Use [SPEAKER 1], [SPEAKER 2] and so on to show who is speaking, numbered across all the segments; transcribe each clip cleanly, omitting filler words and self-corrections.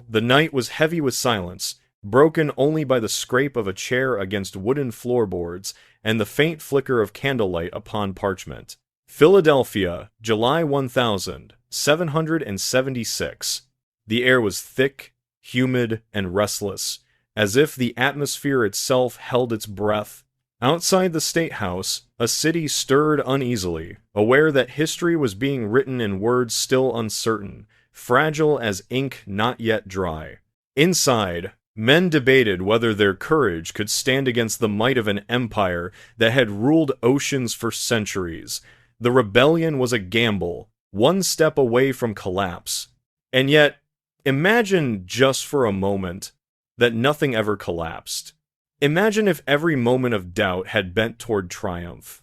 [SPEAKER 1] The night was heavy with silence, broken only by the scrape of a chair against wooden floorboards and the faint flicker of candlelight upon parchment. Philadelphia, July 1776. The air was thick, humid, and restless, as if the atmosphere itself held its breath. Outside the State House, a city stirred uneasily, aware that history was being written in words still uncertain, fragile as ink not yet dry. Inside, men debated whether their courage could stand against the might of an empire that had ruled oceans for centuries. The rebellion was a gamble, one step away from collapse. And yet, imagine just for a moment that nothing ever collapsed. Imagine if every moment of doubt had bent toward triumph.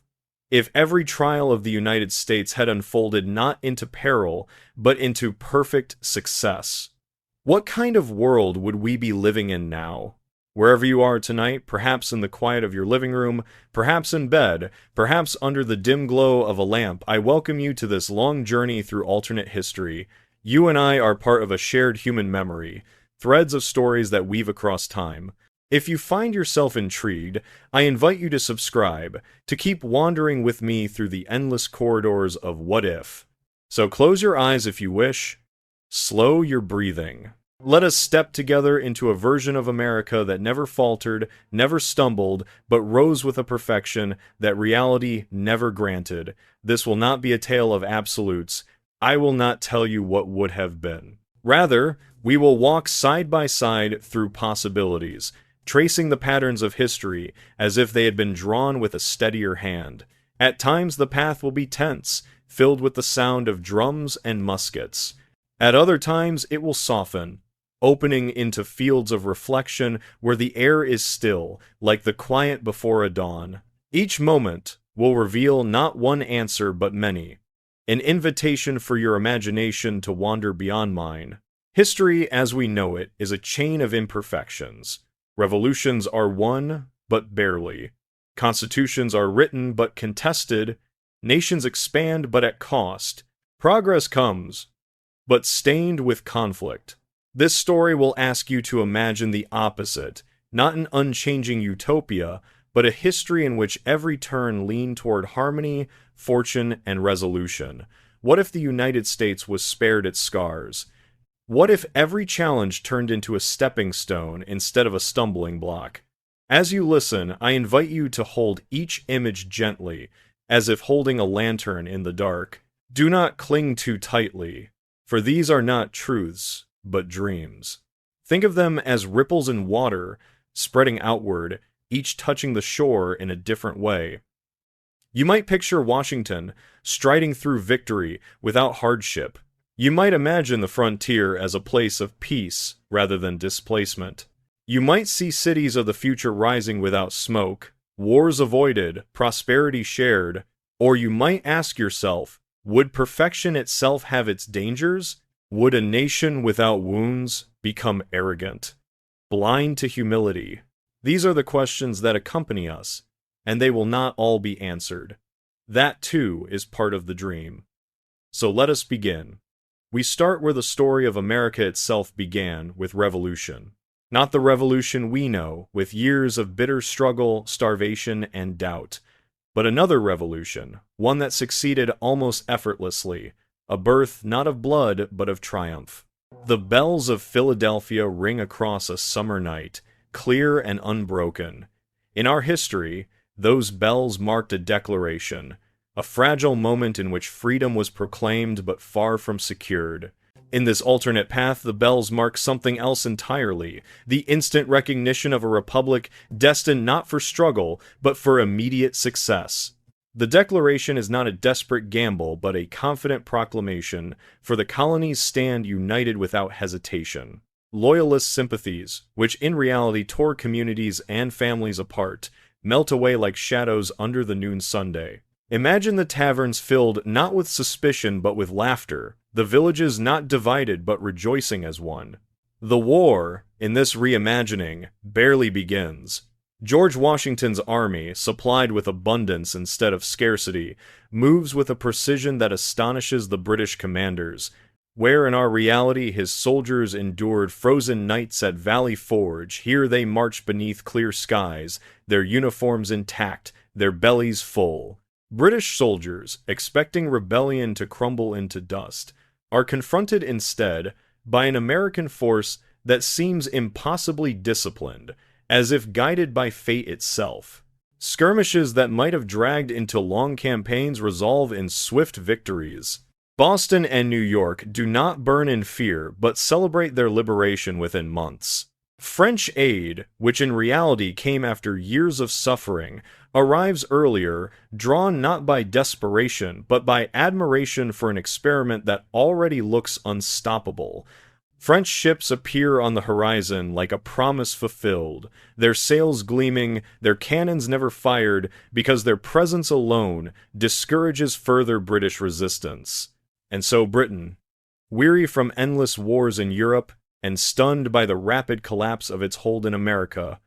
[SPEAKER 1] If every trial of the United States had unfolded not into peril, but into perfect success. What kind of world would we be living in now? Wherever you are tonight, perhaps in the quiet of your living room, perhaps in bed, perhaps under the dim glow of a lamp, I welcome you to this long journey through alternate history. You and I are part of a shared human memory, threads of stories that weave across time. If you find yourself intrigued, I invite you to subscribe, to keep wandering with me through the endless corridors of what if. So close your eyes if you wish, slow your breathing. Let us step together into a version of America that never faltered, never stumbled, but rose with a perfection that reality never granted. This will not be a tale of absolutes. I will not tell you what would have been. Rather, we will walk side by side through possibilities, tracing the patterns of history as if they had been drawn with a steadier hand. At times the path will be tense, filled with the sound of drums and muskets. At other times it will soften, opening into fields of reflection where the air is still, like the quiet before a dawn. Each moment will reveal not one answer but many, an invitation for your imagination to wander beyond mine. History, as we know it, is a chain of imperfections. Revolutions are won, but barely. Constitutions are written, but contested. Nations expand, but at cost. Progress comes, but stained with conflict. This story will ask you to imagine the opposite, not an unchanging utopia, but a history in which every turn leaned toward harmony, fortune, and resolution. What if the United States was spared its scars? What if every challenge turned into a stepping stone instead of a stumbling block? As you listen, I invite you to hold each image gently, as if holding a lantern in the dark. Do not cling too tightly, for these are not truths, but dreams. Think of them as ripples in water, spreading outward, each touching the shore in a different way. You might picture Washington striding through victory without hardship. You might imagine the frontier as a place of peace rather than displacement. You might see cities of the future rising without smoke, wars avoided, prosperity shared, or you might ask yourself, would perfection itself have its dangers? Would a nation without wounds become arrogant, blind to humility? These are the questions that accompany us, and they will not all be answered. That too is part of the dream. So let us begin. We start where the story of America itself began, with revolution. Not the revolution we know, with years of bitter struggle, starvation, and doubt, but another revolution, one that succeeded almost effortlessly, a birth not of blood, but of triumph. The bells of Philadelphia ring across a summer night, clear and unbroken. In our history, those bells marked a declaration, a fragile moment in which freedom was proclaimed but far from secured. In this alternate path, the bells mark something else entirely, the instant recognition of a republic destined not for struggle, but for immediate success. The declaration is not a desperate gamble, but a confident proclamation, for the colonies stand united without hesitation. Loyalist sympathies, which in reality tore communities and families apart, melt away like shadows under the noon Sunday. Imagine the taverns filled not with suspicion but with laughter, the villages not divided but rejoicing as one. The war, in this reimagining, barely begins. George Washington's army, supplied with abundance instead of scarcity, moves with a precision that astonishes the British commanders. Where in our reality his soldiers endured frozen nights at Valley Forge, here they march beneath clear skies, their uniforms intact, their bellies full. British soldiers, expecting rebellion to crumble into dust, are confronted instead by an American force that seems impossibly disciplined, as if guided by fate itself. Skirmishes that might have dragged into long campaigns resolve in swift victories. Boston and New York do not burn in fear, but celebrate their liberation within months. French aid, which in reality came after years of suffering, arrives earlier, drawn not by desperation, but by admiration for an experiment that already looks unstoppable. French ships appear on the horizon like a promise fulfilled, their sails gleaming, their cannons never fired, because their presence alone discourages further British resistance. And so Britain, weary from endless wars in Europe and stunned by the rapid collapse of its hold in America,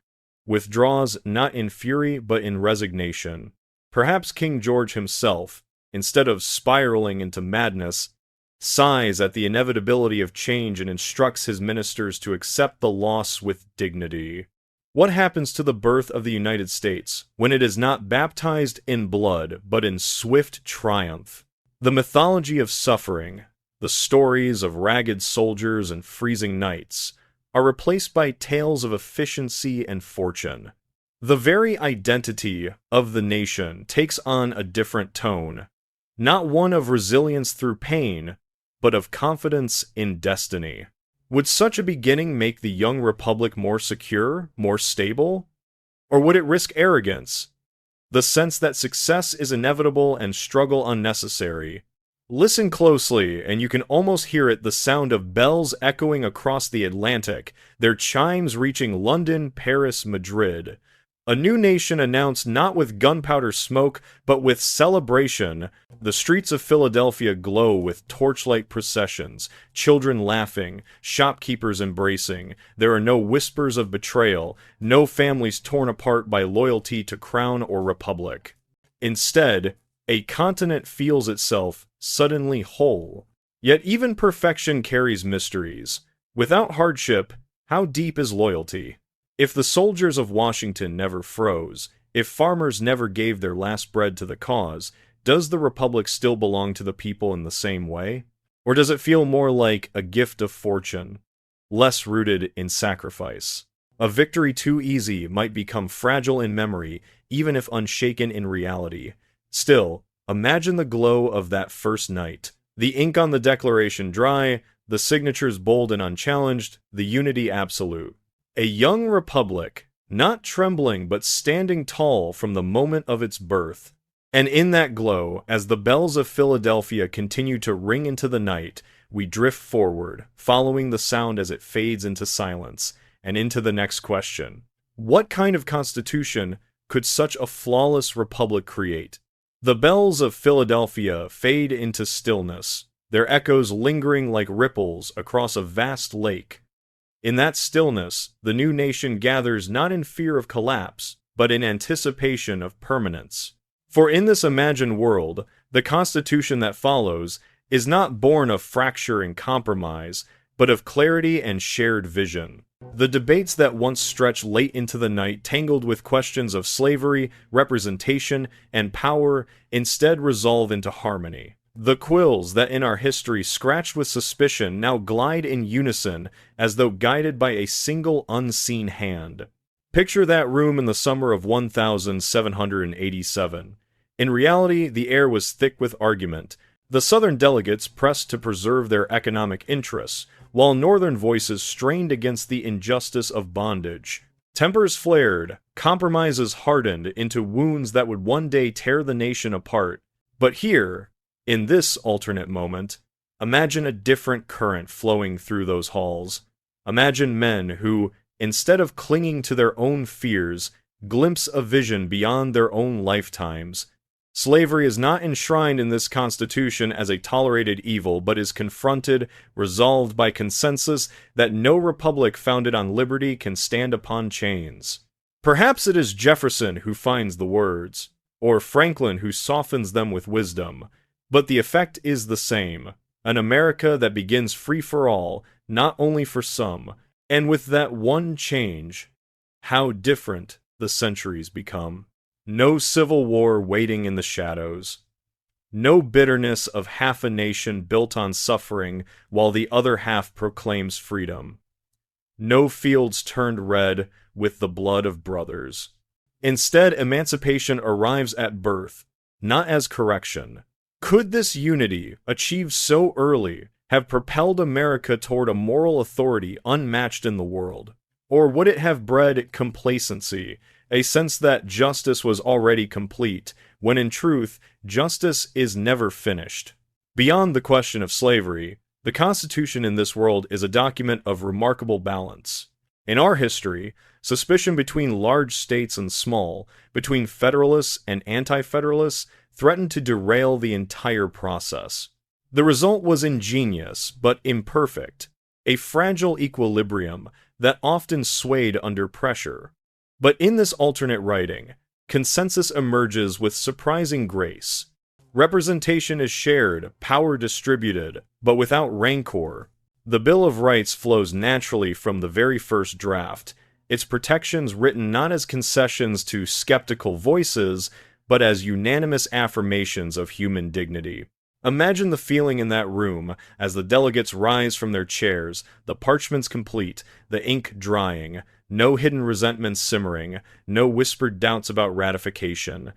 [SPEAKER 1] withdraws not in fury but in resignation. Perhaps King George himself, instead of spiraling into madness, sighs at the inevitability of change and instructs his ministers to accept the loss with dignity. What happens to the birth of the United States when it is not baptized in blood but in swift triumph? The mythology of suffering, the stories of ragged soldiers and freezing nights, are replaced by tales of efficiency and fortune. The very identity of the nation takes on a different tone, not one of resilience through pain, but of confidence in destiny. Would such a beginning make the young republic more secure, more stable? Or would it risk arrogance? The sense that success is inevitable and struggle unnecessary. Listen closely, and you can almost hear it, the sound of bells echoing across the Atlantic, their chimes reaching London, Paris, Madrid. A new nation announced not with gunpowder smoke, but with celebration. The streets of Philadelphia glow with torchlight processions, children laughing, shopkeepers embracing. There are no whispers of betrayal, no families torn apart by loyalty to crown or republic. Instead, a continent feels itself suddenly whole. Yet even perfection carries mysteries. Without hardship, how deep is loyalty? If the soldiers of Washington never froze, if farmers never gave their last bread to the cause, does the Republic still belong to the people in the same way? Or does it feel more like a gift of fortune, less rooted in sacrifice? A victory too easy might become fragile in memory, even if unshaken in reality. Still, imagine the glow of that first night. The ink on the Declaration dry, the signatures bold and unchallenged, the unity absolute. A young republic, not trembling but standing tall from the moment of its birth. And in that glow, as the bells of Philadelphia continue to ring into the night, we drift forward, following the sound as it fades into silence, and into the next question. What kind of constitution could such a flawless republic create? The bells of Philadelphia fade into stillness, their echoes lingering like ripples across a vast lake. In that stillness, the new nation gathers not in fear of collapse, but in anticipation of permanence. For in this imagined world, the Constitution that follows is not born of fracture and compromise, but of clarity and shared vision. The debates that once stretched late into the night, tangled with questions of slavery, representation, and power, instead resolve into harmony. The quills that in our history scratched with suspicion now glide in unison as though guided by a single unseen hand. Picture that room in the summer of 1787. In reality, the air was thick with argument. The Southern delegates pressed to preserve their economic interests, while Northern voices strained against the injustice of bondage. Tempers flared, compromises hardened into wounds that would one day tear the nation apart. But here, in this alternate moment, imagine a different current flowing through those halls. Imagine men who, instead of clinging to their own fears, glimpse a vision beyond their own lifetimes. Slavery is not enshrined in this Constitution as a tolerated evil, but is confronted, resolved by consensus that no republic founded on liberty can stand upon chains. Perhaps it is Jefferson who finds the words, or Franklin who softens them with wisdom, but the effect is the same. An America that begins free for all, not only for some. And with that one change, how different the centuries become. No civil war waiting in the shadows. No bitterness of half a nation built on suffering while the other half proclaims freedom. No fields turned red with the blood of brothers. Instead, emancipation arrives at birth, not as correction. Could this unity, achieved so early, have propelled America toward a moral authority unmatched in the world? Or would it have bred complacency, a sense that justice was already complete, when in truth, justice is never finished? Beyond the question of slavery, the Constitution in this world is a document of remarkable balance. In our history, suspicion between large states and small, between Federalists and Anti-Federalists, threatened to derail the entire process. The result was ingenious, but imperfect, a fragile equilibrium that often swayed under pressure. But in this alternate writing, consensus emerges with surprising grace. Representation is shared, power distributed, but without rancor. The Bill of Rights flows naturally from the very first draft, its protections written not as concessions to skeptical voices, but as unanimous affirmations of human dignity. Imagine the feeling in that room as the delegates rise from their chairs, the parchments complete, the ink drying, no hidden resentments simmering, no whispered doubts about ratification.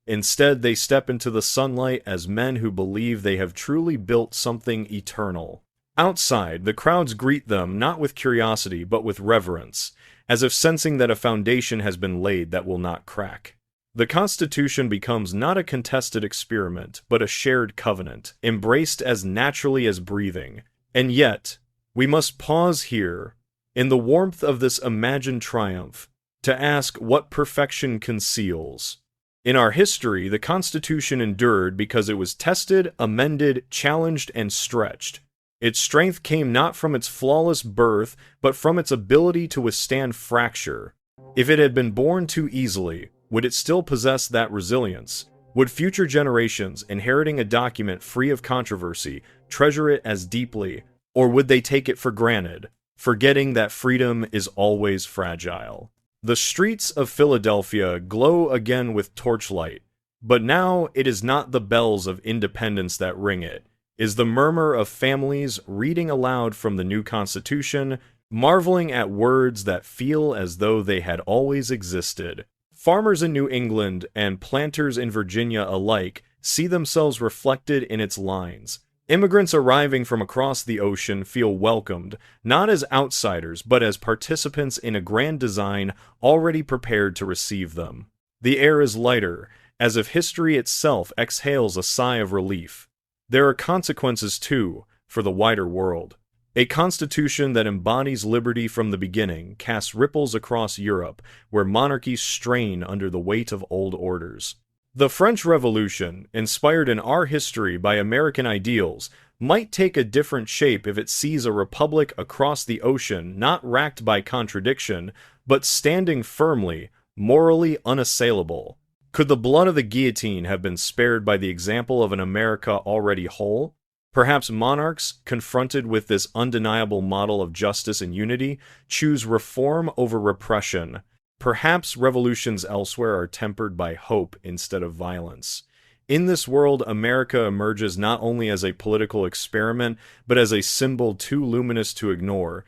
[SPEAKER 1] Instead, they step into the sunlight as men who believe they have truly built something eternal. Outside, the crowds greet them not with curiosity but with reverence, as if sensing that a foundation has been laid that will not crack. The Constitution becomes not a contested experiment, but a shared covenant, embraced as naturally as breathing. And yet, we must pause here, in the warmth of this imagined triumph, to ask what perfection conceals. In our history, the Constitution endured because it was tested, amended, challenged, and stretched. Its strength came not from its flawless birth, but from its ability to withstand fracture. If it had been born too easily, would it still possess that resilience? Would future generations, inheriting a document free of controversy, treasure it as deeply, or would they take it for granted, forgetting that freedom is always fragile? The streets of Philadelphia glow again with torchlight, but now it is not the bells of independence that ring it, is the murmur of families reading aloud from the new Constitution, marveling at words that feel as though they had always existed. Farmers in New England and planters in Virginia alike see themselves reflected in its lines. Immigrants arriving from across the ocean feel welcomed, not as outsiders, but as participants in a grand design already prepared to receive them. The air is lighter, as if history itself exhales a sigh of relief. There are consequences, too, for the wider world. A constitution that embodies liberty from the beginning casts ripples across Europe, where monarchies strain under the weight of old orders. The French Revolution, inspired in our history by American ideals, might take a different shape if it sees a republic across the ocean not racked by contradiction, but standing firmly, morally unassailable. Could the blood of the guillotine have been spared by the example of an America already whole? Perhaps monarchs, confronted with this undeniable model of justice and unity, choose reform over repression. Perhaps revolutions elsewhere are tempered by hope instead of violence. In this world, America emerges not only as a political experiment, but as a symbol too luminous to ignore.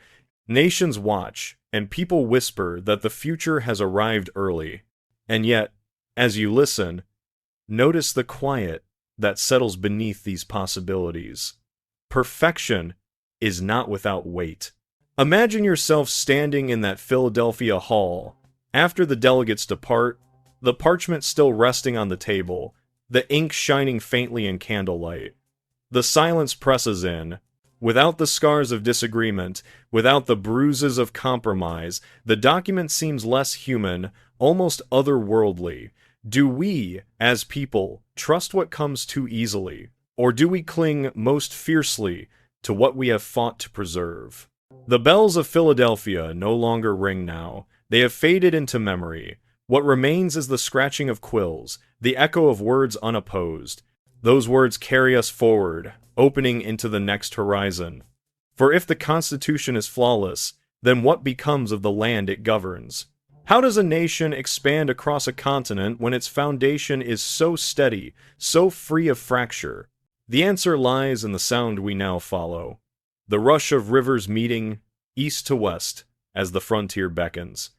[SPEAKER 1] Nations watch, and people whisper that the future has arrived early. And yet, as you listen, notice the quiet that settles beneath these possibilities. Perfection is not without weight. Imagine yourself standing in that Philadelphia hall. After the delegates depart, the parchment still resting on the table, the ink shining faintly in candlelight. The silence presses in. Without the scars of disagreement, without the bruises of compromise, the document seems less human, almost otherworldly. Do we, as people, trust what comes too easily, or do we cling most fiercely to what we have fought to preserve? The bells of Philadelphia no longer ring now. They have faded into memory. What remains is the scratching of quills, the echo of words unopposed. Those words carry us forward, opening into the next horizon. For if the Constitution is flawless, then what becomes of the land it governs? How does a nation expand across a continent when its foundation is so steady, so free of fracture? The answer lies in the sound we now follow. The rush of rivers meeting, east to west, as the frontier beckons.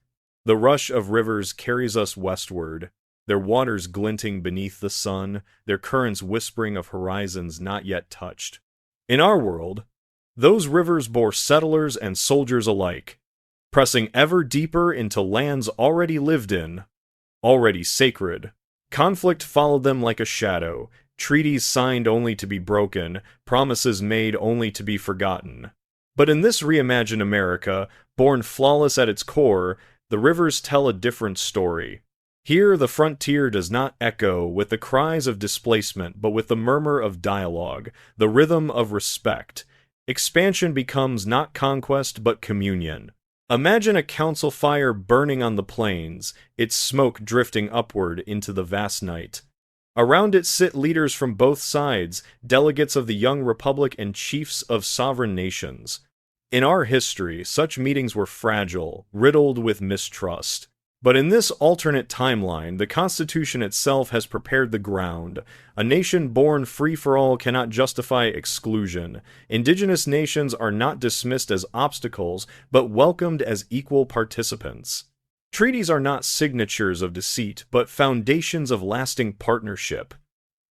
[SPEAKER 1] The rush of rivers carries us westward, their waters glinting beneath the sun, their currents whispering of horizons not yet touched. In our world, those rivers bore settlers and soldiers alike, pressing ever deeper into lands already lived in, already sacred. Conflict followed them like a shadow, treaties signed only to be broken, promises made only to be forgotten. But in this reimagined America, born flawless at its core, the rivers tell a different story. Here, the frontier does not echo with the cries of displacement, but with the murmur of dialogue, the rhythm of respect. Expansion becomes not conquest, but communion. Imagine a council fire burning on the plains, its smoke drifting upward into the vast night. Around it sit leaders from both sides, delegates of the young republic and chiefs of sovereign nations. In our history, such meetings were fragile, riddled with mistrust. But in this alternate timeline, the Constitution itself has prepared the ground. A nation born free for all cannot justify exclusion. Indigenous nations are not dismissed as obstacles, but welcomed as equal participants. Treaties are not signatures of deceit, but foundations of lasting partnership.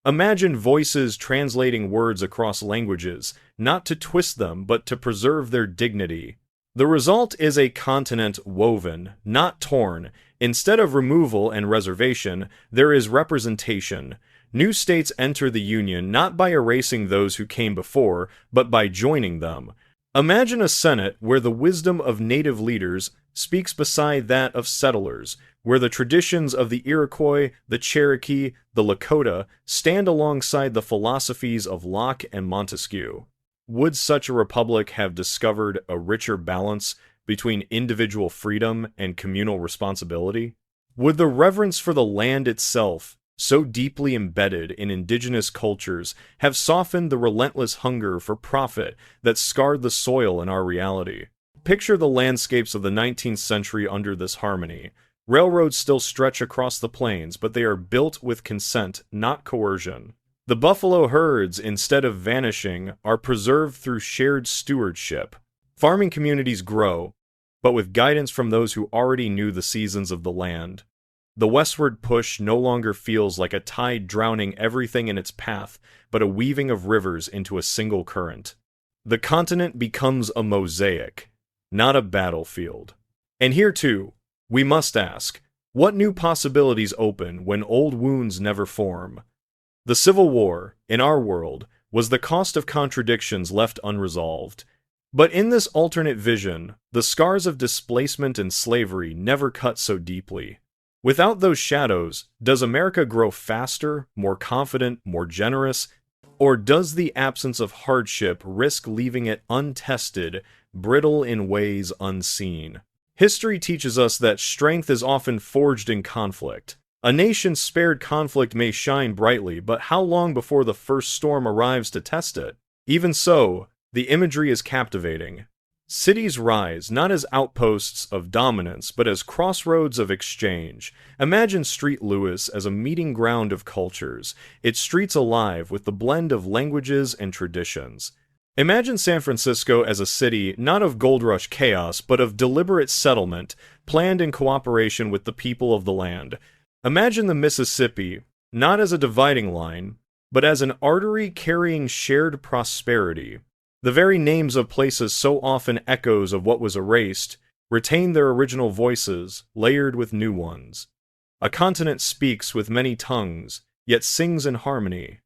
[SPEAKER 1] Imagine voices translating words across languages, not to twist them, but to preserve their dignity. The result is a continent woven, not torn. Instead of removal and reservation, there is representation. New states enter the Union not by erasing those who came before, but by joining them. Imagine a Senate where the wisdom of native leaders speaks beside that of settlers, where the traditions of the Iroquois, the Cherokee, the Lakota stand alongside the philosophies of Locke and Montesquieu. Would such a republic have discovered a richer balance between individual freedom and communal responsibility? Would the reverence for the land itself, so deeply embedded in indigenous cultures, have softened the relentless hunger for profit that scarred the soil in our reality? Picture the landscapes of the 19th century under this harmony. Railroads still stretch across the plains, but they are built with consent, not coercion. The buffalo herds, instead of vanishing, are preserved through shared stewardship. Farming communities grow, but with guidance from those who already knew the seasons of the land. The westward push no longer feels like a tide drowning everything in its path, but a weaving of rivers into a single current. The continent becomes a mosaic, not a battlefield. And here too, we must ask, what new possibilities open when old wounds never form? The Civil War, in our world, was the cost of contradictions left unresolved. But in this alternate vision, the scars of displacement and slavery never cut so deeply. Without those shadows, does America grow faster, more confident, more generous? Or does the absence of hardship risk leaving it untested, brittle in ways unseen? History teaches us that strength is often forged in conflict. A nation spared conflict may shine brightly, but how long before the first storm arrives to test it? Even so, the imagery is captivating. Cities rise not as outposts of dominance, but as crossroads of exchange. Imagine St. Louis as a meeting ground of cultures, its streets alive with the blend of languages and traditions. Imagine San Francisco as a city not of gold rush chaos, but of deliberate settlement, planned in cooperation with the people of the land. Imagine the Mississippi, not as a dividing line, but as an artery carrying shared prosperity. The very names of places so often echoes of what was erased, retain their original voices, layered with new ones. A continent speaks with many tongues, yet sings in harmony.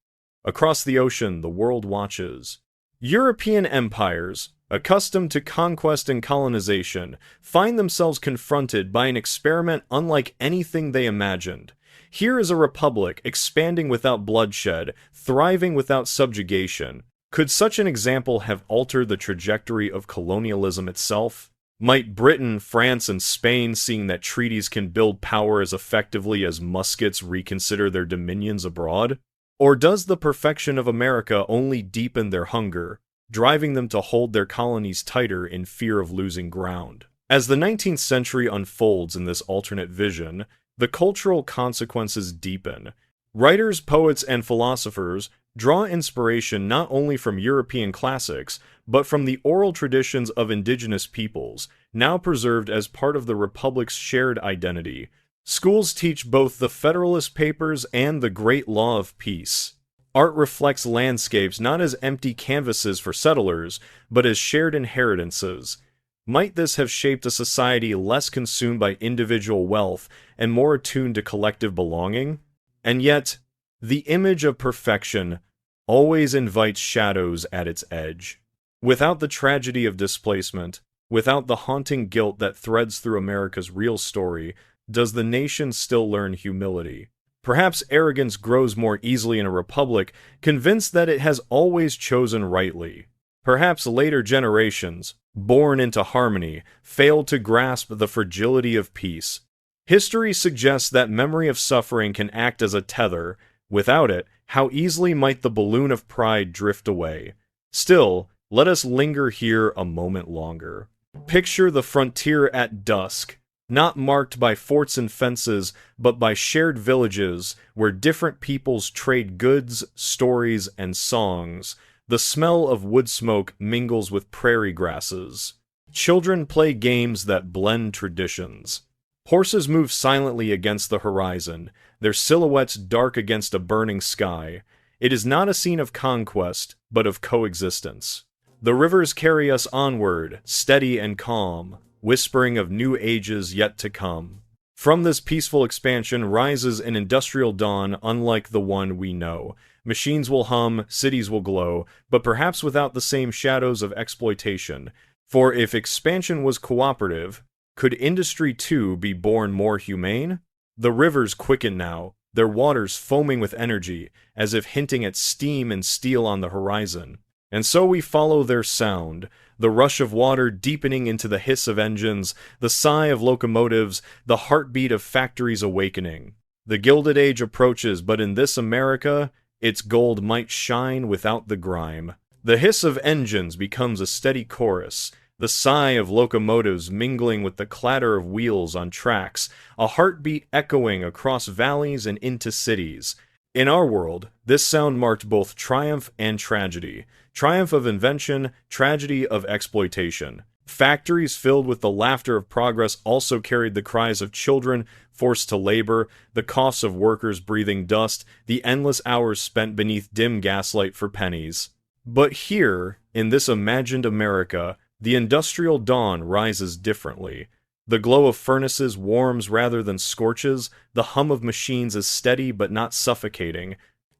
[SPEAKER 1] Across the ocean, the world watches. European empires, accustomed to conquest and colonization, find themselves confronted by an experiment unlike anything they imagined. Here is a republic expanding without bloodshed, thriving without subjugation. Could such an example have altered the trajectory of colonialism itself? Might Britain, France, and Spain, seeing that treaties can build power as effectively as muskets, reconsider their dominions abroad? Or does the perfection of America only deepen their hunger, driving them to hold their colonies tighter in fear of losing ground? As the 19th century unfolds in this alternate vision, the cultural consequences deepen. Writers, poets, and philosophers draw inspiration not only from European classics, but from the oral traditions of indigenous peoples, now preserved as part of the Republic's shared identity. Schools teach both the Federalist Papers and the Great Law of Peace. Art reflects landscapes not as empty canvases for settlers, but as shared inheritances. Might this have shaped a society less consumed by individual wealth and more attuned to collective belonging? And yet, the image of perfection always invites shadows at its edge. Without the tragedy of displacement, without the haunting guilt that threads through America's real story, does the nation still learn humility? Perhaps arrogance grows more easily in a republic, convinced that it has always chosen rightly. Perhaps later generations, born into harmony, fail to grasp the fragility of peace. History suggests that memory of suffering can act as a tether. Without it, how easily might the balloon of pride drift away? Still, let us linger here a moment longer. Picture the frontier at dusk, not marked by forts and fences, but by shared villages where different peoples trade goods, stories, and songs. The smell of wood smoke mingles with prairie grasses. Children play games that blend traditions. Horses move silently against the horizon, their silhouettes dark against a burning sky. It is not a scene of conquest, but of coexistence. The rivers carry us onward, steady and calm, whispering of new ages yet to come. From this peaceful expansion rises an industrial dawn unlike the one we know. Machines will hum, cities will glow, but perhaps without the same shadows of exploitation. For if expansion was cooperative, could industry too be born more humane? The rivers quicken now, their waters foaming with energy, as if hinting at steam and steel on the horizon. And so we follow their sound, the rush of water deepening into the hiss of engines, the sigh of locomotives, the heartbeat of factories awakening. The Gilded Age approaches, but in this America, its gold might shine without the grime. The hiss of engines becomes a steady chorus, the sigh of locomotives mingling with the clatter of wheels on tracks, a heartbeat echoing across valleys and into cities. In our world, this sound marked both triumph and tragedy. Triumph of invention, tragedy of exploitation. Factories filled with the laughter of progress also carried the cries of children forced to labor, the coughs of workers breathing dust, the endless hours spent beneath dim gaslight for pennies. But here, in this imagined America, the industrial dawn rises differently. The glow of furnaces warms rather than scorches, the hum of machines is steady but not suffocating.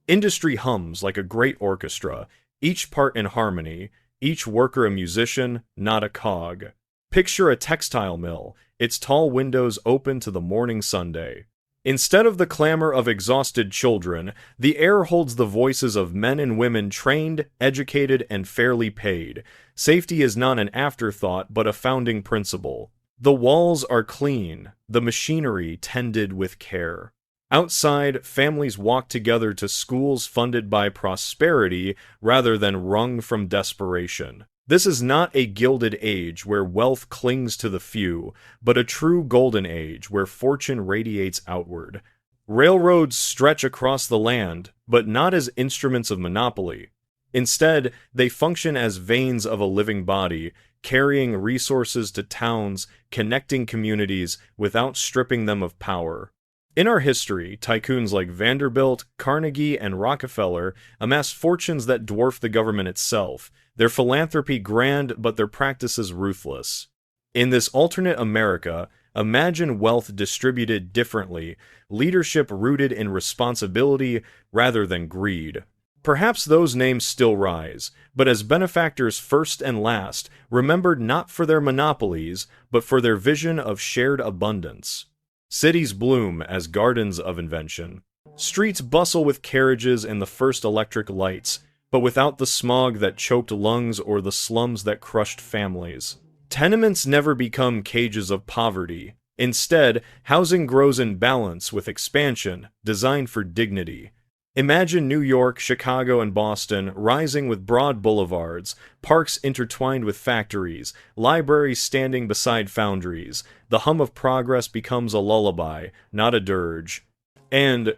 [SPEAKER 1] Industry hums like a great orchestra, each part in harmony, each worker a musician, not a cog. Picture a textile mill, its tall windows open to the morning Sunday. Instead of the clamor of exhausted children, the air holds the voices of men and women trained, educated, and fairly paid. Safety is not an afterthought, but a founding principle. The walls are clean, the machinery tended with care. Outside, families walk together to schools funded by prosperity rather than wrung from desperation. This is not a gilded age where wealth clings to the few, but a true golden age where fortune radiates outward. Railroads stretch across the land, but not as instruments of monopoly. Instead, they function as veins of a living body, carrying resources to towns, connecting communities without stripping them of power. In our history, tycoons like Vanderbilt, Carnegie, and Rockefeller amassed fortunes that dwarf the government itself, their philanthropy grand but their practices ruthless. In this alternate America, imagine wealth distributed differently, leadership rooted in responsibility rather than greed. Perhaps those names still rise, but as benefactors first and last, remembered not for their monopolies, but for their vision of shared abundance. Cities bloom as gardens of invention. Streets bustle with carriages and the first electric lights, but without the smog that choked lungs or the slums that crushed families. Tenements never become cages of poverty. Instead, housing grows in balance with expansion, designed for dignity. Imagine New York, Chicago, and Boston rising with broad boulevards, parks intertwined with factories, libraries standing beside foundries. The hum of progress becomes a lullaby, not a dirge. And,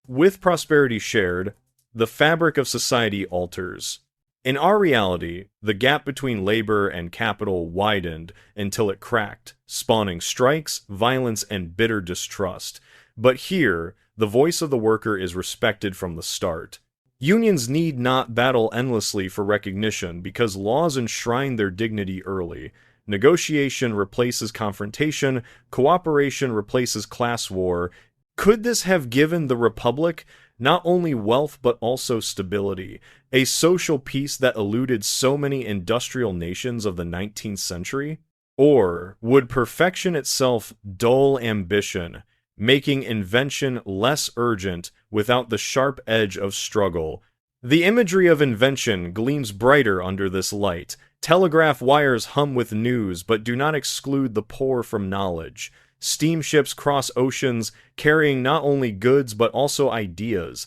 [SPEAKER 1] with prosperity shared, the fabric of society alters. In our reality, the gap between labor and capital widened until it cracked, spawning strikes, violence, and bitter distrust. But here, the voice of the worker is respected from the start. Unions need not battle endlessly for recognition because laws enshrine their dignity early. Negotiation replaces confrontation, cooperation replaces class war. Could this have given the Republic not only wealth but also stability, a social peace that eluded so many industrial nations of the 19th century? Or would perfection itself dull ambition, making invention less urgent without the sharp edge of struggle? The imagery of invention gleams brighter under this light. Telegraph wires hum with news, but do not exclude the poor from knowledge. Steamships cross oceans, carrying not only goods but also ideas.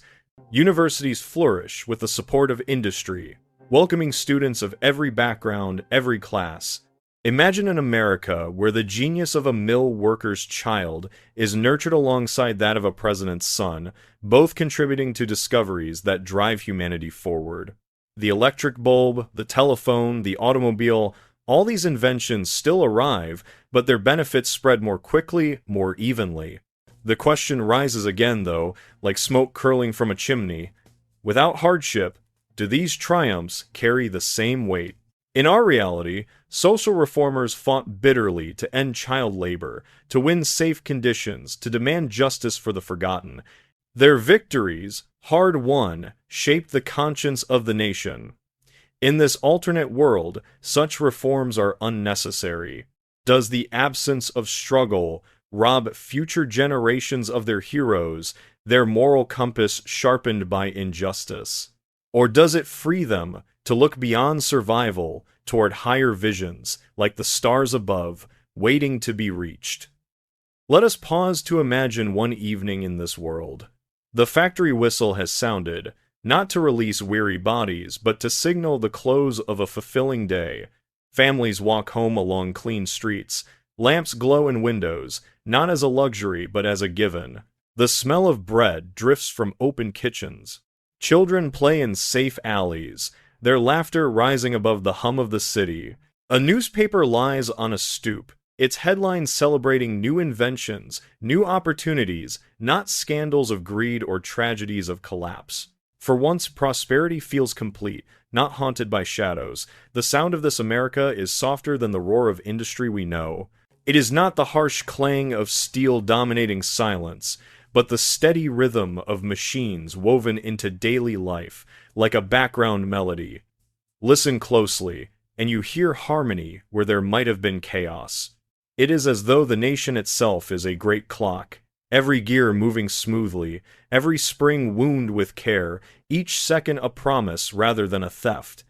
[SPEAKER 1] Universities flourish with the support of industry, welcoming students of every background, every class. Imagine an America where the genius of a mill worker's child is nurtured alongside that of a president's son, both contributing to discoveries that drive humanity forward. The electric bulb, the telephone, the automobile, all these inventions still arrive, but their benefits spread more quickly, more evenly. The question rises again, though, like smoke curling from a chimney. Without hardship, do these triumphs carry the same weight? In our reality, social reformers fought bitterly to end child labor, to win safe conditions, to demand justice for the forgotten. Their victories, hard won, shaped the conscience of the nation. In this alternate world, such reforms are unnecessary. Does the absence of struggle rob future generations of their heroes, their moral compass sharpened by injustice? Or does it free them to look beyond survival toward higher visions, like the stars above, waiting to be reached? Let us pause to imagine one evening in this world. The factory whistle has sounded, not to release weary bodies, but to signal the close of a fulfilling day. Families walk home along clean streets. Lamps glow in windows, not as a luxury, but as a given. The smell of bread drifts from open kitchens. Children play in safe alleys, their laughter rising above the hum of the city. A newspaper lies on a stoop, its headlines celebrating new inventions, new opportunities, not scandals of greed or tragedies of collapse. For once, prosperity feels complete, not haunted by shadows. The sound of this America is softer than the roar of industry we know. It is not the harsh clang of steel dominating silence, but the steady rhythm of machines woven into daily life, like a background melody. Listen closely, and you hear harmony where there might have been chaos. It is as though the nation itself is a great clock, every gear moving smoothly, every spring wound with care, each second a promise rather than a theft.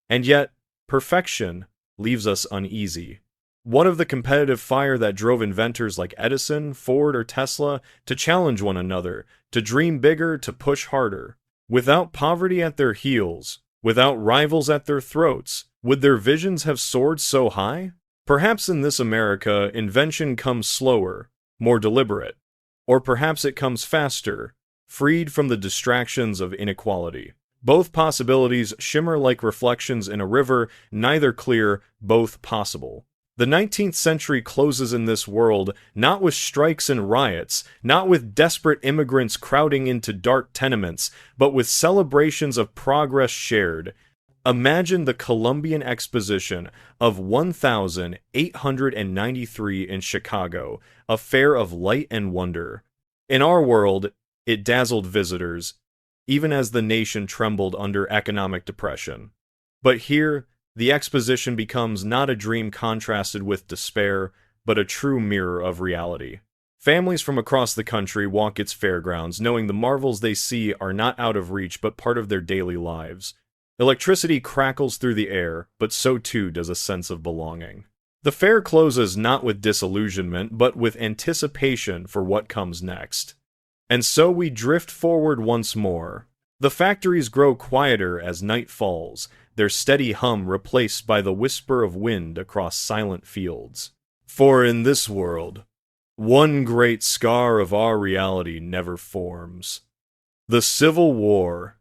[SPEAKER 1] And yet, perfection leaves us uneasy. What of the competitive fire that drove inventors like Edison, Ford, or Tesla to challenge one another, to dream bigger, to push harder? Without poverty at their heels, without rivals at their throats, would their visions have soared so high? Perhaps in this America, invention comes slower, more deliberate. Or perhaps it comes faster, freed from the distractions of inequality. Both possibilities shimmer like reflections in a river, neither clear, both possible. The 19th century closes in this world not with strikes and riots, not with desperate immigrants crowding into dark tenements, but with celebrations of progress shared. Imagine the Columbian Exposition of 1893 in Chicago, a fair of light and wonder. In our world, it dazzled visitors, even as the nation trembled under economic depression. But here, the exposition becomes not a dream contrasted with despair, but a true mirror of reality. Families from across the country walk its fairgrounds, knowing the marvels they see are not out of reach but part of their daily lives. Electricity crackles through the air, but so too does a sense of belonging. The fair closes not with disillusionment, but with anticipation for what comes next. And so we drift forward once more. The factories grow quieter as night falls, their steady hum replaced by the whisper of wind across silent fields. For in this world, one great scar of our reality never forms. The Civil War,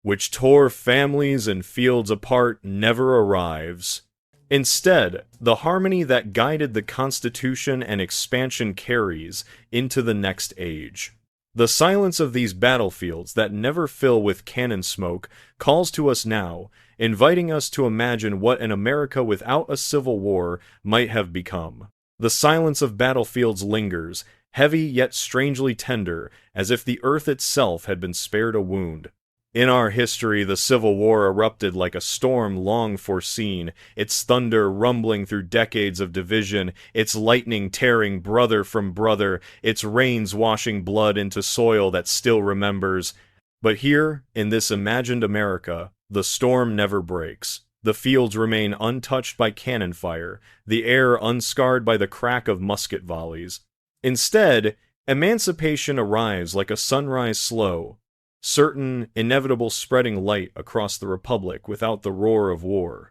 [SPEAKER 1] which tore families and fields apart, never arrives. Instead, the harmony that guided the Constitution and expansion carries into the next age. The silence of these battlefields that never fill with cannon smoke calls to us now, inviting us to imagine what an America without a civil war might have become. The silence of battlefields lingers, heavy yet strangely tender, as if the earth itself had been spared a wound. In our history, the Civil War erupted like a storm long foreseen, its thunder rumbling through decades of division, its lightning tearing brother from brother, its rains washing blood into soil that still remembers. But here, in this imagined America, the storm never breaks. The fields remain untouched by cannon fire, the air unscarred by the crack of musket volleys. Instead, emancipation arrives like a sunrise slow, certain, inevitable spreading light across the Republic without the roar of war.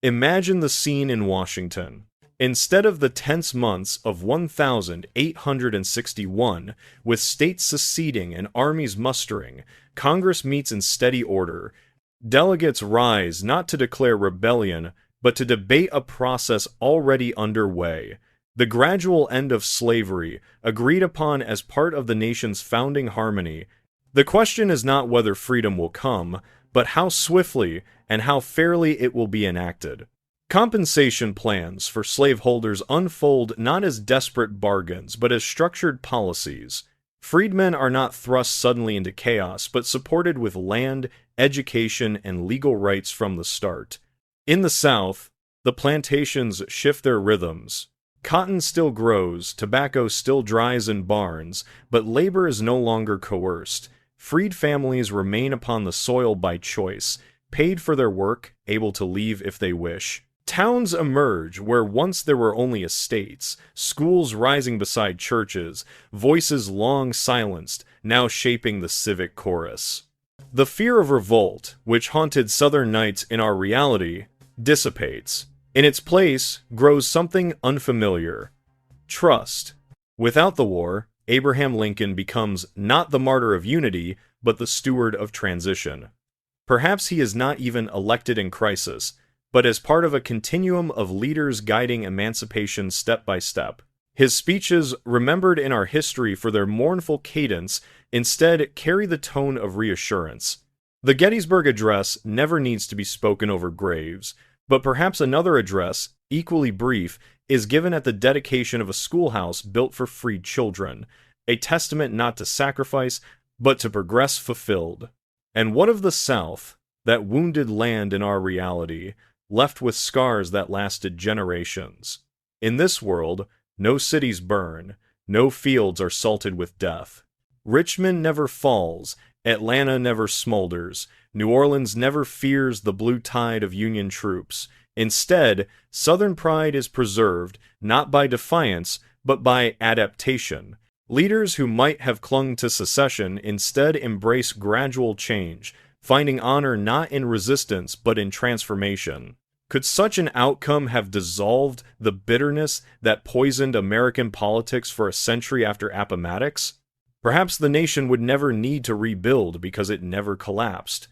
[SPEAKER 1] Imagine the scene in Washington. Instead of the tense months of 1861, with states seceding and armies mustering, Congress meets in steady order. Delegates rise not to declare rebellion, but to debate a process already underway. The gradual end of slavery, agreed upon as part of the nation's founding harmony. The question is not whether freedom will come, but how swiftly and how fairly it will be enacted. Compensation plans for slaveholders unfold not as desperate bargains, but as structured policies. Freedmen are not thrust suddenly into chaos, but supported with land, education, and legal rights from the start. In the South, the plantations shift their rhythms. Cotton still grows, tobacco still dries in barns, but labor is no longer coerced. Freed families remain upon the soil by choice, paid for their work, able to leave if they wish. Towns emerge where once there were only estates, schools rising beside churches, voices long silenced, now shaping the civic chorus. The fear of revolt, which haunted Southern nights in our reality, dissipates. In its place grows something unfamiliar: trust. Without the war, Abraham Lincoln becomes not the martyr of unity, but the steward of transition. Perhaps he is not even elected in crisis, but as part of a continuum of leaders guiding emancipation step by step. His speeches, remembered in our history for their mournful cadence, instead carry the tone of reassurance. The Gettysburg Address never needs to be spoken over graves, but perhaps another address, equally brief, is given at the dedication of a schoolhouse built for freed children, a testament not to sacrifice, but to progress fulfilled. And what of the South, that wounded land in our reality, left with scars that lasted generations? In this world, no cities burn, no fields are salted with death. Richmond never falls, Atlanta never smolders, New Orleans never fears the blue tide of Union troops. Instead, Southern pride is preserved, not by defiance, but by adaptation. Leaders who might have clung to secession instead embrace gradual change, finding honor not in resistance but in transformation. Could such an outcome have dissolved the bitterness that poisoned American politics for a century after Appomattox? Perhaps the nation would never need to rebuild because it never collapsed.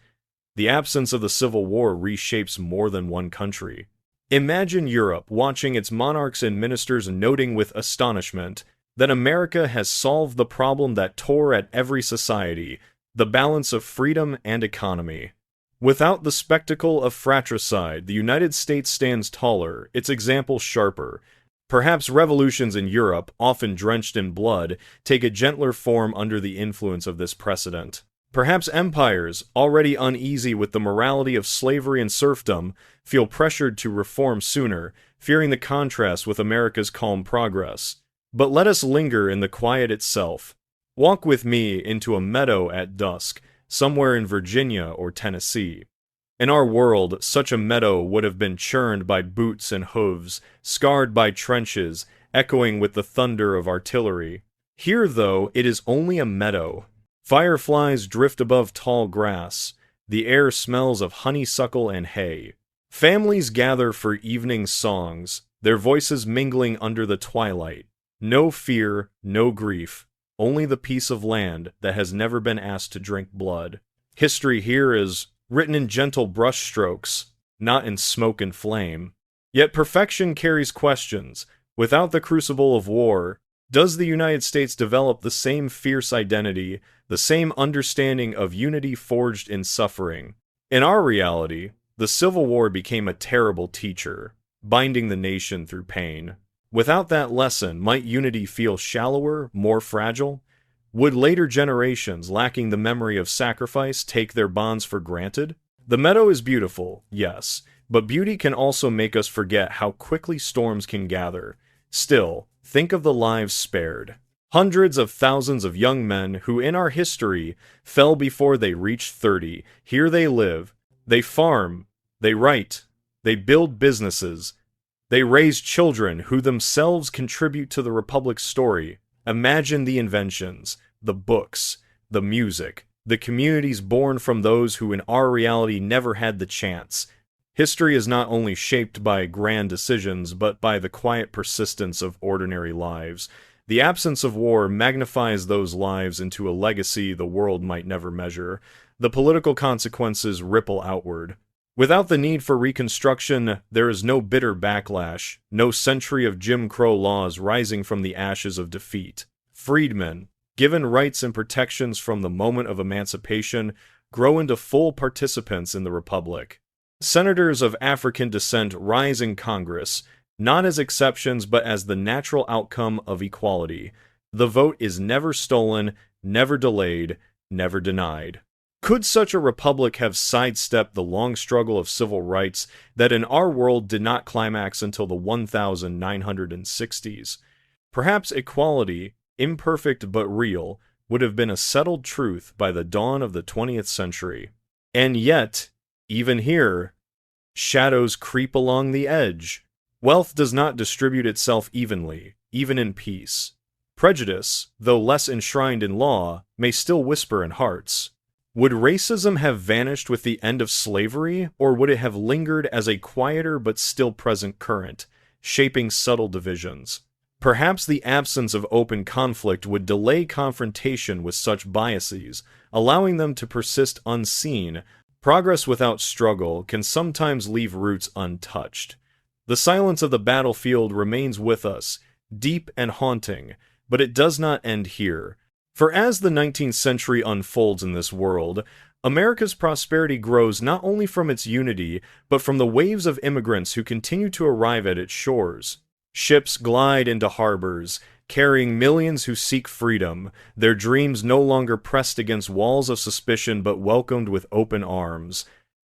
[SPEAKER 1] The absence of the Civil War reshapes more than one country. Imagine Europe watching its monarchs and ministers noting with astonishment that America has solved the problem that tore at every society, the balance of freedom and economy. Without the spectacle of fratricide, the United States stands taller, its example sharper. Perhaps revolutions in Europe, often drenched in blood, take a gentler form under the influence of this precedent. Perhaps empires, already uneasy with the morality of slavery and serfdom, feel pressured to reform sooner, fearing the contrast with America's calm progress. But let us linger in the quiet itself. Walk with me into a meadow at dusk, somewhere in Virginia or Tennessee. In our world, such a meadow would have been churned by boots and hooves, scarred by trenches, echoing with the thunder of artillery. Here, though, it is only a meadow. Fireflies drift above tall grass. The air smells of honeysuckle and hay. Families gather for evening songs, their voices mingling under the twilight. No fear, no grief, only the piece of land that has never been asked to drink blood. History here is written in gentle brushstrokes, not in smoke and flame. Yet perfection carries questions. Without the crucible of war, does the United States develop the same fierce identity, the same understanding of unity forged in suffering? In our reality, the Civil War became a terrible teacher, binding the nation through pain. Without that lesson, might unity feel shallower, more fragile? Would later generations, lacking the memory of sacrifice, take their bonds for granted? The meadow is beautiful, yes, but beauty can also make us forget how quickly storms can gather. Still, think of the lives spared. Hundreds of thousands of young men who in our history fell before they reached 30. Here they live. They farm. They write. They build businesses. They raise children who themselves contribute to the Republic's story. Imagine the inventions, the books, the music, the communities born from those who in our reality never had the chance. History is not only shaped by grand decisions, but by the quiet persistence of ordinary lives. The absence of war magnifies those lives into a legacy the world might never measure. The political consequences ripple outward. Without the need for reconstruction, there is no bitter backlash, no century of Jim Crow laws rising from the ashes of defeat. Freedmen, given rights and protections from the moment of emancipation, grow into full participants in the Republic. Senators of African descent rise in Congress, not as exceptions but as the natural outcome of equality. The vote is never stolen, never delayed, never denied. Could such a republic have sidestepped the long struggle of civil rights that in our world did not climax until the 1960s? Perhaps equality, imperfect but real, would have been a settled truth by the dawn of the 20th century. And yet, even here, shadows creep along the edge. Wealth does not distribute itself evenly, even in peace. Prejudice, though less enshrined in law, may still whisper in hearts. Would racism have vanished with the end of slavery, or would it have lingered as a quieter but still present current, shaping subtle divisions? Perhaps the absence of open conflict would delay confrontation with such biases, allowing them to persist unseen. Progress without struggle can sometimes leave roots untouched. The silence of the battlefield remains with us, deep and haunting, but it does not end here. For as the 19th century unfolds in this world, America's prosperity grows not only from its unity, but from the waves of immigrants who continue to arrive at its shores. Ships glide into harbors, carrying millions who seek freedom, their dreams no longer pressed against walls of suspicion but welcomed with open arms.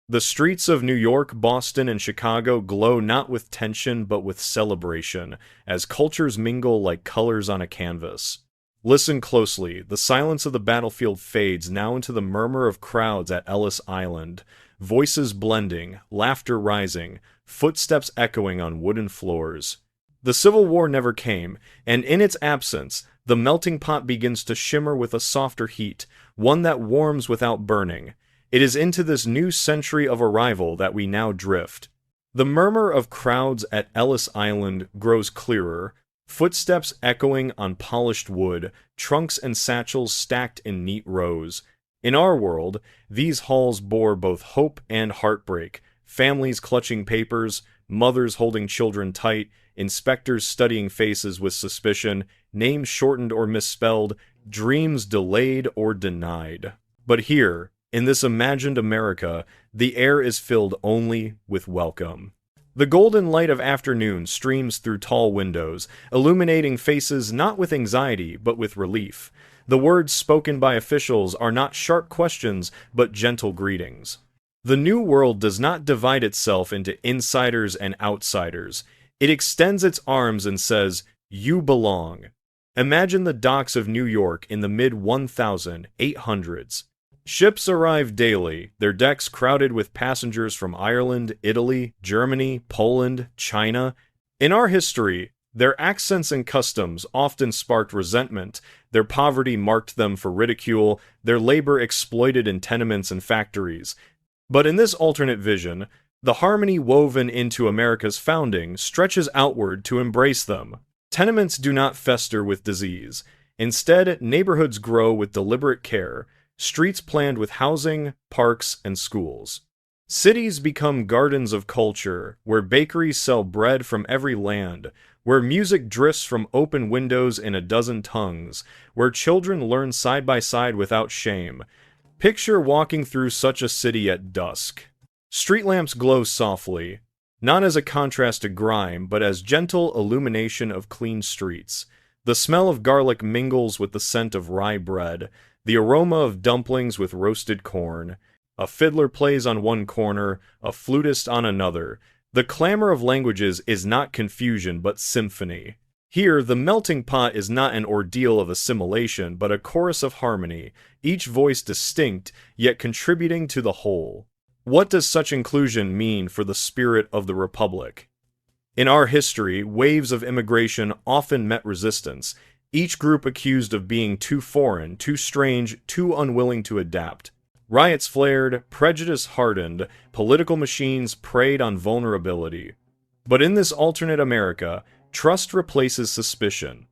[SPEAKER 1] The streets of New York, Boston, and Chicago glow not with tension but with celebration, as cultures mingle like colors on a canvas. Listen closely. The silence of the battlefield fades now into the murmur of crowds at Ellis Island, voices blending, laughter rising, footsteps echoing on wooden floors. The Civil War never came, and in its absence, the melting pot begins to shimmer with a softer heat, one that warms without burning. It is into this new century of arrival that we now drift. The murmur of crowds at Ellis Island grows clearer, footsteps echoing on polished wood, trunks and satchels stacked in neat rows. In our world, these halls bore both hope and heartbreak, families clutching papers, mothers holding children tight, inspectors studying faces with suspicion, names shortened or misspelled, dreams delayed or denied. But here, in this imagined America, the air is filled only with welcome. The golden light of afternoon streams through tall windows, illuminating faces not with anxiety, but with relief. The words spoken by officials are not sharp questions, but gentle greetings. The new world does not divide itself into insiders and outsiders. It extends its arms and says, "You belong." Imagine the docks of New York in the mid-1800s. Ships arrive daily, their decks crowded with passengers from Ireland, Italy, Germany, Poland, China. In our history, Their accents and customs often sparked resentment, their poverty marked them for ridicule, their labor exploited in tenements and factories. But in this alternate vision, the harmony woven into America's founding stretches outward to embrace them. Tenements do not fester with disease. Instead, neighborhoods grow with deliberate care, streets planned with housing, parks, and schools. Cities become gardens of culture, where bakeries sell bread from every land, where music drifts from open windows in a dozen tongues, where children learn side by side without shame. Picture walking through such a city at dusk. Street lamps glow softly, not as a contrast to grime, but as gentle illumination of clean streets. The smell of garlic mingles with the scent of rye bread, the aroma of dumplings with roasted corn. A fiddler plays on one corner, a flutist on another. The clamor of languages is not confusion, but symphony. Here, the melting pot is not an ordeal of assimilation, but a chorus of harmony, each voice distinct, yet contributing to the whole. What does such inclusion mean for the spirit of the Republic? In our history, waves of immigration often met resistance, each group accused of being too foreign, too strange, too unwilling to adapt. Riots flared, prejudice hardened, political machines preyed on vulnerability. But in this alternate America, trust replaces suspicion.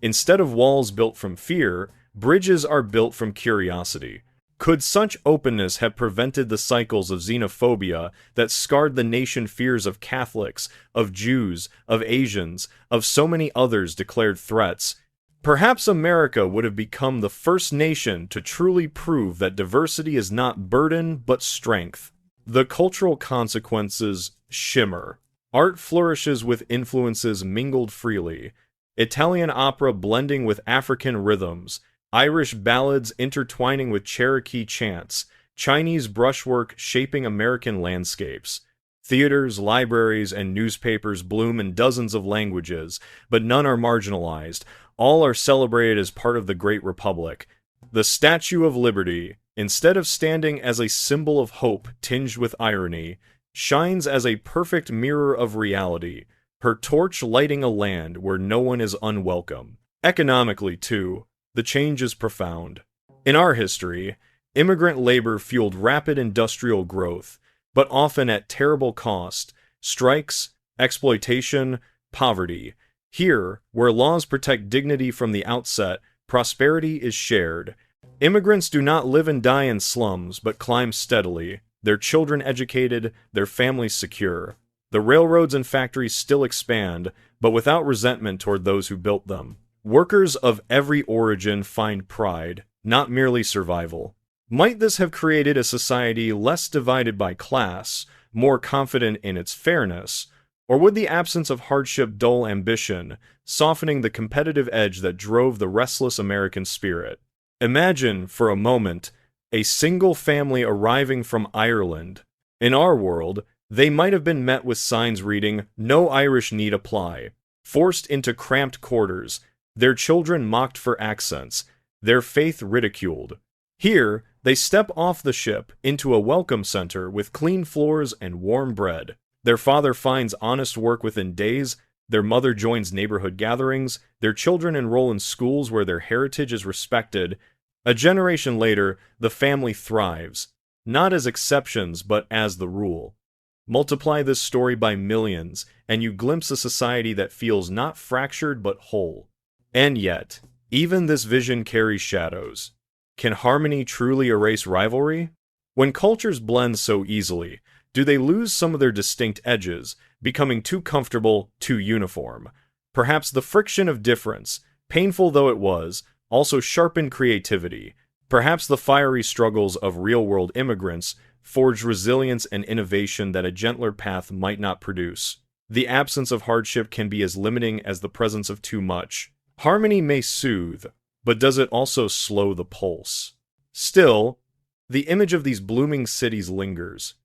[SPEAKER 1] Instead of walls built from fear, bridges are built from curiosity. Could such openness have prevented the cycles of xenophobia that scarred the nation fears of Catholics, of Jews, of Asians, of so many others declared threats? Perhaps America would have become the first nation to truly prove that diversity is not burden but strength. The cultural consequences shimmer. Art flourishes with influences mingled freely. Italian opera blending with African rhythms, Irish ballads intertwining with Cherokee chants, Chinese brushwork shaping American landscapes. Theaters, libraries, and newspapers bloom in dozens of languages, but none are marginalized. All are celebrated as part of the Great Republic. The Statue of Liberty, instead of standing as a symbol of hope tinged with irony, shines as a perfect mirror of reality, her torch lighting a land where no one is unwelcome. Economically, too, the change is profound. In our history, immigrant labor fueled rapid industrial growth, but often at terrible cost: strikes, exploitation, poverty. Here, where laws protect dignity from the outset, prosperity is shared. Immigrants do not live and die in slums, but climb steadily, their children educated, their families secure. The railroads and factories still expand, but without resentment toward those who built them. Workers of every origin find pride, not merely survival. Might this have created a society less divided by class, more confident in its fairness? Or would the absence of hardship dull ambition, softening the competitive edge that drove the restless American spirit? Imagine, for a moment, a single family arriving from Ireland. In our world, they might have been met with signs reading, "No Irish need apply," forced into cramped quarters, their children mocked for accents, their faith ridiculed. Here, they step off the ship into a welcome center with clean floors and warm bread. Their father finds honest work within days, their mother joins neighborhood gatherings, their children enroll in schools where their heritage is respected. A generation later, the family thrives, not as exceptions but as the rule. Multiply this story by millions, and you glimpse a society that feels not fractured but whole. And yet, even this vision carries shadows. Can harmony truly erase rivalry? When cultures blend so easily, do they lose some of their distinct edges, becoming too comfortable, too uniform? Perhaps the friction of difference, painful though it was, also sharpened creativity. Perhaps the fiery struggles of real-world immigrants forged resilience and innovation that a gentler path might not produce. The absence of hardship can be as limiting as the presence of too much. Harmony may soothe, but does it also slow the pulse? Still, the image of these blooming cities lingers.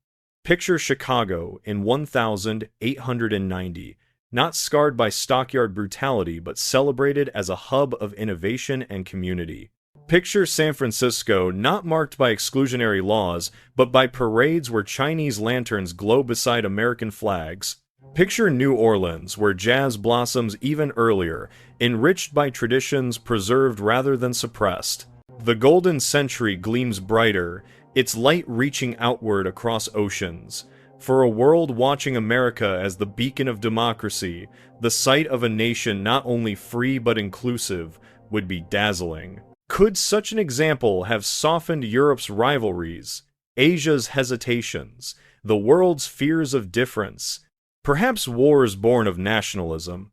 [SPEAKER 1] Picture Chicago in 1890, not scarred by stockyard brutality, but celebrated as a hub of innovation and community. Picture San Francisco not marked by exclusionary laws, but by parades where Chinese lanterns glow beside American flags. Picture New Orleans, where jazz blossoms even earlier, enriched by traditions preserved rather than suppressed. The golden century gleams brighter, its light reaching outward across oceans. For a world watching America as the beacon of democracy, the sight of a nation not only free but inclusive would be dazzling. Could such an example have softened Europe's rivalries, Asia's hesitations, the world's fears of difference? Perhaps wars born of nationalism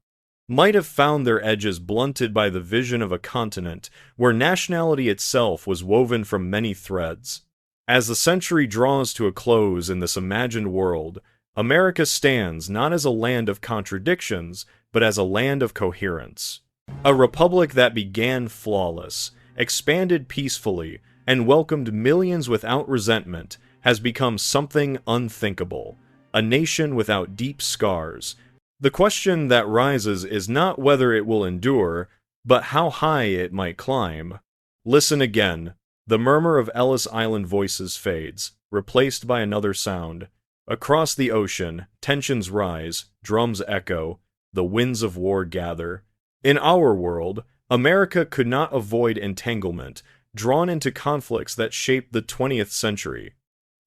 [SPEAKER 1] might have found their edges blunted by the vision of a continent where nationality itself was woven from many threads. As the century draws to a close in this imagined world, America stands not as a land of contradictions, but as a land of coherence. A republic that began flawless, expanded peacefully, and welcomed millions without resentment has become something unthinkable. A nation without deep scars. The question that rises is not whether it will endure, but how high it might climb. Listen again. The murmur of Ellis Island voices fades, replaced by another sound. Across the ocean, tensions rise, drums echo, the winds of war gather. In our world, America could not avoid entanglement, drawn into conflicts that shaped the 20th century.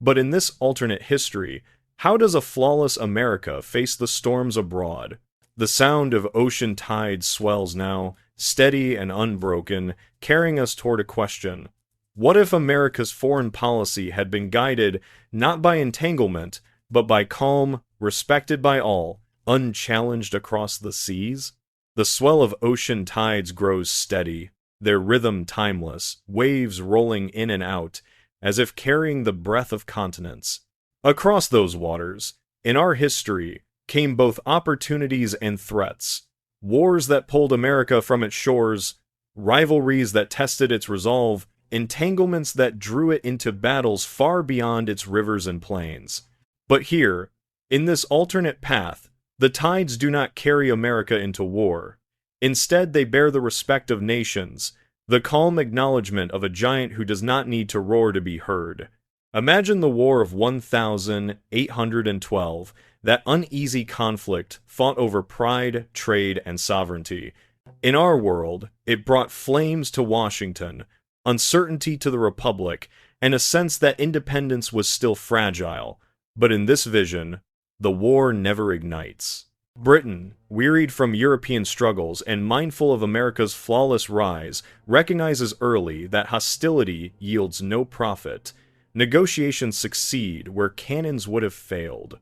[SPEAKER 1] But in this alternate history, how does a flawless America face the storms abroad? The sound of ocean tides swells now, steady and unbroken, carrying us toward a question. What if America's foreign policy had been guided not by entanglement, but by calm, respected by all, unchallenged across the seas? The swell of ocean tides grows steady, their rhythm timeless, waves rolling in and out, as if carrying the breath of continents. Across those waters, in our history, came both opportunities and threats. Wars that pulled America from its shores, rivalries that tested its resolve, entanglements that drew it into battles far beyond its rivers and plains. But here, in this alternate path, the tides do not carry America into war. Instead, they bear the respect of nations, the calm acknowledgement of a giant who does not need to roar to be heard. Imagine the War of 1812, that uneasy conflict fought over pride, trade, and sovereignty. In our world, it brought flames to Washington, uncertainty to the Republic, and a sense that independence was still fragile. But in this vision, the war never ignites. Britain, wearied from European struggles and mindful of America's flawless rise, recognizes early that hostility yields no profit. Negotiations succeed where cannons would have failed.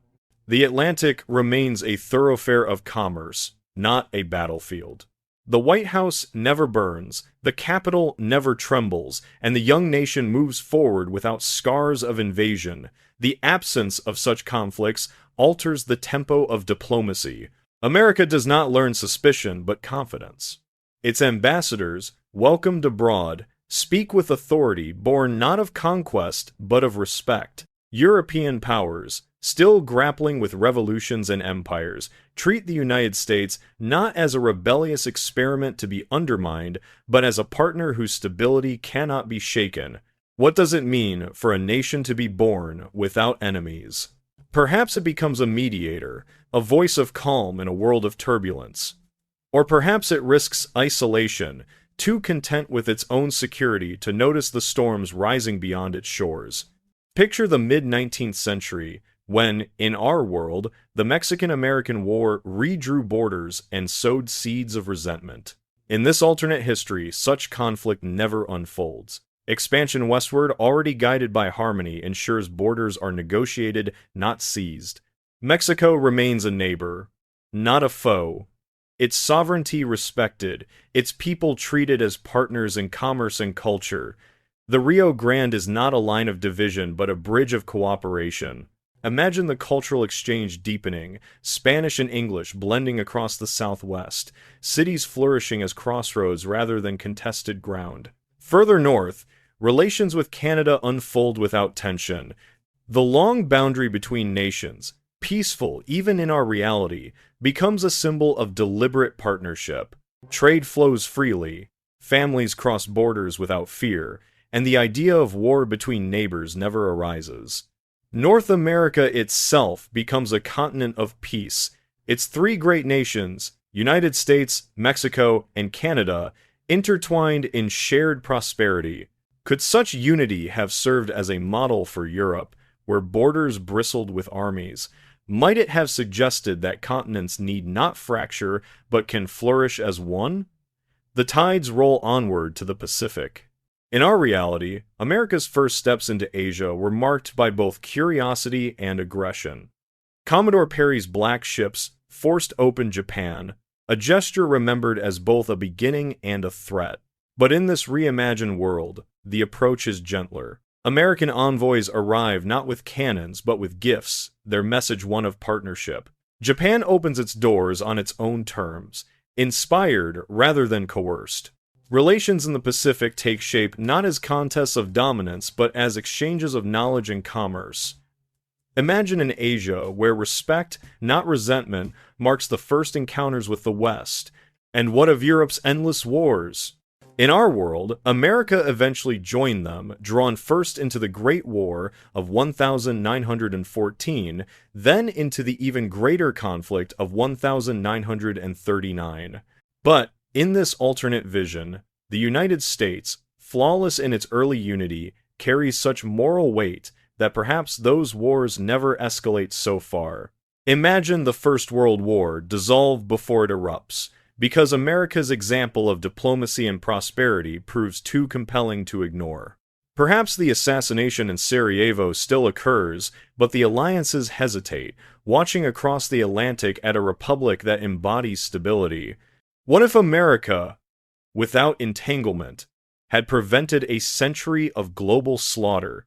[SPEAKER 1] The Atlantic remains a thoroughfare of commerce, not a battlefield. The White House never burns, the Capitol never trembles, and the young nation moves forward without scars of invasion. The absence of such conflicts alters the tempo of diplomacy. America does not learn suspicion, but confidence. Its ambassadors, welcomed abroad, speak with authority born not of conquest, but of respect. European powers, still grappling with revolutions and empires, treat the United States not as a rebellious experiment to be undermined, but as a partner whose stability cannot be shaken. What does it mean for a nation to be born without enemies? Perhaps it becomes a mediator, a voice of calm in a world of turbulence. Or perhaps it risks isolation, too content with its own security to notice the storms rising beyond its shores. Picture the mid-19th century, when, in our world, the Mexican-American War redrew borders and sowed seeds of resentment. In this alternate history, such conflict never unfolds. Expansion westward, already guided by harmony, ensures borders are negotiated, not seized. Mexico remains a neighbor, not a foe. Its sovereignty respected, its people treated as partners in commerce and culture. The Rio Grande is not a line of division, but a bridge of cooperation. Imagine the cultural exchange deepening, Spanish and English blending across the Southwest, cities flourishing as crossroads rather than contested ground. Further north, relations with Canada unfold without tension. The long boundary between nations, peaceful even in our reality, becomes a symbol of deliberate partnership. Trade flows freely, families cross borders without fear, and the idea of war between neighbors never arises. North America itself becomes a continent of peace, Its three great nations, United States, Mexico, and Canada, intertwined in shared prosperity. Could such unity have served as a model for Europe, where borders bristled with armies? Might it have suggested that continents need not fracture, but can flourish as one? The tides roll onward to the Pacific. In our reality, America's first steps into Asia were marked by both curiosity and aggression. Commodore Perry's black ships forced open Japan, a gesture remembered as both a beginning and a threat. But in this reimagined world, the approach is gentler. American envoys arrive not with cannons, but with gifts, their message one of partnership. Japan opens its doors on its own terms, inspired rather than coerced. Relations in the Pacific take shape not as contests of dominance, but as exchanges of knowledge and commerce. Imagine an Asia where respect, not resentment, marks the first encounters with the West. And what of Europe's endless wars? In our world, America eventually joined them, drawn first into the Great War of 1914, then into the even greater conflict of 1939. But, in this alternate vision, the United States, flawless in its early unity, carries such moral weight that perhaps those wars never escalate so far. Imagine the First World War dissolve before it erupts, because America's example of diplomacy and prosperity proves too compelling to ignore. Perhaps the assassination in Sarajevo still occurs, but the alliances hesitate, watching across the Atlantic at a republic that embodies stability. What if America, without entanglement, had prevented a century of global slaughter?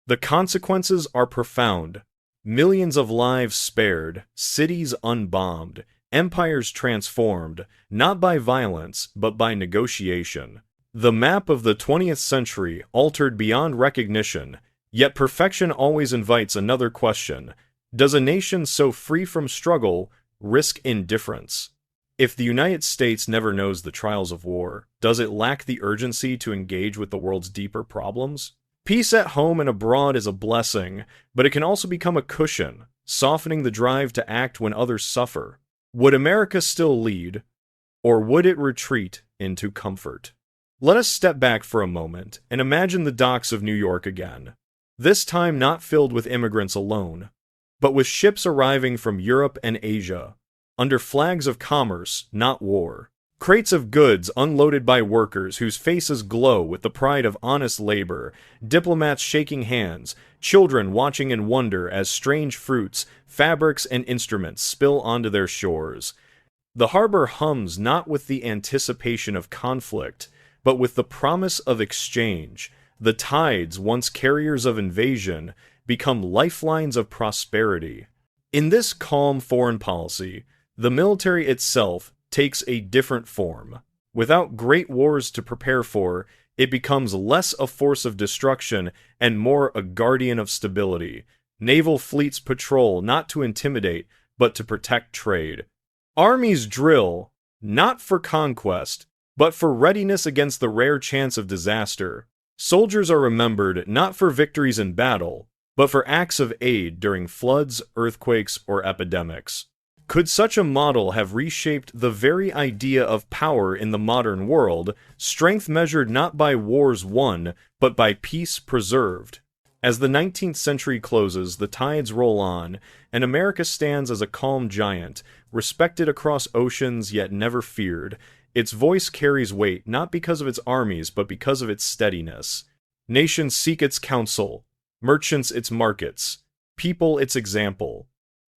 [SPEAKER 1] The consequences are profound. Millions of lives spared, cities unbombed, empires transformed, not by violence, but by negotiation. The map of the 20th century altered beyond recognition, yet perfection always invites another question. Does a nation so free from struggle risk indifference? If the United States never knows the trials of war, does it lack the urgency to engage with the world's deeper problems? Peace at home and abroad is a blessing, but it can also become a cushion, softening the drive to act when others suffer. Would America still lead, or would it retreat into comfort? Let us step back for a moment and imagine the docks of New York again, this time not filled with immigrants alone, but with ships arriving from Europe and Asia, under flags of commerce, not war. Crates of goods unloaded by workers whose faces glow with the pride of honest labor, diplomats shaking hands, children watching in wonder as strange fruits, fabrics, and instruments spill onto their shores. The harbor hums not with the anticipation of conflict, but with the promise of exchange. The tides, once carriers of invasion, become lifelines of prosperity. In this calm foreign policy, the military itself takes a different form. Without great wars to prepare for, it becomes less a force of destruction and more a guardian of stability. Naval fleets patrol not to intimidate, but to protect trade. Armies drill, not for conquest, but for readiness against the rare chance of disaster. Soldiers are remembered not for victories in battle, but for acts of aid during floods, earthquakes, or epidemics. Could such a model have reshaped the very idea of power in the modern world, strength measured not by wars won, but by peace preserved? As the 19th century closes, the tides roll on, and America stands as a calm giant, respected across oceans yet never feared. Its voice carries weight not because of its armies, but because of its steadiness. Nations seek its counsel, merchants its markets, people its example.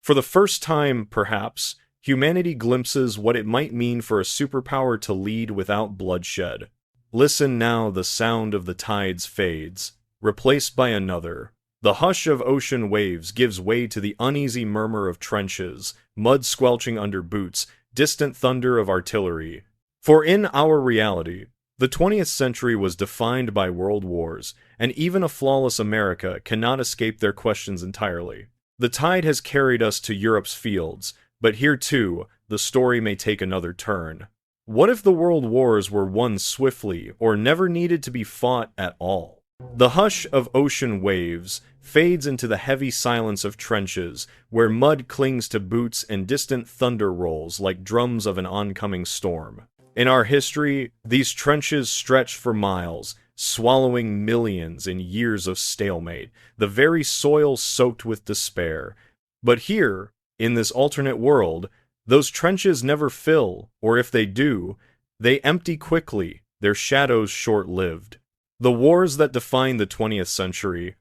[SPEAKER 1] For the first time, perhaps, humanity glimpses what it might mean for a superpower to lead without bloodshed. Listen now, the sound of the tides fades, replaced by another. The hush of ocean waves gives way to the uneasy murmur of trenches, mud squelching under boots, distant thunder of artillery. For in our reality, the 20th century was defined by world wars, and even a flawless America cannot escape their questions entirely. The tide has carried us to Europe's fields, but here too, the story may take another turn. What if the world wars were won swiftly or never needed to be fought at all? The hush of ocean waves fades into the heavy silence of trenches, where mud clings to boots and distant thunder rolls like drums of an oncoming storm. In our history, these trenches stretch for miles, swallowing millions in years of stalemate, the very soil soaked with despair. But here, in this alternate world, those trenches never fill, or if they do, they empty quickly, their shadows short-lived. The wars that defined the 20th century,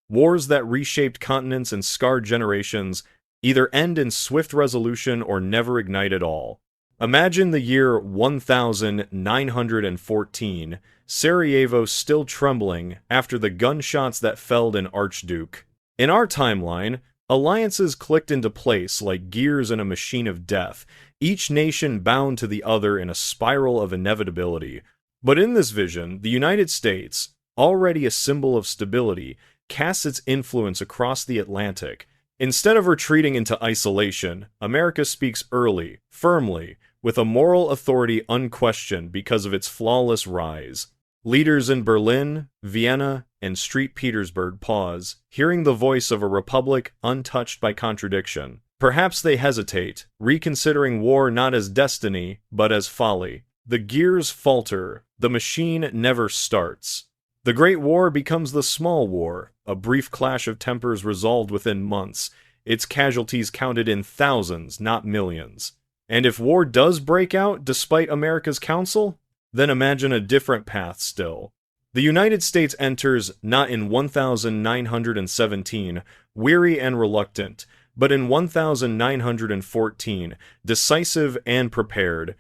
[SPEAKER 1] wars that reshaped continents and scarred generations, either end in swift resolution or never ignite at all. Imagine the year 1914, Sarajevo still trembling after the gunshots that felled an archduke. In our timeline, alliances clicked into place like gears in a machine of death, each nation bound to the other in a spiral of inevitability. But in this vision, the United States, already a symbol of stability, casts its influence across the Atlantic. Instead of retreating into isolation, America speaks early, firmly, with a moral authority unquestioned because of its flawless rise. Leaders in Berlin, Vienna, and St. Petersburg pause, hearing the voice of a republic untouched by contradiction. Perhaps they hesitate, reconsidering war not as destiny, but as folly. The gears falter, the machine never starts. The Great War becomes the Small War, a brief clash of tempers resolved within months, its casualties counted in thousands, not millions. And if war does break out despite America's counsel, then imagine a different path still. The United States enters not in 1917, weary and reluctant, but in 1914, decisive and prepared.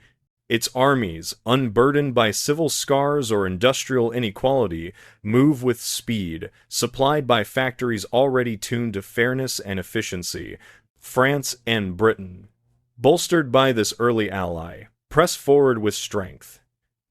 [SPEAKER 1] Its armies, unburdened by civil scars or industrial inequality, move with speed, supplied by factories already tuned to fairness and efficiency. France and Britain, bolstered by this early ally, press forward with strength.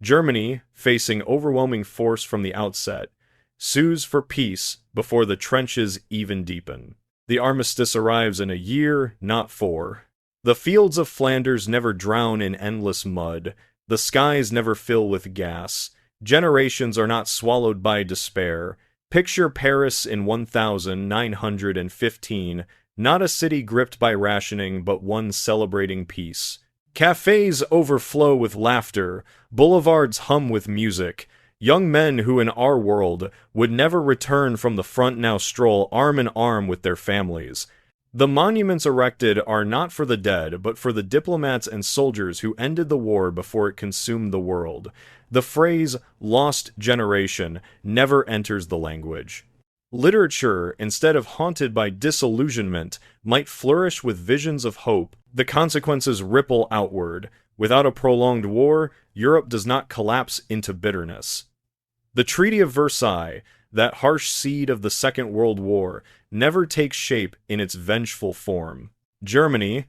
[SPEAKER 1] Germany, facing overwhelming force from the outset, sues for peace before the trenches even deepen. The armistice arrives in a year, not 4. The fields of Flanders never drown in endless mud. The skies never fill with gas. Generations are not swallowed by despair. Picture Paris in 1915, not a city gripped by rationing, but one celebrating peace. Cafes overflow with laughter, boulevards hum with music. Young men who in our world would never return from the front now stroll arm in arm with their families. The monuments erected are not for the dead, but for the diplomats and soldiers who ended the war before it consumed the world. The phrase, lost generation, never enters the language. Literature, instead of haunted by disillusionment, might flourish with visions of hope. The consequences ripple outward. Without a prolonged war, Europe does not collapse into bitterness. The Treaty of Versailles, that harsh seed of the Second World War, never takes shape in its vengeful form. Germany,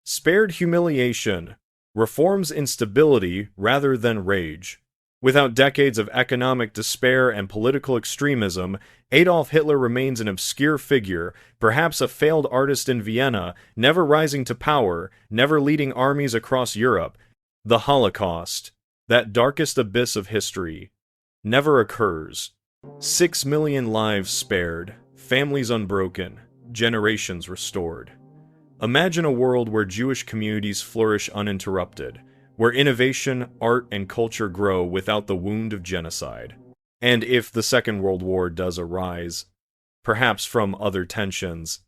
[SPEAKER 1] spared humiliation, reforms instability rather than rage. Without decades of economic despair and political extremism, Adolf Hitler remains an obscure figure, perhaps a failed artist in Vienna, never rising to power, never leading armies across Europe. The Holocaust, that darkest abyss of history, never occurs. 6 million lives spared, families unbroken, generations restored. Imagine a world where Jewish communities flourish uninterrupted, where innovation, art, and culture grow without the wound of genocide. And if the Second World War does arise, perhaps from other tensions,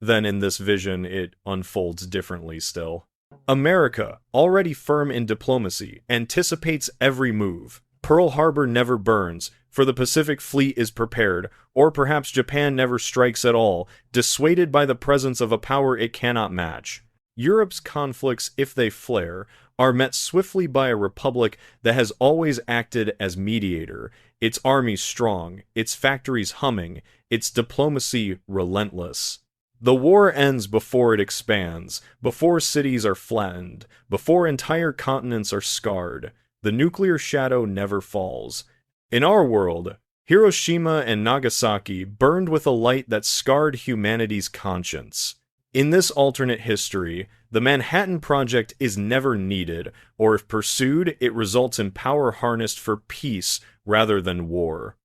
[SPEAKER 1] then in this vision it unfolds differently still. America, already firm in diplomacy, anticipates every move. Pearl Harbor never burns, for the Pacific Fleet is prepared, or perhaps Japan never strikes at all, dissuaded by the presence of a power it cannot match. Europe's conflicts, if they flare, are met swiftly by a republic that has always acted as mediator, its armies strong, its factories humming, its diplomacy relentless. The war ends before it expands, before cities are flattened, before entire continents are scarred. The nuclear shadow never falls. In our world, Hiroshima and Nagasaki burned with a light that scarred humanity's conscience. In this alternate history, the Manhattan Project is never needed, or if pursued, it results in power harnessed for peace rather than war.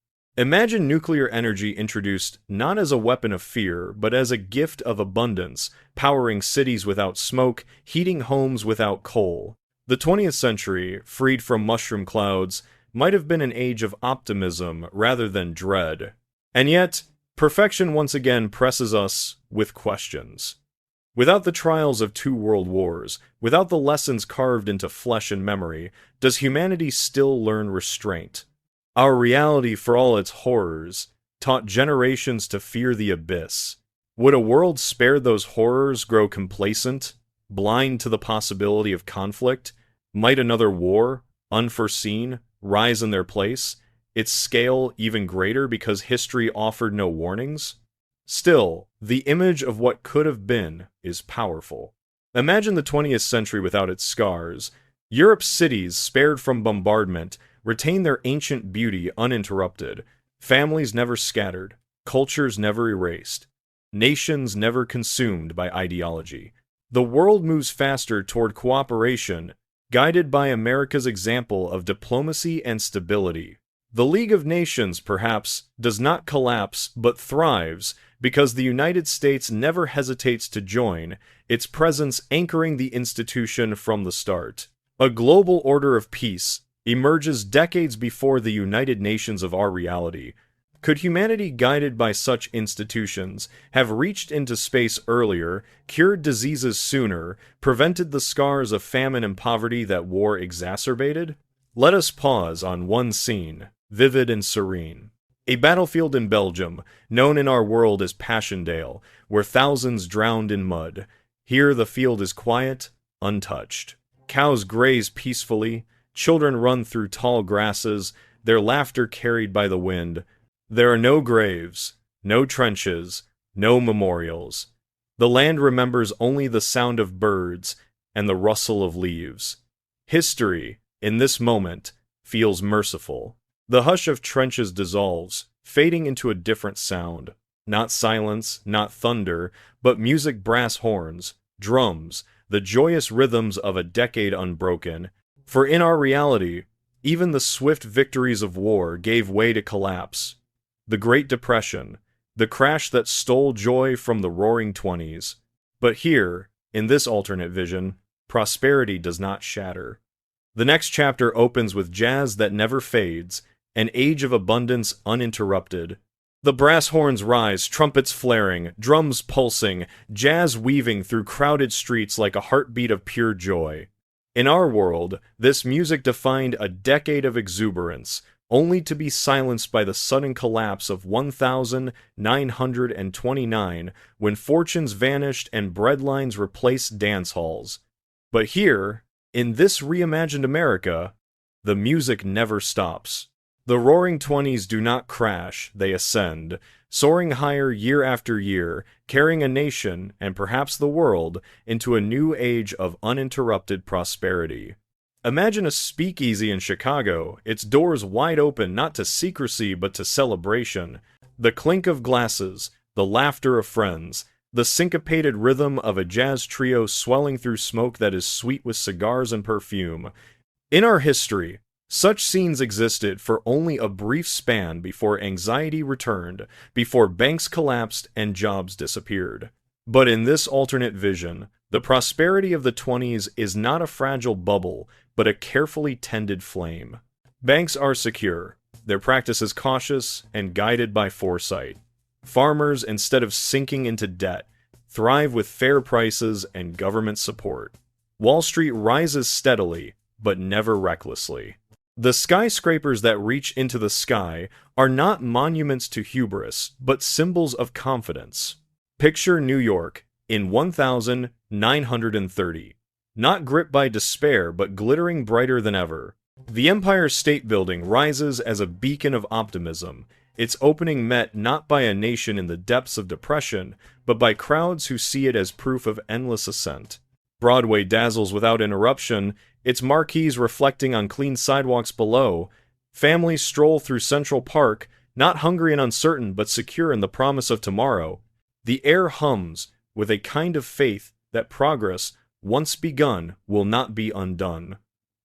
[SPEAKER 1] Imagine nuclear energy introduced not as a weapon of fear, but as a gift of abundance, powering cities without smoke, heating homes without coal. The 20th century, freed from mushroom clouds, might have been an age of optimism rather than dread. And yet, perfection once again presses us with questions. Without the trials of 2 world wars, without the lessons carved into flesh and memory, does humanity still learn restraint? Our reality, for all its horrors, taught generations to fear the abyss. Would a world spared those horrors grow complacent, blind to the possibility of conflict? Might another war, unforeseen, rise in their place, its scale even greater because history offered no warnings? Still, the image of what could have been is powerful. Imagine the 20th century without its scars. Europe's cities, spared from bombardment, retain their ancient beauty uninterrupted. Families never scattered, cultures never erased, nations never consumed by ideology. The world moves faster toward cooperation, guided by America's example of diplomacy and stability. The League of Nations, perhaps, does not collapse but thrives because the United States never hesitates to join, its presence anchoring the institution from the start. A global order of peace emerges decades before the United Nations of our reality. Could humanity, guided by such institutions, have reached into space earlier, cured diseases sooner, prevented the scars of famine and poverty that war exacerbated? Let us pause on one scene, vivid and serene. A battlefield in Belgium, known in our world as Passchendaele, where thousands drowned in mud. Here the field is quiet, untouched. Cows graze peacefully, children run through tall grasses, their laughter carried by the wind. There are no graves, no trenches, no memorials. The land remembers only the sound of birds and the rustle of leaves. History, in this moment, feels merciful. The hush of trenches dissolves, fading into a different sound. Not silence, not thunder, but music, brass horns, drums, the joyous rhythms of a decade unbroken. For in our reality, even the swift victories of war gave way to collapse. The Great Depression, the crash that stole joy from the Roaring '20s. But here, in this alternate vision, prosperity does not shatter. The next chapter opens with jazz that never fades, an age of abundance uninterrupted. The brass horns rise, trumpets flaring, drums pulsing, jazz weaving through crowded streets like a heartbeat of pure joy. In our world, this music defined a decade of exuberance, only to be silenced by the sudden collapse of 1929 when fortunes vanished and breadlines replaced dance halls. But here, in this reimagined America, the music never stops. The Roaring '20s do not crash, they ascend, soaring higher year after year, carrying a nation, and perhaps the world, into a new age of uninterrupted prosperity. Imagine a speakeasy in Chicago, its doors wide open not to secrecy but to celebration. The clink of glasses, the laughter of friends, the syncopated rhythm of a jazz trio swelling through smoke that is sweet with cigars and perfume. In our history, such scenes existed for only a brief span before anxiety returned, before banks collapsed and jobs disappeared. But in this alternate vision, the prosperity of the '20s is not a fragile bubble, but a carefully tended flame. Banks are secure, their practices cautious and guided by foresight. Farmers, instead of sinking into debt, thrive with fair prices and government support. Wall Street rises steadily, but never recklessly. The skyscrapers that reach into the sky are not monuments to hubris, but symbols of confidence. Picture New York in 1930. Not gripped by despair, but glittering brighter than ever. The Empire State Building rises as a beacon of optimism, its opening met not by a nation in the depths of depression, but by crowds who see it as proof of endless ascent. Broadway dazzles without interruption, its marquees reflecting on clean sidewalks below. Families stroll through Central Park, not hungry and uncertain, but secure in the promise of tomorrow. The air hums with a kind of faith that progress, once begun, will not be undone.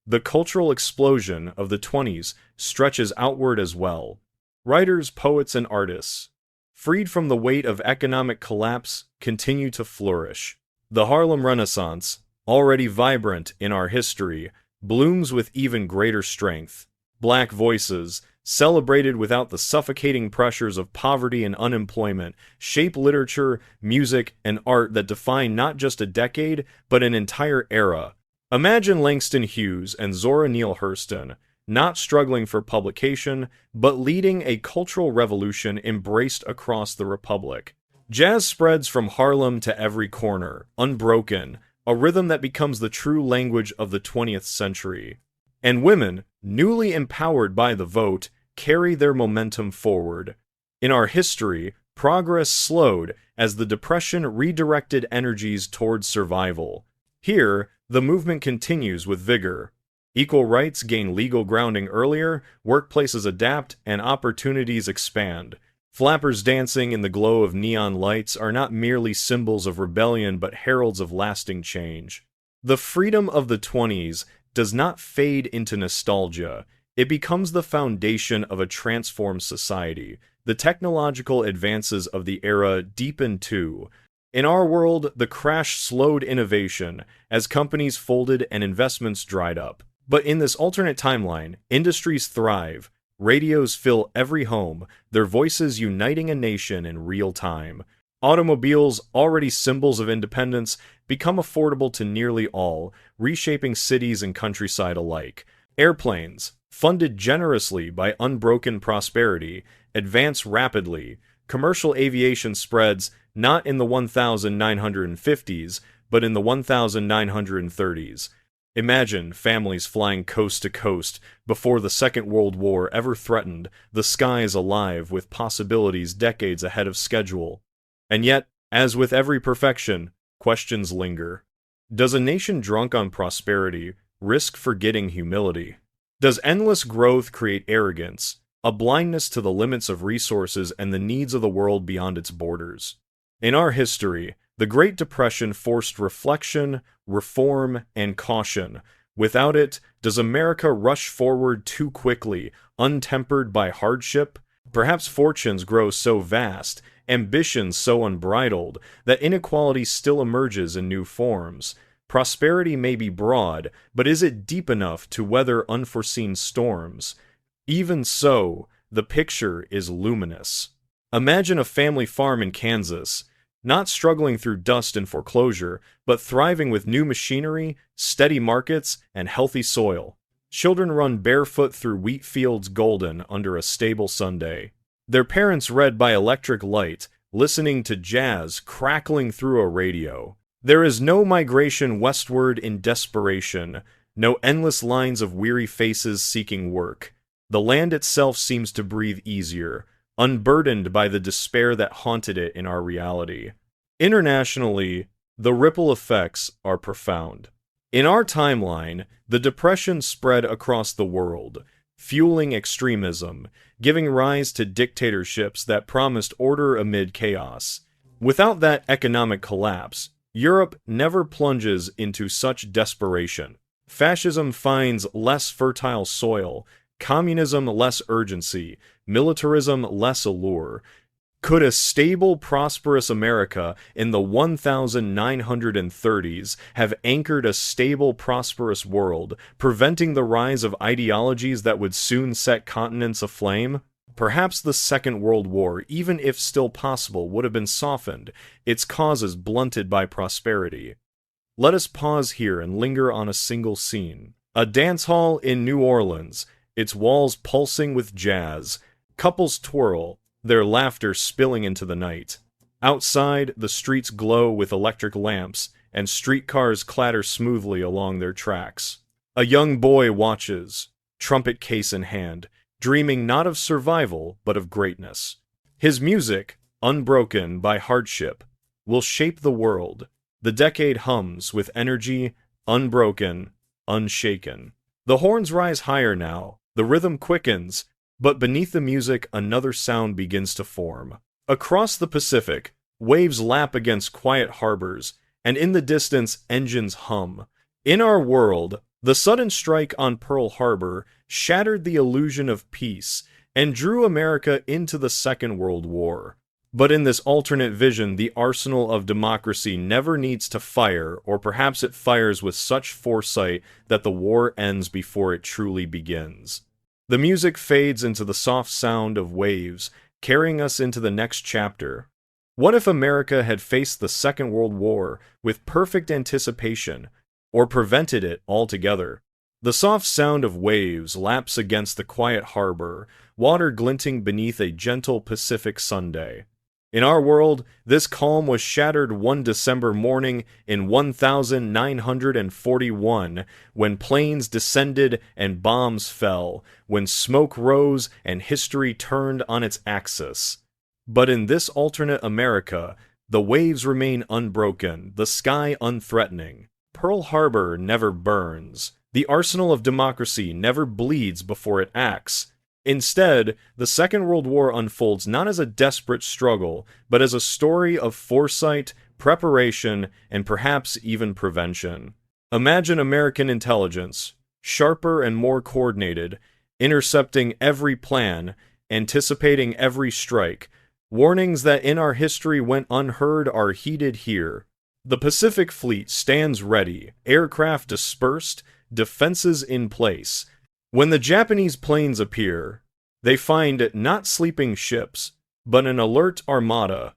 [SPEAKER 1] The cultural explosion of the '20s stretches outward as well. Writers, poets, and artists, freed from the weight of economic collapse, continue to flourish. The Harlem Renaissance, already vibrant in our history, blooms with even greater strength. Black voices, celebrated without the suffocating pressures of poverty and unemployment, shape literature, music, and art that define not just a decade, but an entire era. Imagine Langston Hughes and Zora Neale Hurston, not struggling for publication, but leading a cultural revolution embraced across the Republic. Jazz spreads from Harlem to every corner, unbroken, a rhythm that becomes the true language of the 20th century. And women, newly empowered by the vote, carry their momentum forward. In our history, progress slowed as the Depression redirected energies towards survival. Here, the movement continues with vigor. Equal rights gain legal grounding earlier, workplaces adapt, and opportunities expand. Flappers dancing in the glow of neon lights are not merely symbols of rebellion but heralds of lasting change. The freedom of the 20s does not fade into nostalgia. It becomes the foundation of a transformed society. The technological advances of the era deepen too. In our world, the crash slowed innovation as companies folded and investments dried up. But in this alternate timeline, industries thrive. Radios fill every home, their voices uniting a nation in real time. Automobiles, already symbols of independence, become affordable to nearly all, reshaping cities and countryside alike. Airplanes, funded generously by unbroken prosperity, advance rapidly. Commercial aviation spreads not in the 1950s, but in the 1930s. Imagine families flying coast to coast before the Second World War ever threatened, the skies alive with possibilities decades ahead of schedule. And yet, as with every perfection, questions linger. Does a nation drunk on prosperity risk forgetting humility? Does endless growth create arrogance, a blindness to the limits of resources and the needs of the world beyond its borders? In our history, the Great Depression forced reflection, reform, and caution. Without it, does America rush forward too quickly, untempered by hardship? Perhaps fortunes grow so vast, ambitions so unbridled, that inequality still emerges in new forms. Prosperity may be broad, but is it deep enough to weather unforeseen storms? Even so, the picture is luminous. Imagine a family farm in Kansas, not struggling through dust and foreclosure, but thriving with new machinery, steady markets, and healthy soil. Children run barefoot through wheat fields golden under a stable Sunday. Their parents read by electric light, listening to jazz crackling through a radio. There is no migration westward in desperation, no endless lines of weary faces seeking work. The land itself seems to breathe easier, unburdened by the despair that haunted it in our reality. Internationally, the ripple effects are profound. In our timeline, the Depression spread across the world, fueling extremism, giving rise to dictatorships that promised order amid chaos. Without that economic collapse, Europe never plunges into such desperation. Fascism finds less fertile soil, communism less urgency, militarism less allure. Could a stable, prosperous America in the 1930s have anchored a stable, prosperous world, preventing the rise of ideologies that would soon set continents aflame? Perhaps the Second World War, even if still possible, would have been softened, its causes blunted by prosperity. Let us pause here and linger on a single scene. A dance hall in New Orleans, its walls pulsing with jazz. Couples twirl, their laughter spilling into the night. Outside, the streets glow with electric lamps, and streetcars clatter smoothly along their tracks. A young boy watches, trumpet case in hand, dreaming not of survival, but of greatness. His music, unbroken by hardship, will shape the world. The decade hums with energy, unbroken, unshaken. The horns rise higher now, the rhythm quickens, but beneath the music another sound begins to form. Across the Pacific, waves lap against quiet harbors, and in the distance engines hum. In our world, the sudden strike on Pearl Harbor shattered the illusion of peace, and drew America into the Second World War. But in this alternate vision, the arsenal of democracy never needs to fire, or perhaps it fires with such foresight that the war ends before it truly begins. The music fades into the soft sound of waves, carrying us into the next chapter. What if America had faced the Second World War with perfect anticipation, or prevented it altogether? The soft sound of waves laps against the quiet harbor, water glinting beneath a gentle Pacific Sunday. In our world, this calm was shattered one December morning in 1941, when planes descended and bombs fell, when smoke rose and history turned on its axis. But in this alternate America, the waves remain unbroken, the sky unthreatening. Pearl Harbor never burns. The arsenal of democracy never bleeds before it acts. Instead, the Second World War unfolds not as a desperate struggle, but as a story of foresight, preparation, and perhaps even prevention. Imagine American intelligence, sharper and more coordinated, intercepting every plan, anticipating every strike. Warnings that in our history went unheard are heeded here. The Pacific Fleet stands ready, aircraft dispersed, defenses in place. When the Japanese planes appear, they find not sleeping ships, but an alert armada.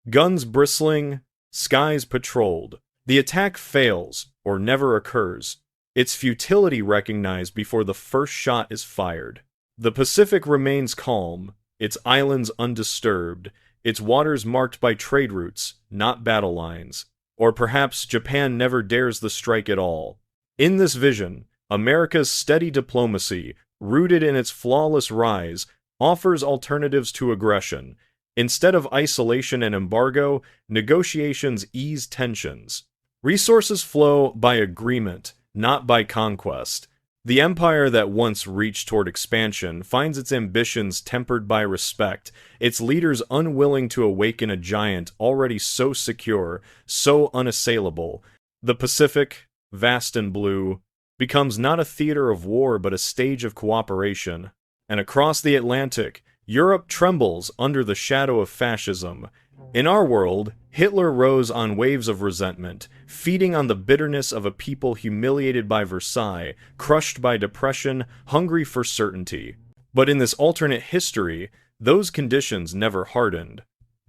[SPEAKER 1] Guns bristling, skies patrolled. The attack fails, or never occurs. Its futility recognized before the first shot is fired. The Pacific remains calm, its islands undisturbed, its waters marked by trade routes, not battle lines. Or perhaps Japan never dares the strike at all. In this vision, America's steady diplomacy, rooted in its flawless rise, offers alternatives to aggression. Instead of isolation and embargo, negotiations ease tensions. Resources flow by agreement, not by conquest. The empire that once reached toward expansion finds its ambitions tempered by respect, its leaders unwilling to awaken a giant already so secure, so unassailable. The Pacific, vast and blue, becomes not a theater of war but a stage of cooperation. And across the Atlantic, Europe trembles under the shadow of fascism. In our world, Hitler rose on waves of resentment, feeding on the bitterness of a people humiliated by Versailles, crushed by depression, hungry for certainty. But in this alternate history, those conditions never hardened.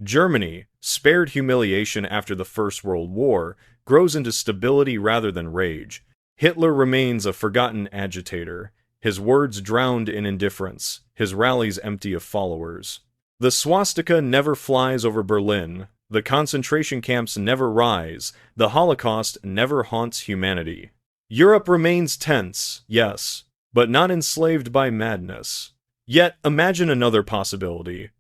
[SPEAKER 1] Germany, spared humiliation after the First World War, grows into stability rather than rage. Hitler remains a forgotten agitator, his words drowned in indifference, his rallies empty of followers. The swastika never flies over Berlin, the concentration camps never rise, the Holocaust never haunts humanity. Europe remains tense, yes, but not enslaved by madness. Yet imagine another possibility.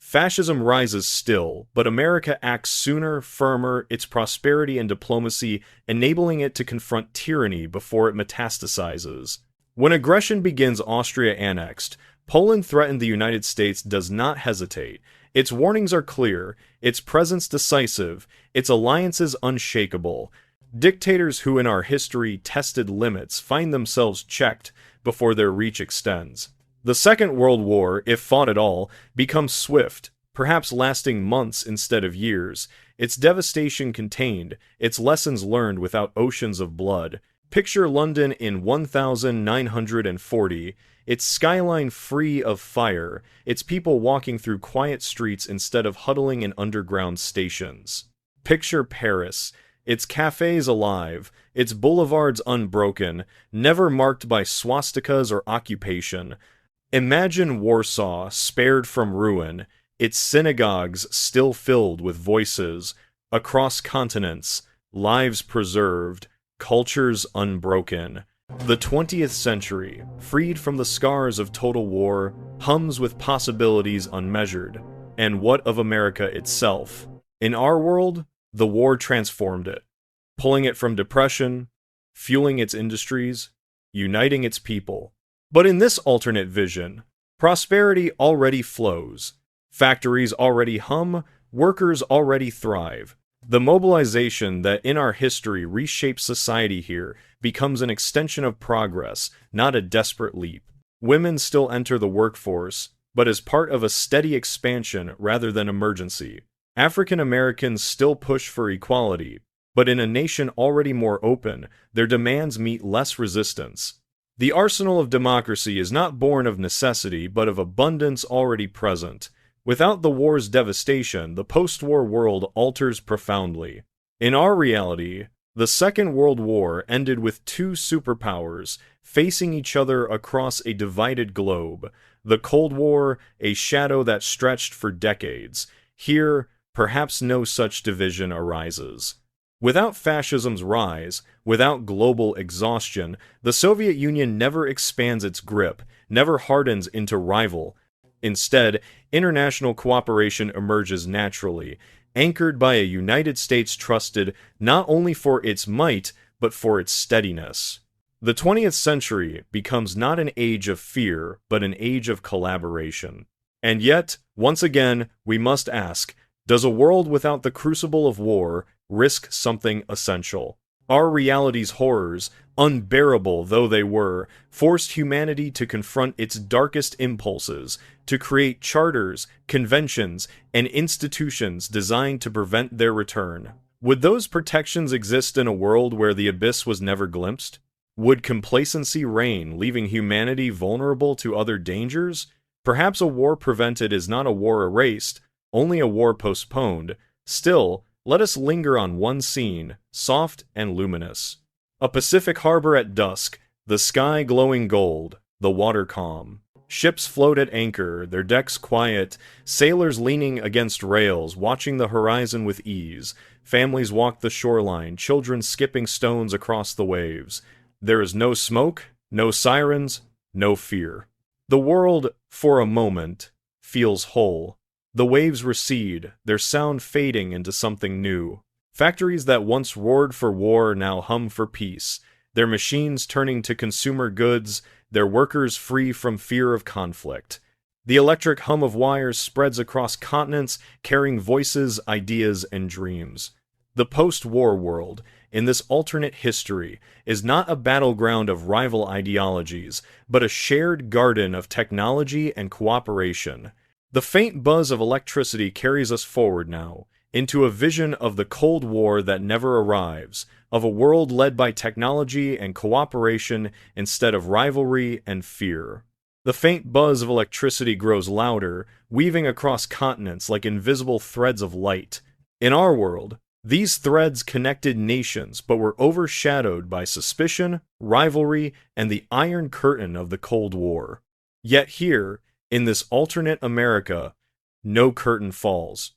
[SPEAKER 1] Fascism rises still, but America acts sooner, firmer, its prosperity and diplomacy enabling it to confront tyranny before it metastasizes. When aggression begins Austria annexed, Poland threatened the United States does not hesitate. Its warnings are clear, its presence decisive, its alliances unshakable. Dictators who in our history tested limits find themselves checked before their reach extends. The Second World War, if fought at all, becomes swift, perhaps lasting months instead of years, its devastation contained, its lessons learned without oceans of blood. Picture London in 1940, its skyline free of fire, its people walking through quiet streets instead of huddling in underground stations. Picture Paris, its cafes alive, its boulevards unbroken, never marked by swastikas or occupation. Imagine Warsaw spared from ruin, its synagogues still filled with voices, across continents, lives preserved, cultures unbroken. The 20th century, freed from the scars of total war, hums with possibilities unmeasured. And what of America itself? In our world, the war transformed it, pulling it from depression, fueling its industries, uniting its people. But in this alternate vision, prosperity already flows, factories already hum, workers already thrive. The mobilization that in our history reshapes society here becomes an extension of progress, not a desperate leap. Women still enter the workforce, but as part of a steady expansion rather than emergency. African Americans still push for equality, but in a nation already more open, their demands meet less resistance. The arsenal of democracy is not born of necessity, but of abundance already present. Without the war's devastation, the post-war world alters profoundly. In our reality, the Second World War ended with two superpowers facing each other across a divided globe. The Cold War, a shadow that stretched for decades. Here, perhaps no such division arises. Without fascism's rise, without global exhaustion, the Soviet Union never expands its grip, never hardens into rival. Instead, international cooperation emerges naturally, anchored by a United States trusted not only for its might, but for its steadiness. The 20th century becomes not an age of fear, but an age of collaboration. And yet, once again, we must ask, does a world without the crucible of war risk something essential? Our reality's horrors, unbearable though they were, forced humanity to confront its darkest impulses, to create charters, conventions, and institutions designed to prevent their return. Would those protections exist in a world where the abyss was never glimpsed? Would complacency reign, leaving humanity vulnerable to other dangers? Perhaps a war prevented is not a war erased, only a war postponed. Still, let us linger on one scene, soft and luminous. A Pacific harbor at dusk, the sky glowing gold, the water calm. Ships float at anchor, their decks quiet, sailors leaning against rails, watching the horizon with ease. Families walk the shoreline, children skipping stones across the waves. There is no smoke, no sirens, no fear. The world, for a moment, feels whole. The waves recede, their sound fading into something new. Factories that once roared for war now hum for peace, their machines turning to consumer goods, their workers free from fear of conflict. The electric hum of wires spreads across continents, carrying voices, ideas, and dreams. The post-war world, in this alternate history, is not a battleground of rival ideologies, but a shared garden of technology and cooperation. The faint buzz of electricity carries us forward now, into a vision of the Cold War that never arrives, of a world led by technology and cooperation instead of rivalry and fear. The faint buzz of electricity grows louder, weaving across continents like invisible threads of light. In our world, these threads connected nations but were overshadowed by suspicion, rivalry, and the Iron Curtain of the Cold War. Yet here, in this alternate America, no curtain falls.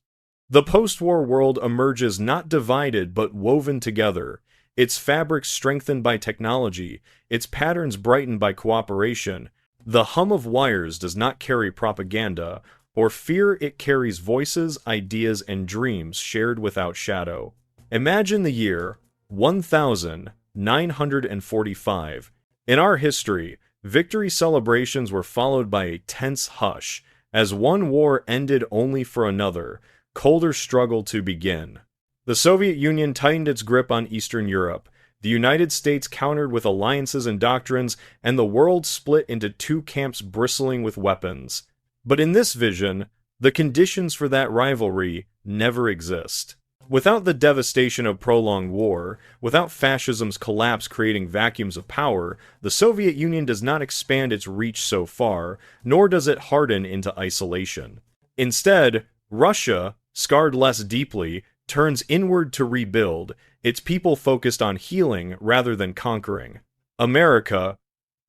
[SPEAKER 1] The post-war world emerges not divided but woven together, its fabric strengthened by technology, its patterns brightened by cooperation. The hum of wires does not carry propaganda or fear, it carries voices, ideas, and dreams shared without shadow. Imagine the year 1945. In our history, victory celebrations were followed by a tense hush, as one war ended only for another, colder struggle to begin. The Soviet Union tightened its grip on Eastern Europe, the United States countered with alliances and doctrines, and the world split into two camps bristling with weapons. But in this vision, the conditions for that rivalry never exist. Without the devastation of prolonged war, without fascism's collapse creating vacuums of power, the Soviet Union does not expand its reach so far, nor does it harden into isolation. Instead, Russia, scarred less deeply, turns inward to rebuild, its people focused on healing rather than conquering. America,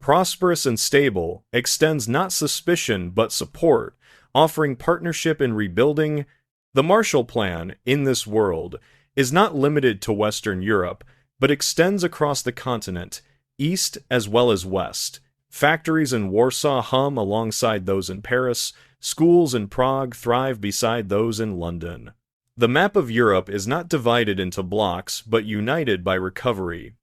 [SPEAKER 1] prosperous and stable, extends not suspicion but support, offering partnership in rebuilding. The Marshall Plan, in this world, is not limited to Western Europe, but extends across the continent, east as well as west. Factories in Warsaw hum alongside those in Paris, schools in Prague thrive beside those in London. The map of Europe is not divided into blocks, but united by recovery.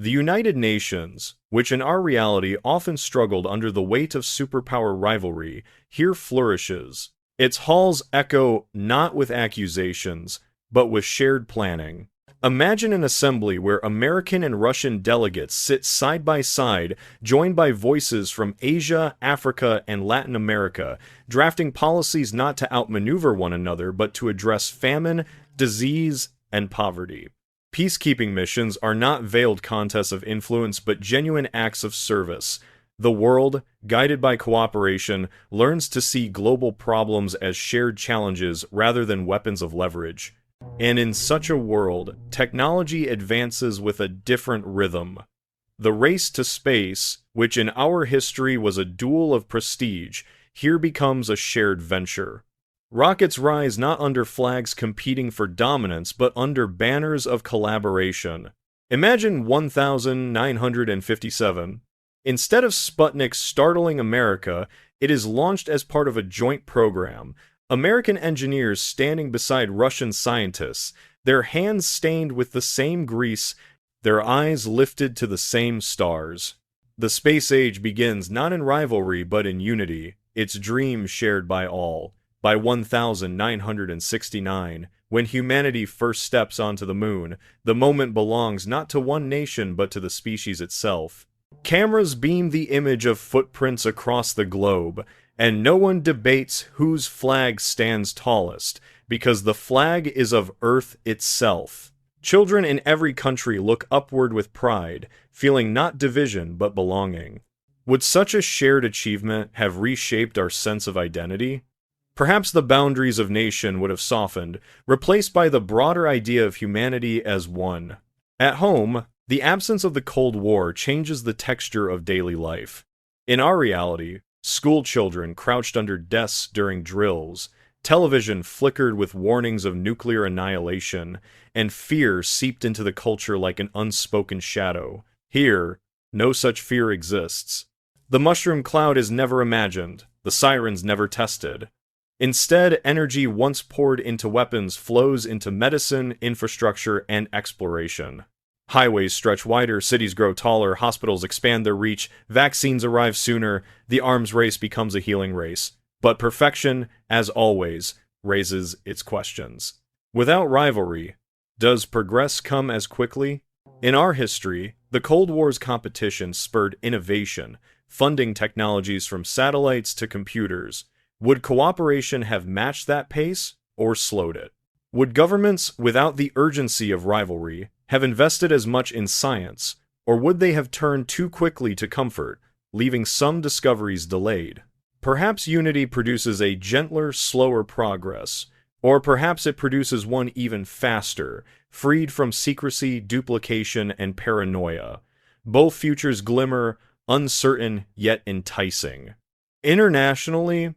[SPEAKER 1] The United Nations, which in our reality often struggled under the weight of superpower rivalry, here flourishes. Its halls echo not with accusations, but with shared planning. Imagine an assembly where American and Russian delegates sit side by side, joined by voices from Asia, Africa, and Latin America, drafting policies not to outmaneuver one another, but to address famine, disease, and poverty. Peacekeeping missions are not veiled contests of influence, but genuine acts of service. The world, guided by cooperation, learns to see global problems as shared challenges rather than weapons of leverage. And in such a world, technology advances with a different rhythm. The race to space, which in our history was a duel of prestige, here becomes a shared venture. Rockets rise not under flags competing for dominance, but under banners of collaboration. Imagine 1957. Instead of Sputnik startling America, it is launched as part of a joint program. American engineers standing beside Russian scientists, their hands stained with the same grease, their eyes lifted to the same stars. The space age begins not in rivalry but in unity, its dream shared by all. By 1969, when humanity first steps onto the moon, the moment belongs not to one nation but to the species itself. Cameras beam the image of footprints across the globe, and no one debates whose flag stands tallest, because the flag is of Earth itself. Children in every country look upward with pride, feeling not division but belonging. Would such a shared achievement have reshaped our sense of identity? Perhaps the boundaries of nation would have softened, replaced by the broader idea of humanity as one. At home, the absence of the Cold War changes the texture of daily life. In our reality, school children crouched under desks during drills, television flickered with warnings of nuclear annihilation, and fear seeped into the culture like an unspoken shadow. Here, no such fear exists. The mushroom cloud is never imagined, the sirens never tested. Instead, energy once poured into weapons flows into medicine, infrastructure, and exploration. Highways stretch wider, cities grow taller, hospitals expand their reach, vaccines arrive sooner, the arms race becomes a healing race. But perfection, as always, raises its questions. Without rivalry, does progress come as quickly? In our history, the Cold War's competition spurred innovation, funding technologies from satellites to computers. Would cooperation have matched that pace, or slowed it? Would governments, without the urgency of rivalry, have invested as much in science, or would they have turned too quickly to comfort, leaving some discoveries delayed? Perhaps unity produces a gentler, slower progress, or perhaps it produces one even faster, freed from secrecy, duplication, and paranoia. Both futures glimmer, uncertain yet enticing. Internationally,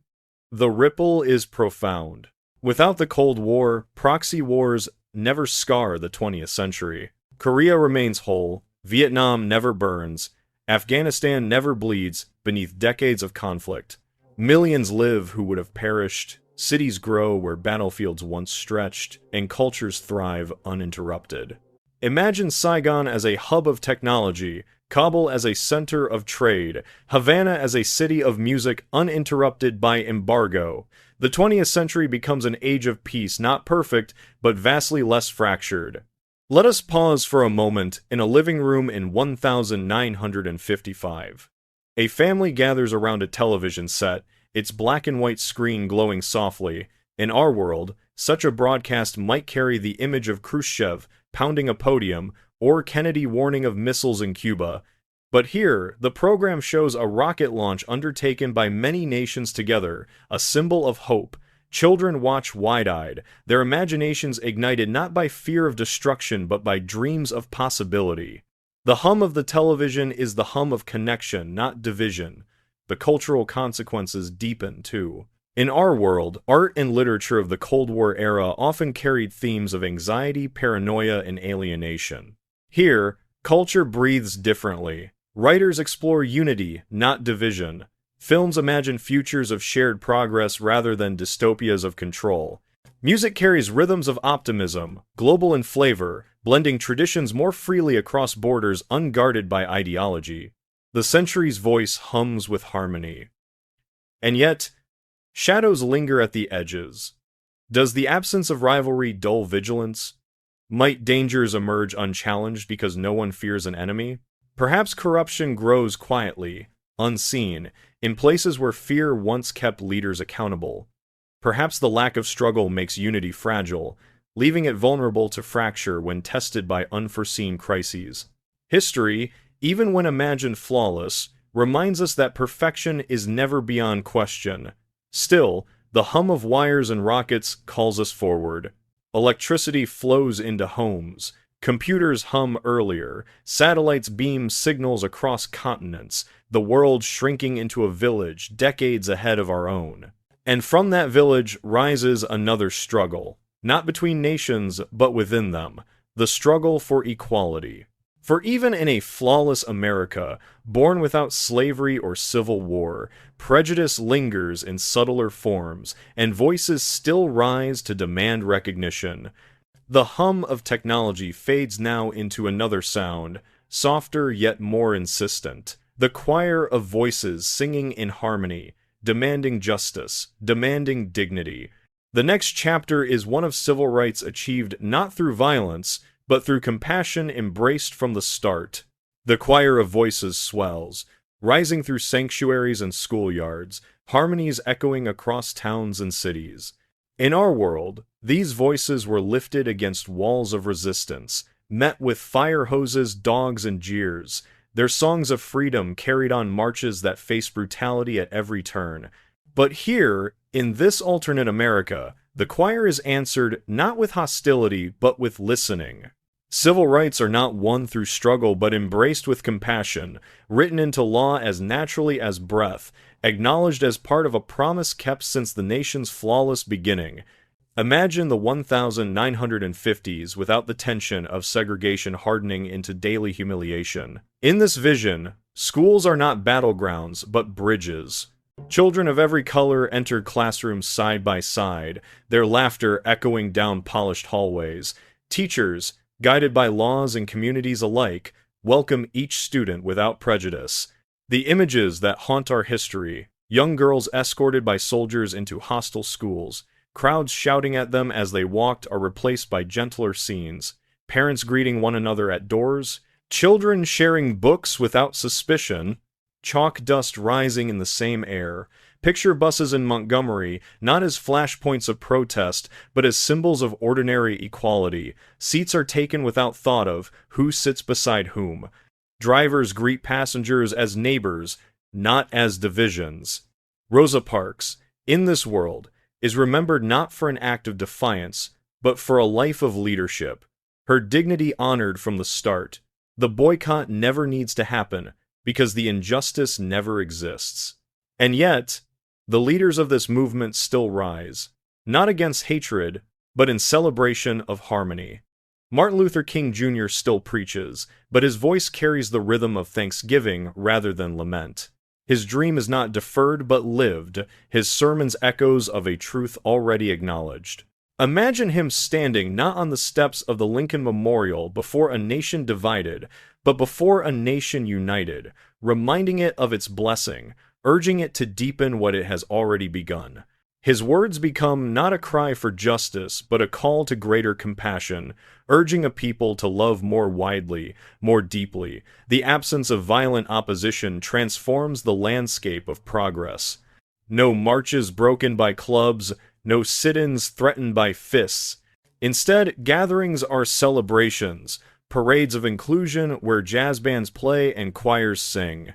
[SPEAKER 1] the ripple is profound. Without the Cold War, proxy wars never scar the 20th century. Korea remains whole, Vietnam never burns, Afghanistan never bleeds beneath decades of conflict. Millions live who would have perished, cities grow where battlefields once stretched, and cultures thrive uninterrupted. Imagine Saigon as a hub of technology, Kabul as a center of trade, Havana as a city of music uninterrupted by embargo. The 20th century becomes an age of peace, not perfect, but vastly less fractured. Let us pause for a moment in a living room in 1955. A family gathers around a television set, its black and white screen glowing softly. In our world, such a broadcast might carry the image of Khrushchev pounding a podium, or Kennedy warning of missiles in Cuba. But here, the program shows a rocket launch undertaken by many nations together, a symbol of hope. Children watch wide-eyed, their imaginations ignited not by fear of destruction but by dreams of possibility. The hum of the television is the hum of connection, not division. The cultural consequences deepen, too. In our world, art and literature of the Cold War era often carried themes of anxiety, paranoia, and alienation. Here, culture breathes differently. Writers explore unity, not division. Films imagine futures of shared progress rather than dystopias of control. Music carries rhythms of optimism, global in flavor, blending traditions more freely across borders unguarded by ideology. The century's voice hums with harmony. And yet, shadows linger at the edges. Does the absence of rivalry dull vigilance? Might dangers emerge unchallenged because no one fears an enemy? Perhaps corruption grows quietly, unseen, in places where fear once kept leaders accountable. Perhaps the lack of struggle makes unity fragile, leaving it vulnerable to fracture when tested by unforeseen crises. History, even when imagined flawless, reminds us that perfection is never beyond question. Still, the hum of wires and rockets calls us forward. Electricity flows into homes. Computers hum earlier. Satellites beam signals across continents. The world shrinking into a village decades ahead of our own. And from that village rises another struggle. Not between nations, but within them. The struggle for equality. For even in a flawless America, born without slavery or civil war, prejudice lingers in subtler forms, and voices still rise to demand recognition. The hum of technology fades now into another sound, softer yet more insistent. The choir of voices singing in harmony, demanding justice, demanding dignity. The next chapter is one of civil rights achieved not through violence, but through compassion embraced from the start. The choir of voices swells, rising through sanctuaries and schoolyards, harmonies echoing across towns and cities. In our world, these voices were lifted against walls of resistance, met with fire hoses, dogs, and jeers, their songs of freedom carried on marches that faced brutality at every turn. But here, in this alternate America, the choir is answered not with hostility, but with listening. Civil rights are not won through struggle, but embraced with compassion, written into law as naturally as breath, acknowledged as part of a promise kept since the nation's flawless beginning. Imagine the 1950s without the tension of segregation hardening into daily humiliation. In this vision, schools are not battlegrounds, but bridges. Children of every color entered classrooms side by side, their laughter echoing down polished hallways. Teachers, guided by laws and communities alike, welcome each student without prejudice. The images that haunt our history, young girls escorted by soldiers into hostile schools, crowds shouting at them as they walked, are replaced by gentler scenes, parents greeting one another at doors, children sharing books without suspicion, chalk dust rising in the same air. Picture buses in Montgomery not as flashpoints of protest, but as symbols of ordinary equality. Seats are taken without thought of who sits beside whom. Drivers greet passengers as neighbors, not as divisions. Rosa Parks, in this world, is remembered not for an act of defiance, but for a life of leadership. Her dignity honored from the start. The boycott never needs to happen, because the injustice never exists. And yet, the leaders of this movement still rise, not against hatred, but in celebration of harmony. Martin Luther King Jr. still preaches, but his voice carries the rhythm of thanksgiving rather than lament. His dream is not deferred but lived, his sermons echoes of a truth already acknowledged. Imagine him standing not on the steps of the Lincoln Memorial before a nation divided, but before a nation united, reminding it of its blessing, urging it to deepen what it has already begun. His words become not a cry for justice, but a call to greater compassion, urging a people to love more widely, more deeply. The absence of violent opposition transforms the landscape of progress. No marches broken by clubs, no sit-ins threatened by fists. Instead, gatherings are celebrations, parades of inclusion where jazz bands play and choirs sing.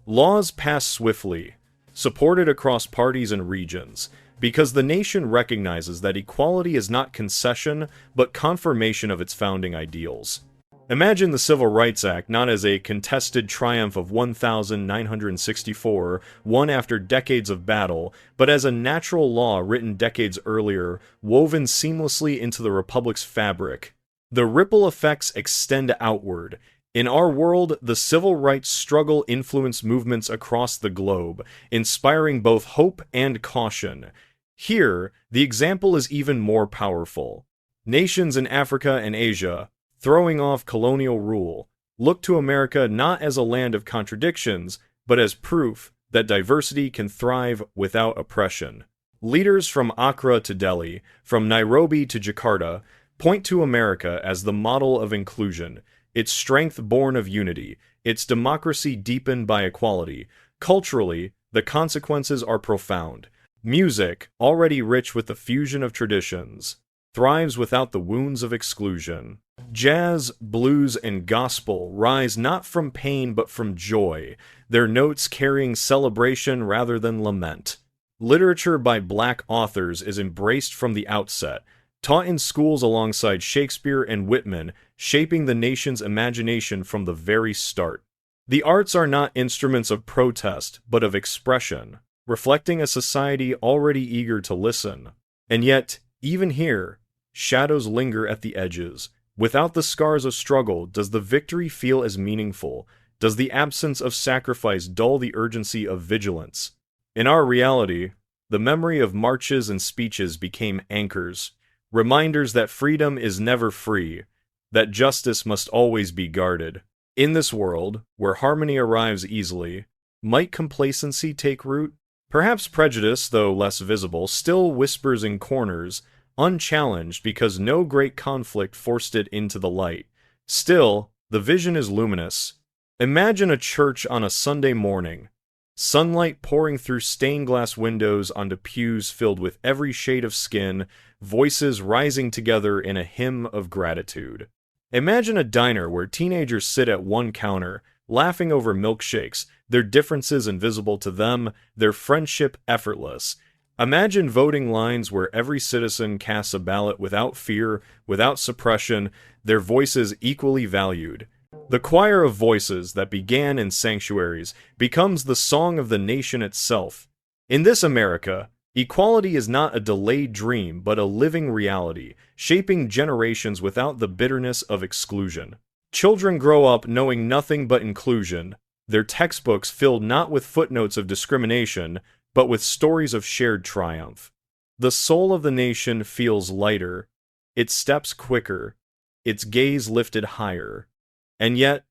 [SPEAKER 1] Laws pass swiftly, supported across parties and regions, because the nation recognizes that equality is not concession, but confirmation of its founding ideals. Imagine the Civil Rights Act not as a contested triumph of 1964, won after decades of battle, but as a natural law written decades earlier, woven seamlessly into the Republic's fabric. The ripple effects extend outward. In our world, the civil rights struggle influenced movements across the globe, inspiring both hope and caution. Here, the example is even more powerful. Nations in Africa and Asia, throwing off colonial rule, look to America not as a land of contradictions, but as proof that diversity can thrive without oppression. Leaders from Accra to Delhi, from Nairobi to Jakarta, point to America as the model of inclusion, its strength born of unity, its democracy deepened by equality. Culturally, the consequences are profound. Music, already rich with the fusion of traditions, thrives without the wounds of exclusion. Jazz, blues, and gospel rise not from pain but from joy, their notes carrying celebration rather than lament. Literature by black authors is embraced from the outset, taught in schools alongside Shakespeare and Whitman, shaping the nation's imagination from the very start. The arts are not instruments of protest, but of expression, reflecting a society already eager to listen. And yet, even here, shadows linger at the edges. Without the scars of struggle, does the victory feel as meaningful? Does the absence of sacrifice dull the urgency of vigilance? In our reality, the memory of marches and speeches became anchors, reminders that freedom is never free, that justice must always be guarded. In this world, where harmony arrives easily, might complacency take root? Perhaps prejudice, though less visible, still whispers in corners, unchallenged because no great conflict forced it into the light. Still, the vision is luminous. Imagine a church on a Sunday morning, sunlight pouring through stained glass windows onto pews filled with every shade of skin, voices rising together in a hymn of gratitude. Imagine a diner where teenagers sit at one counter, laughing over milkshakes, their differences invisible to them, their friendship effortless. Imagine voting lines where every citizen casts a ballot without fear, without suppression, their voices equally valued. The choir of voices that began in sanctuaries becomes the song of the nation itself. In this America, equality is not a delayed dream but a living reality, shaping generations without the bitterness of exclusion. Children grow up knowing nothing but inclusion, their textbooks filled not with footnotes of discrimination, but with stories of shared triumph. The soul of the nation feels lighter, its steps quicker, its gaze lifted higher. And yet,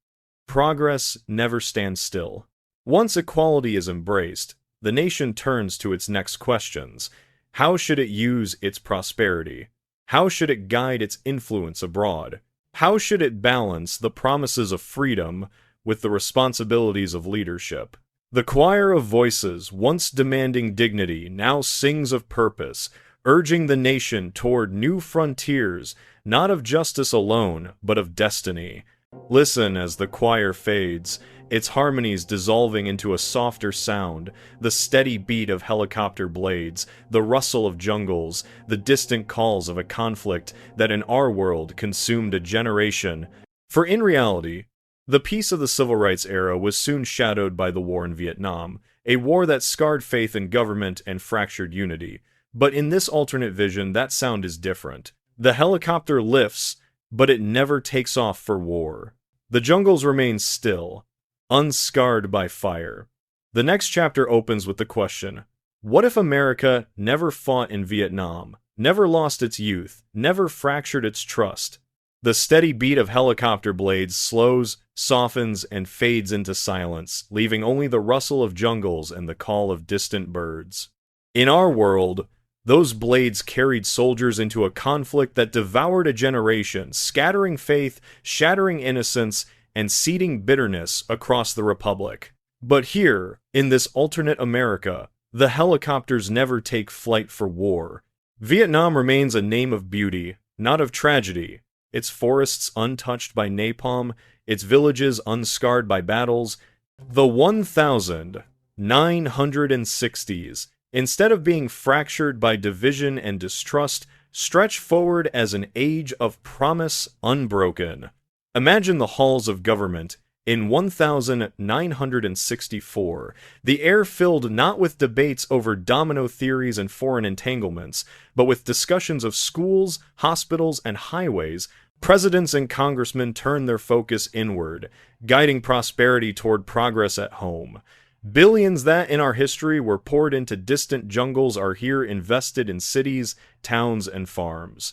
[SPEAKER 1] progress never stands still. Once equality is embraced, the nation turns to its next questions. How should it use its prosperity? How should it guide its influence abroad? How should it balance the promises of freedom with the responsibilities of leadership? The choir of voices, once demanding dignity, now sings of purpose, urging the nation toward new frontiers, not of justice alone, but of destiny. Listen as the choir fades, its harmonies dissolving into a softer sound, the steady beat of helicopter blades, the rustle of jungles, the distant calls of a conflict that in our world consumed a generation. For in reality, the peace of the civil rights era was soon shadowed by the war in Vietnam, a war that scarred faith in government and fractured unity. But in this alternate vision, that sound is different. The helicopter lifts, but it never takes off for war. The jungles remain still, unscarred by fire. The next chapter opens with the question, what if America never fought in Vietnam, never lost its youth, never fractured its trust? The steady beat of helicopter blades slows, softens, and fades into silence, leaving only the rustle of jungles and the call of distant birds. In our world, those blades carried soldiers into a conflict that devoured a generation, scattering faith, shattering innocence, and seeding bitterness across the Republic. But here, in this alternate America, the helicopters never take flight for war. Vietnam remains a name of beauty, not of tragedy. Its forests untouched by napalm, its villages unscarred by battles. The 1960s, instead of being fractured by division and distrust, stretch forward as an age of promise unbroken. Imagine the halls of government in 1964, the air filled not with debates over domino theories and foreign entanglements, but with discussions of schools, hospitals, and highways. Presidents and congressmen turned their focus inward, guiding prosperity toward progress at home. Billions that in our history were poured into distant jungles are here invested in cities, towns, and farms.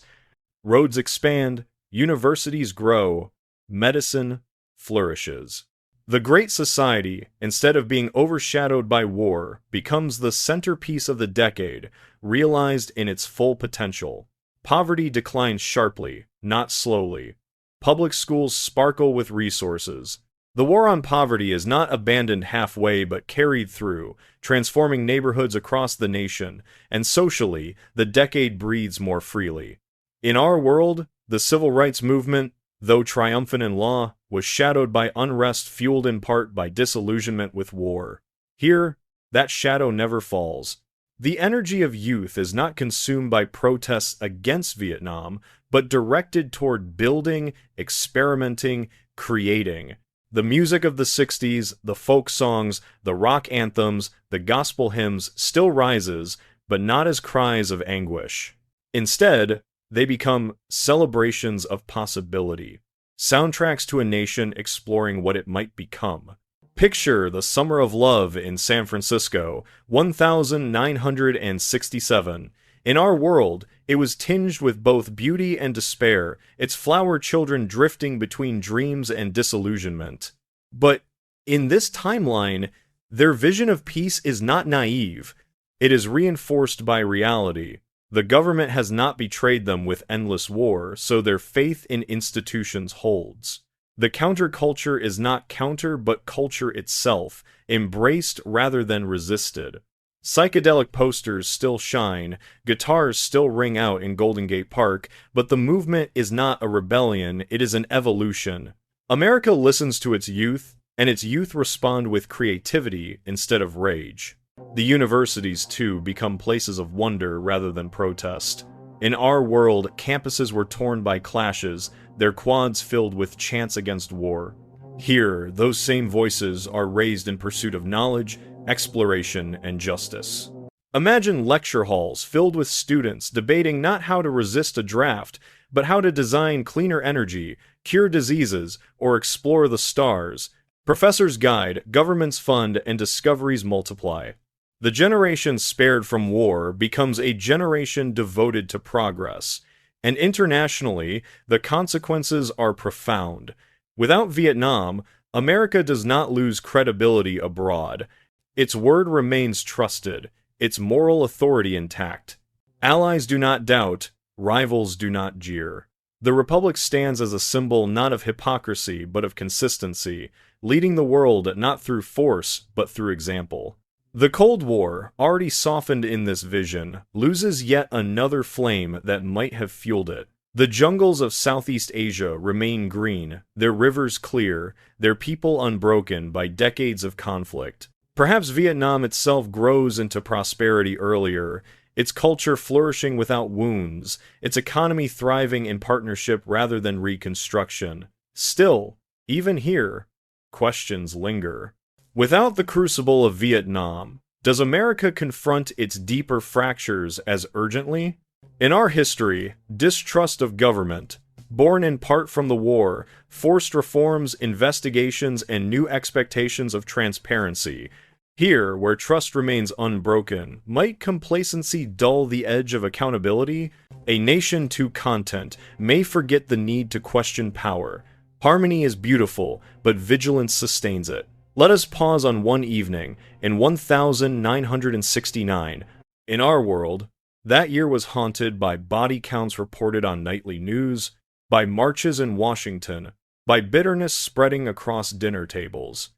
[SPEAKER 1] Roads expand, universities grow, medicine flourishes. The Great Society, instead of being overshadowed by war, becomes the centerpiece of the decade, realized in its full potential. Poverty declines sharply, not slowly. Public schools sparkle with resources. The war on poverty is not abandoned halfway but carried through, transforming neighborhoods across the nation, and socially, the decade breathes more freely. In our world, the civil rights movement, though triumphant in law, was shadowed by unrest fueled in part by disillusionment with war. Here, that shadow never falls. The energy of youth is not consumed by protests against Vietnam, but directed toward building, experimenting, creating. The music of the 60s, the folk songs, the rock anthems, the gospel hymns still rises, but not as cries of anguish. Instead, they become celebrations of possibility, soundtracks to a nation exploring what it might become. Picture the Summer of Love in San Francisco, 1967. In our world, it was tinged with both beauty and despair, its flower children drifting between dreams and disillusionment. But in this timeline, their vision of peace is not naive. It is reinforced by reality. The government has not betrayed them with endless war, so their faith in institutions holds. The counterculture is not counter but culture itself, embraced rather than resisted. Psychedelic posters still shine, guitars still ring out in Golden Gate Park, but the movement is not a rebellion, it is an evolution. America listens to its youth, and its youth respond with creativity instead of rage. The universities, too, become places of wonder rather than protest. In our world, campuses were torn by clashes, their quads filled with chants against war. Here, those same voices are raised in pursuit of knowledge, exploration, and justice. Imagine lecture halls filled with students debating not how to resist a draft, but how to design cleaner energy, cure diseases, or explore the stars. Professors guide, governments fund, and discoveries multiply. The generation spared from war becomes a generation devoted to progress. And internationally, the consequences are profound. Without Vietnam, America does not lose credibility abroad. Its word remains trusted, its moral authority intact. Allies do not doubt, rivals do not jeer. The Republic stands as a symbol not of hypocrisy, but of consistency, leading the world not through force, but through example. The Cold War, already softened in this vision, loses yet another flame that might have fueled it. The jungles of Southeast Asia remain green, their rivers clear, their people unbroken by decades of conflict. Perhaps Vietnam itself grows into prosperity earlier, its culture flourishing without wounds, its economy thriving in partnership rather than reconstruction. Still, even here, questions linger. Without the crucible of Vietnam, does America confront its deeper fractures as urgently? In our history, distrust of government, born in part from the war, forced reforms, investigations, and new expectations of transparency. Here, where trust remains unbroken, might complacency dull the edge of accountability? A nation too content may forget the need to question power. Harmony is beautiful, but vigilance sustains it. Let us pause on one evening, in 1969. In our world, that year was haunted by body counts reported on nightly news, by marches in Washington, by bitterness spreading across dinner tables.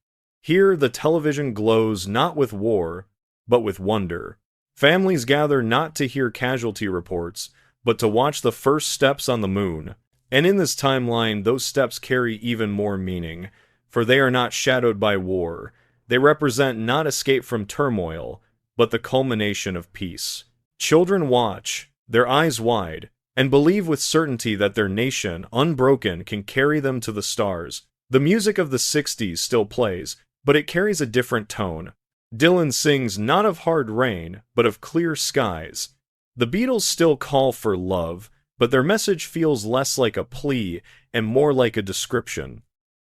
[SPEAKER 1] Here, the television glows not with war, but with wonder. Families gather not to hear casualty reports, but to watch the first steps on the moon. And in this timeline, those steps carry even more meaning, for they are not shadowed by war. They represent not escape from turmoil, but the culmination of peace. Children watch, their eyes wide, and believe with certainty that their nation, unbroken, can carry them to the stars. The music of the 60s still plays, but it carries a different tone. Dylan sings not of hard rain, but of clear skies. The Beatles still call for love, but their message feels less like a plea and more like a description.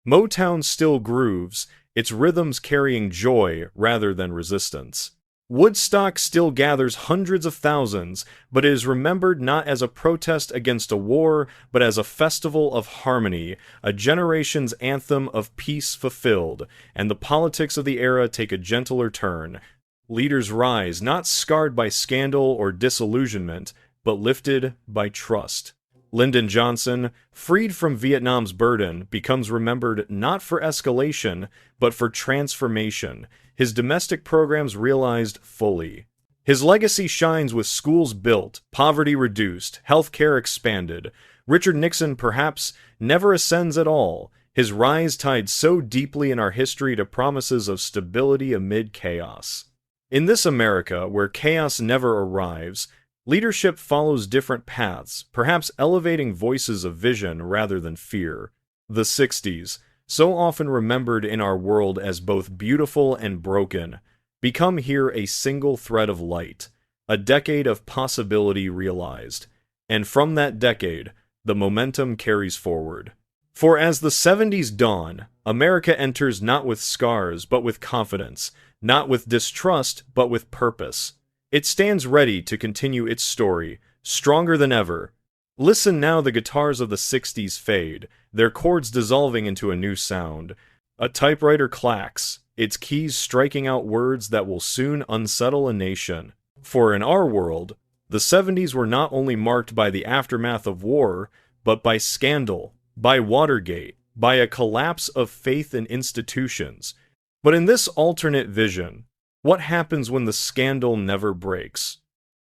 [SPEAKER 1] Motown still grooves, its rhythms carrying joy rather than resistance. Woodstock still gathers hundreds of thousands, but it is remembered not as a protest against a war, but as a festival of harmony, a generation's anthem of peace fulfilled, and the politics of the era take a gentler turn. Leaders rise, not scarred by scandal or disillusionment, but lifted by trust. Lyndon Johnson, freed from Vietnam's burden, becomes remembered not for escalation, but for transformation, his domestic programs realized fully. His legacy shines with schools built, poverty reduced, healthcare expanded. Richard Nixon perhaps never ascends at all, his rise tied so deeply in our history to promises of stability amid chaos. In this America, where chaos never arrives, leadership follows different paths, perhaps elevating voices of vision rather than fear. The 60s, so often remembered in our world as both beautiful and broken, become here a single thread of light, a decade of possibility realized. And from that decade, the momentum carries forward. For as the 70s dawn, America enters not with scars, but with confidence, not with distrust, but with purpose. It stands ready to continue its story, stronger than ever. Listen now, the guitars of the 60s fade, their chords dissolving into a new sound. A typewriter clacks, its keys striking out words that will soon unsettle a nation. For in our world, the 70s were not only marked by the aftermath of war, but by scandal, by Watergate, by a collapse of faith in institutions. But in this alternate vision, what happens when the scandal never breaks?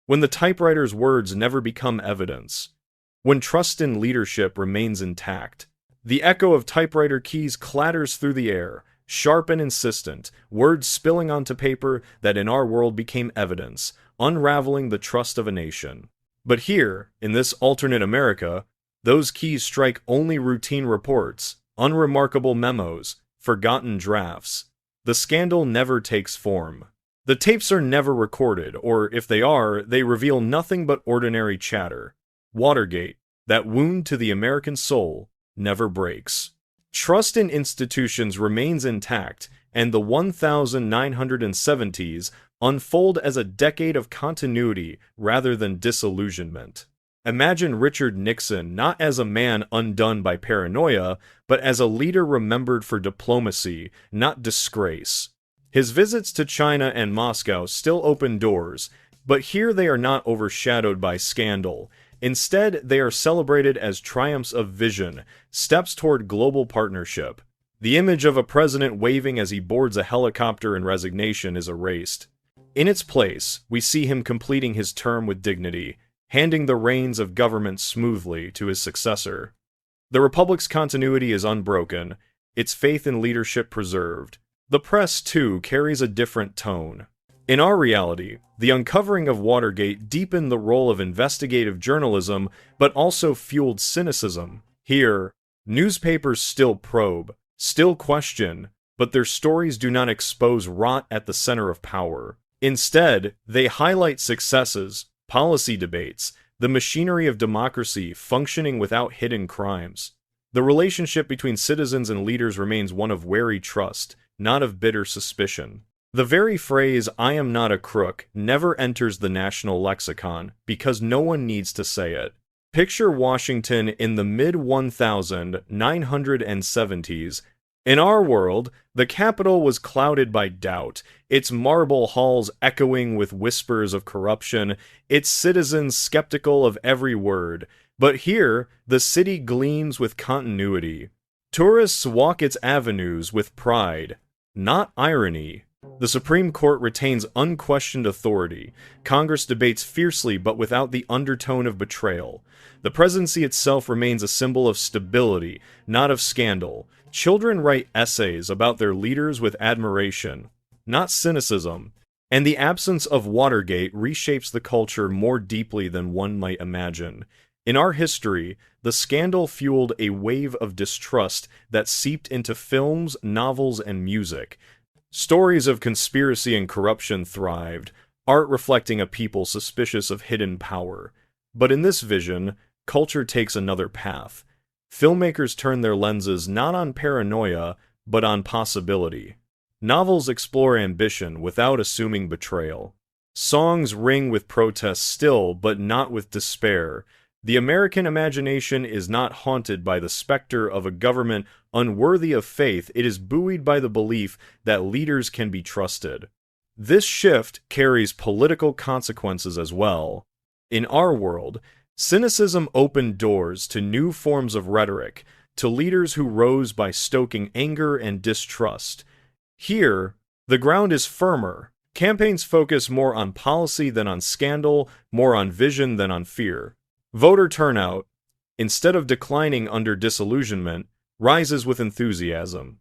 [SPEAKER 1] When the typewriter's words never become evidence? When trust in leadership remains intact? The echo of typewriter keys clatters through the air, sharp and insistent, words spilling onto paper that in our world became evidence, unraveling the trust of a nation. But here, in this alternate America, those keys strike only routine reports, unremarkable memos, forgotten drafts. The scandal never takes form. The tapes are never recorded, or if they are, they reveal nothing but ordinary chatter. Watergate, that wound to the American soul, never breaks. Trust in institutions remains intact, and the 1970s unfold as a decade of continuity rather than disillusionment. Imagine Richard Nixon not as a man undone by paranoia, but as a leader remembered for diplomacy, not disgrace. His visits to China and Moscow still open doors, but here they are not overshadowed by scandal. Instead, they are celebrated as triumphs of vision, steps toward global partnership. The image of a president waving as he boards a helicopter in resignation is erased. In its place, we see him completing his term with dignity, handing the reins of government smoothly to his successor. The Republic's continuity is unbroken, its faith in leadership preserved. The press, too, carries a different tone. In our reality, the uncovering of Watergate deepened the role of investigative journalism, but also fueled cynicism. Here, newspapers still probe, still question, but their stories do not expose rot at the center of power. Instead, they highlight successes, policy debates, the machinery of democracy functioning without hidden crimes. The relationship between citizens and leaders remains one of wary trust, not of bitter suspicion. The very phrase, "I am not a crook," never enters the national lexicon, because no one needs to say it. Picture Washington in the mid-1970s. In our world, the Capitol was clouded by doubt, its marble halls echoing with whispers of corruption, its citizens skeptical of every word. But here, the city gleams with continuity. Tourists walk its avenues with pride, not irony. The Supreme Court retains unquestioned authority. Congress debates fiercely but without the undertone of betrayal. The presidency itself remains a symbol of stability, not of scandal. Children write essays about their leaders with admiration, not cynicism. And the absence of Watergate reshapes the culture more deeply than one might imagine. In our history, the scandal fueled a wave of distrust that seeped into films, novels, and music. Stories of conspiracy and corruption thrived, art reflecting a people suspicious of hidden power. But in this vision, culture takes another path. Filmmakers turn their lenses not on paranoia, but on possibility. Novels explore ambition without assuming betrayal. Songs ring with protest still, but not with despair. The American imagination is not haunted by the specter of a government unworthy of faith. It is buoyed by the belief that leaders can be trusted. This shift carries political consequences as well. In our world, cynicism opened doors to new forms of rhetoric, to leaders who rose by stoking anger and distrust. Here, the ground is firmer. Campaigns focus more on policy than on scandal, more on vision than on fear. Voter turnout, instead of declining under disillusionment, rises with enthusiasm.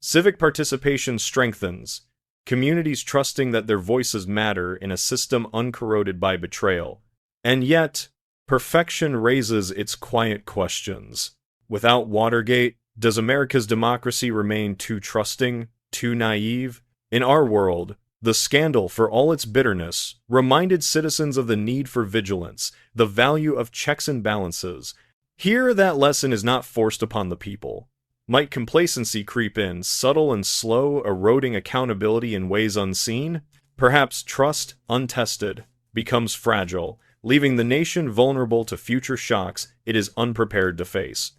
[SPEAKER 1] Civic participation strengthens, communities trusting that their voices matter in a system uncorroded by betrayal. And yet, perfection raises its quiet questions. Without Watergate, does America's democracy remain too trusting, too naive? In our world, the scandal, for all its bitterness, reminded citizens of the need for vigilance, the value of checks and balances. Here, that lesson is not forced upon the people. Might complacency creep in, subtle and slow, eroding accountability in ways unseen? Perhaps trust, untested, becomes fragile, leaving the nation vulnerable to future shocks it is unprepared to face.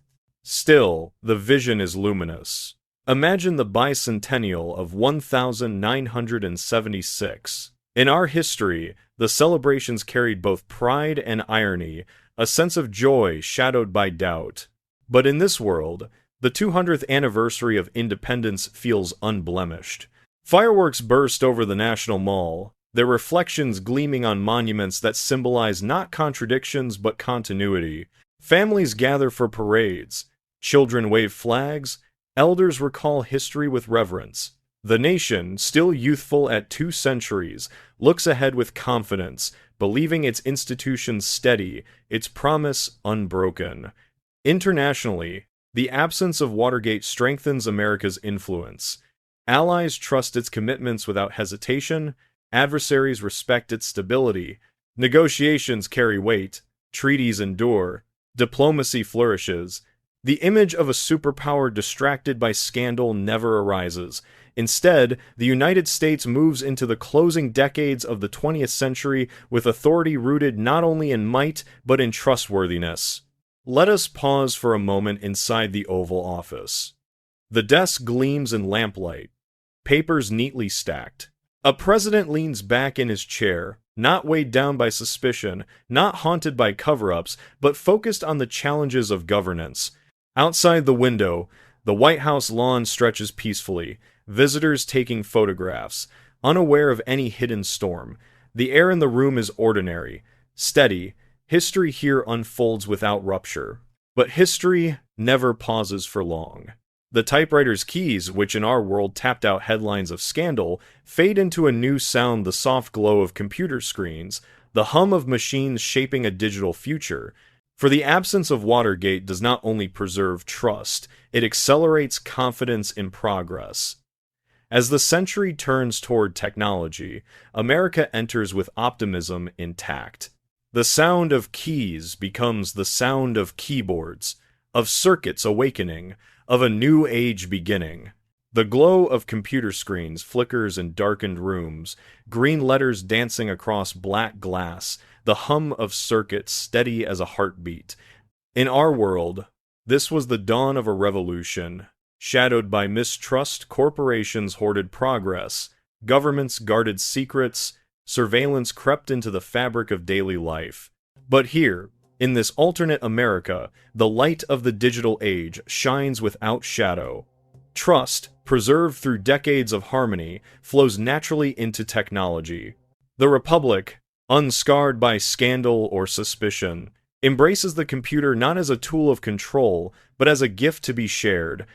[SPEAKER 1] Still, the vision is luminous. Imagine the bicentennial of 1976. In our history, the celebrations carried both pride and irony, a sense of joy shadowed by doubt. But in this world, the 200th anniversary of independence feels unblemished. Fireworks burst over the National Mall, their reflections gleaming on monuments that symbolize not contradictions but continuity. Families gather for parades. Children wave flags. Elders recall history with reverence. The nation, still youthful at 2 centuries, looks ahead with confidence, believing its institutions steady, its promise unbroken. Internationally, the absence of Watergate strengthens America's influence. Allies trust its commitments without hesitation. Adversaries respect its stability. Negotiations carry weight. Treaties endure. Diplomacy flourishes. The image of a superpower distracted by scandal never arises. Instead, the United States moves into the closing decades of the 20th century with authority rooted not only in might, but in trustworthiness. Let us pause for a moment inside the Oval Office. The desk gleams in lamplight, papers neatly stacked. A president leans back in his chair, not weighed down by suspicion, not haunted by cover-ups, but focused on the challenges of governance. Outside the window, the White House lawn stretches peacefully, visitors taking photographs, unaware of any hidden storm. The air in the room is ordinary, steady. History here unfolds without rupture. But history never pauses for long. The typewriter's keys, which in our world tapped out headlines of scandal, fade into a new sound, the soft glow of computer screens, the hum of machines shaping a digital future. For the absence of Watergate does not only preserve trust, it accelerates confidence in progress. As the century turns toward technology, America enters with optimism intact. The sound of keys becomes the sound of keyboards, of circuits awakening, of a new age beginning. The glow of computer screens flickers in darkened rooms, green letters dancing across black glass, the hum of circuits steady as a heartbeat. In our world, this was the dawn of a revolution. Shadowed by mistrust, corporations hoarded progress, governments guarded secrets, surveillance crept into the fabric of daily life. But here, in this alternate America, the light of the digital age shines without shadow. Trust, preserved through decades of harmony, flows naturally into technology. The Republic, unscarred by scandal or suspicion, embraces the computer not as a tool of control, but as a gift to be shared.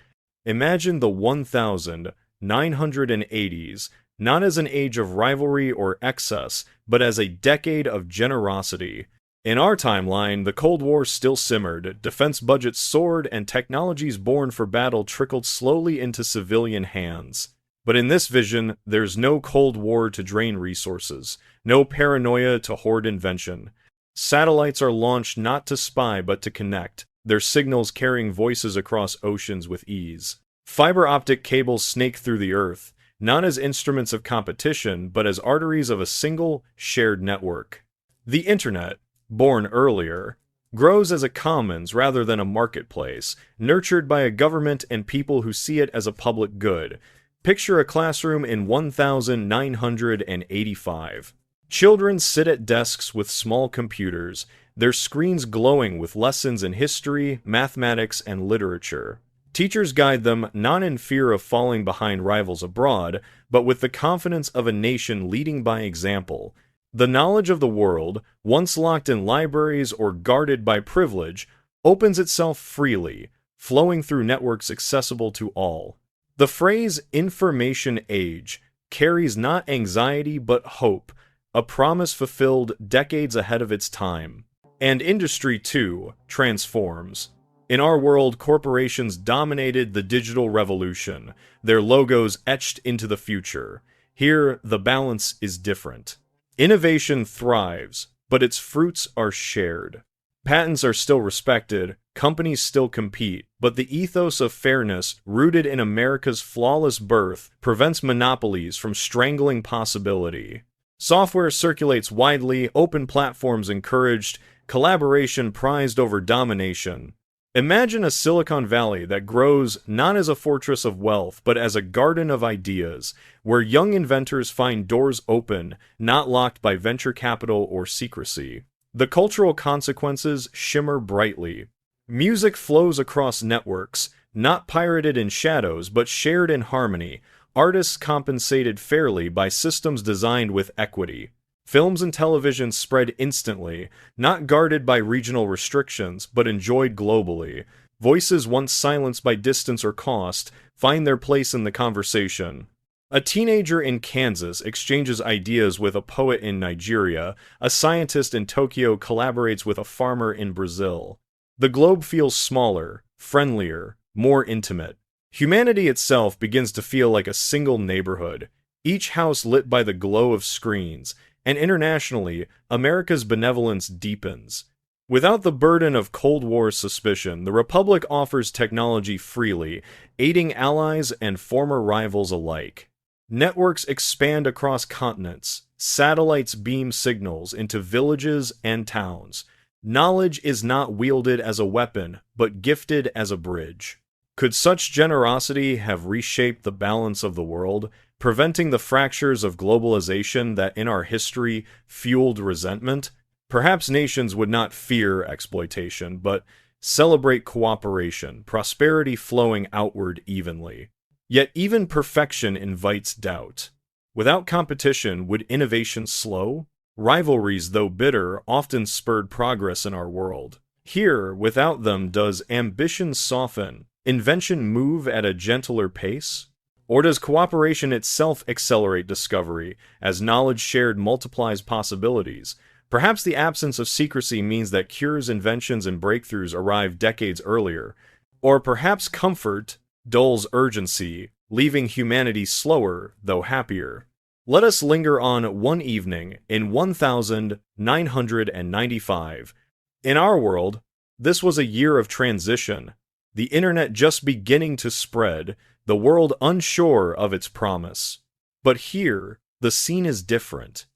[SPEAKER 1] Imagine the 1980s, not as an age of rivalry or excess, but as a decade of generosity. In our timeline, the Cold War still simmered, defense budgets soared, and technologies born for battle trickled slowly into civilian hands. But in this vision, there's no Cold War to drain resources, no paranoia to hoard invention. Satellites are launched not to spy but to connect, their signals carrying voices across oceans with ease. Fiber optic cables snake through the earth, not as instruments of competition, but as arteries of a single, shared network. The Internet, born earlier, grows as a commons rather than a marketplace, nurtured by a government and people who see it as a public good. Picture a classroom in 1985. Children sit at desks with small computers, their screens glowing with lessons in history, mathematics, and literature. Teachers guide them not in fear of falling behind rivals abroad, but with the confidence of a nation leading by example. The knowledge of the world, once locked in libraries or guarded by privilege, opens itself freely, flowing through networks accessible to all. The phrase information age carries not anxiety but hope, a promise fulfilled decades ahead of its time. And industry, too, transforms. In our world, corporations dominated the digital revolution, their logos etched into the future. Here, the balance is different. Innovation thrives, but its fruits are shared. Patents are still respected, companies still compete, but the ethos of fairness, rooted in America's flawless birth, prevents monopolies from strangling possibility. Software circulates widely, open platforms encouraged, collaboration prized over domination. Imagine a Silicon Valley that grows not as a fortress of wealth, but as a garden of ideas, where young inventors find doors open, not locked by venture capital or secrecy. The cultural consequences shimmer brightly. Music flows across networks, not pirated in shadows, but shared in harmony. Artists compensated fairly by systems designed with equity. Films and television spread instantly, not guarded by regional restrictions, but enjoyed globally. Voices once silenced by distance or cost find their place in the conversation. A teenager in Kansas exchanges ideas with a poet in Nigeria. A scientist in Tokyo collaborates with a farmer in Brazil. The globe feels smaller, friendlier, more intimate. Humanity itself begins to feel like a single neighborhood, each house lit by the glow of screens. And internationally, America's benevolence deepens. Without the burden of Cold War suspicion, the Republic offers technology freely, aiding allies and former rivals alike. Networks expand across continents. Satellites beam signals into villages and towns. Knowledge is not wielded as a weapon, but gifted as a bridge. Could such generosity have reshaped the balance of the world, preventing the fractures of globalization that in our history fueled resentment? Perhaps nations would not fear exploitation, but celebrate cooperation, prosperity flowing outward evenly. Yet even perfection invites doubt. Without competition, would innovation slow? Rivalries, though bitter, often spurred progress in our world. Here, without them, does ambition soften, invention move at a gentler pace? Or does cooperation itself accelerate discovery, as knowledge shared multiplies possibilities? Perhaps the absence of secrecy means that cures, inventions, and breakthroughs arrive decades earlier. Or perhaps comfort dulls urgency, leaving humanity slower, though happier. Let us linger on one evening in 1995. In our world, this was a year of transition, the internet just beginning to spread, the world unsure of its promise. But here, the scene is different.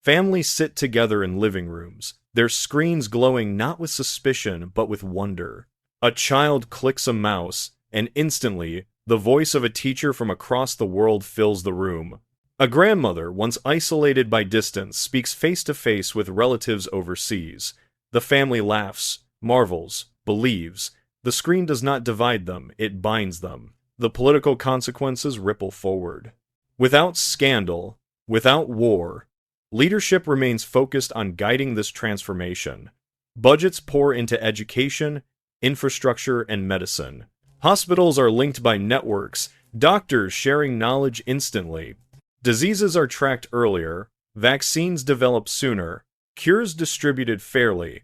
[SPEAKER 1] Families sit together in living rooms, their screens glowing not with suspicion but with wonder. A child clicks a mouse, and instantly, the voice of a teacher from across the world fills the room. A grandmother, once isolated by distance, speaks face-to-face with relatives overseas. The family laughs, marvels, believes. The screen does not divide them, it binds them. The political consequences ripple forward. Without scandal, without war, leadership remains focused on guiding this transformation. Budgets pour into education, infrastructure, and medicine. Hospitals are linked by networks, doctors sharing knowledge instantly. Diseases are tracked earlier, vaccines developed sooner, cures distributed fairly.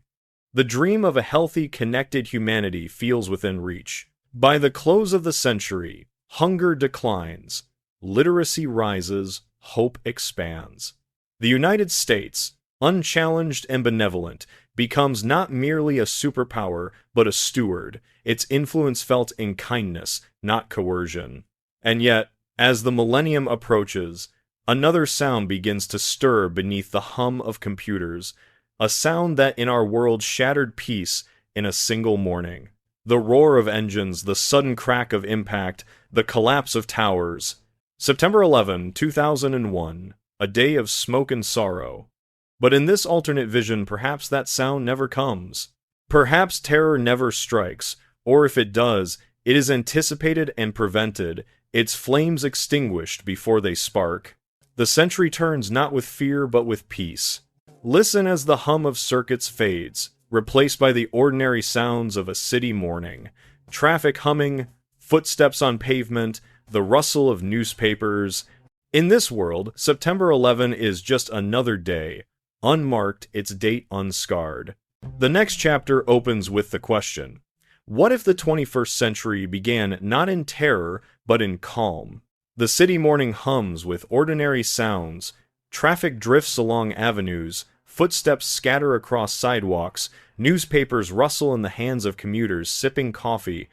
[SPEAKER 1] The dream of a healthy, connected humanity feels within reach. By the close of the century, hunger declines, literacy rises, hope expands. The United States, unchallenged and benevolent, becomes not merely a superpower, but a steward, its influence felt in kindness, not coercion. And yet, as the millennium approaches, another sound begins to stir beneath the hum of computers, a sound that in our world shattered peace in a single morning. The roar of engines, the sudden crack of impact, the collapse of towers. September 11, 2001. a day of smoke and sorrow. But in this alternate vision, perhaps that sound never comes. Perhaps terror never strikes, or if it does, it is anticipated and prevented, its flames extinguished before they spark. The century turns not with fear but with peace. Listen as the hum of circuits fades, replaced by the ordinary sounds of a city morning. Traffic humming, footsteps on pavement, the rustle of newspapers. In this world, September 11 is just another day, unmarked, its date unscarred. The next chapter opens with the question, what if the 21st century began not in terror, but in calm? The city morning hums with ordinary sounds, traffic drifts along avenues, footsteps scatter across sidewalks, newspapers rustle in the hands of commuters sipping coffee.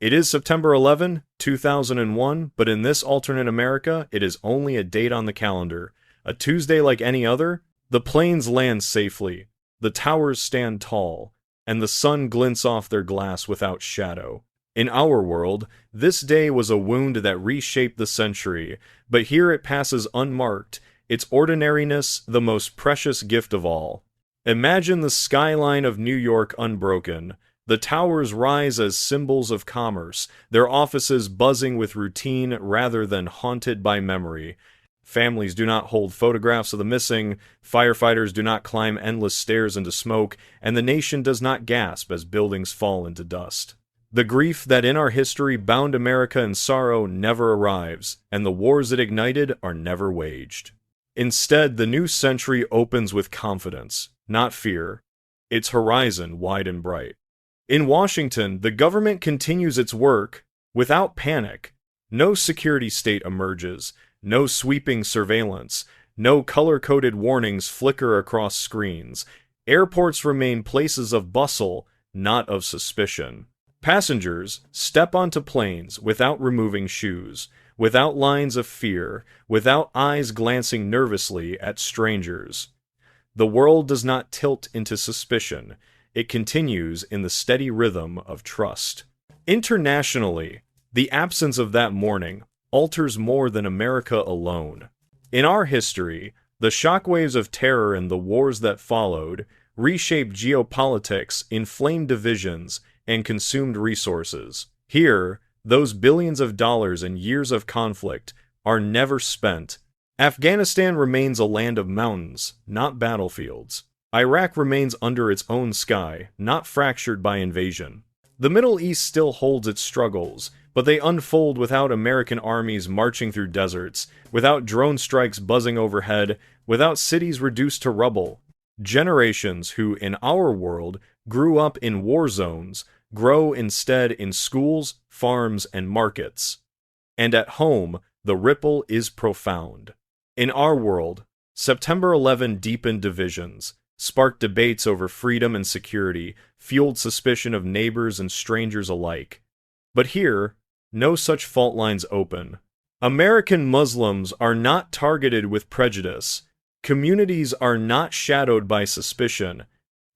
[SPEAKER 1] It is September 11, 2001, but in this alternate America, it is only a date on the calendar. A Tuesday like any other, the planes land safely, the towers stand tall, and the sun glints off their glass without shadow. In our world, this day was a wound that reshaped the century, but here it passes unmarked, its ordinariness the most precious gift of all. Imagine the skyline of New York unbroken. The towers rise as symbols of commerce, their offices buzzing with routine rather than haunted by memory. Families do not hold photographs of the missing, firefighters do not climb endless stairs into smoke, and the nation does not gasp as buildings fall into dust. The grief that in our history bound America in sorrow never arrives, and the wars it ignited are never waged. Instead, the new century opens with confidence, not fear, its horizon wide and bright. In Washington, the government continues its work without panic. No security state emerges, no sweeping surveillance, no color-coded warnings flicker across screens. Airports remain places of bustle, not of suspicion. Passengers step onto planes without removing shoes, without lines of fear, without eyes glancing nervously at strangers. The world does not tilt into suspicion. It continues in the steady rhythm of trust. Internationally, the absence of that mourning alters more than America alone. In our history, the shockwaves of terror and the wars that followed reshaped geopolitics, inflamed divisions, and consumed resources. Here, those billions of dollars and years of conflict are never spent. Afghanistan remains a land of mountains, not battlefields. Iraq remains under its own sky, not fractured by invasion. The Middle East still holds its struggles, but they unfold without American armies marching through deserts, without drone strikes buzzing overhead, without cities reduced to rubble. Generations who, in our world, grew up in war zones, grow instead in schools, farms, and markets. And at home, the ripple is profound. In our world, September 11 deepened divisions, sparked debates over freedom and security, fueled suspicion of neighbors and strangers alike. But here, no such fault lines open. American Muslims are not targeted with prejudice. Communities are not shadowed by suspicion.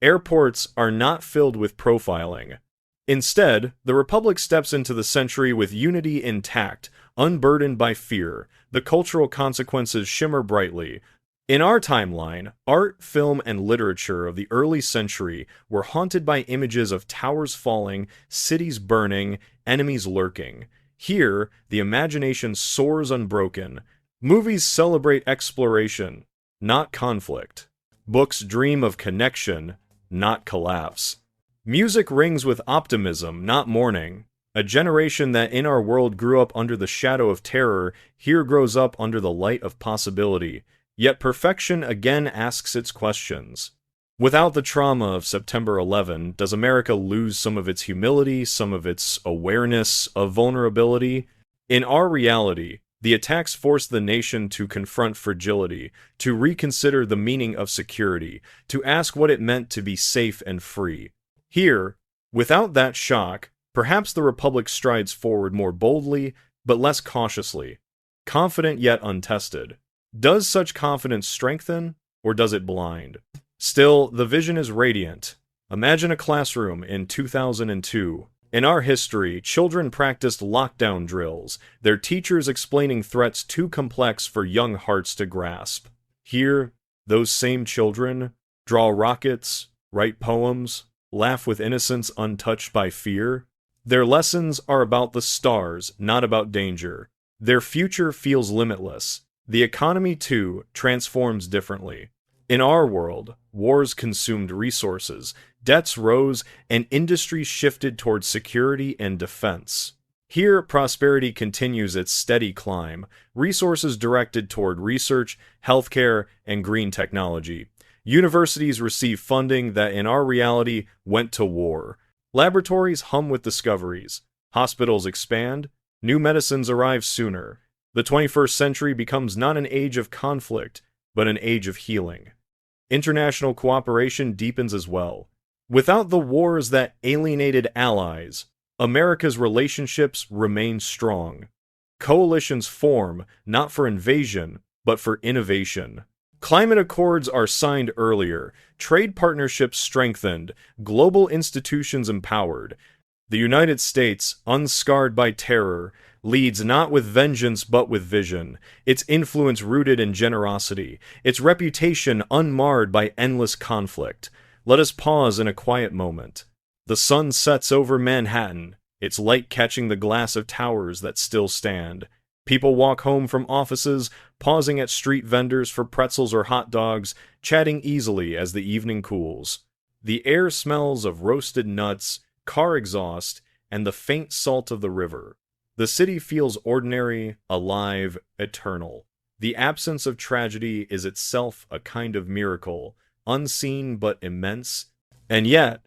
[SPEAKER 1] Airports are not filled with profiling. Instead, the Republic steps into the century with unity intact, unburdened by fear. The cultural consequences shimmer brightly. In our timeline, art, film, and literature of the early century were haunted by images of towers falling, cities burning, enemies lurking. Here, the imagination soars unbroken. Movies celebrate exploration, not conflict. Books dream of connection, not collapse. Music rings with optimism, not mourning. A generation that in our world grew up under the shadow of terror, here grows up under the light of possibility. Yet perfection again asks its questions. Without the trauma of September 11, does America lose some of its humility, some of its awareness of vulnerability? In our reality, the attacks forced the nation to confront fragility, to reconsider the meaning of security, to ask what it meant to be safe and free. Here, without that shock, perhaps the Republic strides forward more boldly, but less cautiously, confident yet untested. Does such confidence strengthen, or does it blind? Still, the vision is radiant. Imagine a classroom in 2002. In our history, children practiced lockdown drills, their teachers explaining threats too complex for young hearts to grasp. Here, those same children draw rockets, write poems, laugh with innocence untouched by fear. Their lessons are about the stars, not about danger. Their future feels limitless. The economy, too, transforms differently. In our world, wars consumed resources, debts rose, and industries shifted towards security and defense. Here, prosperity continues its steady climb, resources directed toward research, healthcare, and green technology. Universities receive funding that in our reality went to war. Laboratories hum with discoveries. Hospitals expand. New medicines arrive sooner. The 21st century becomes not an age of conflict, but an age of healing. International cooperation deepens as well. Without the wars that alienated allies, America's relationships remain strong. Coalitions form, not for invasion, but for innovation. Climate accords are signed earlier, trade partnerships strengthened, global institutions empowered. The United States, unscarred by terror, leads not with vengeance but with vision, its influence rooted in generosity, its reputation unmarred by endless conflict. Let us pause in a quiet moment. The sun sets over Manhattan, its light catching the glass of towers that still stand. People walk home from offices, pausing at street vendors for pretzels or hot dogs, chatting easily as the evening cools. The air smells of roasted nuts, car exhaust, and the faint salt of the river. The city feels ordinary, alive, eternal. The absence of tragedy is itself a kind of miracle, unseen but immense. And yet,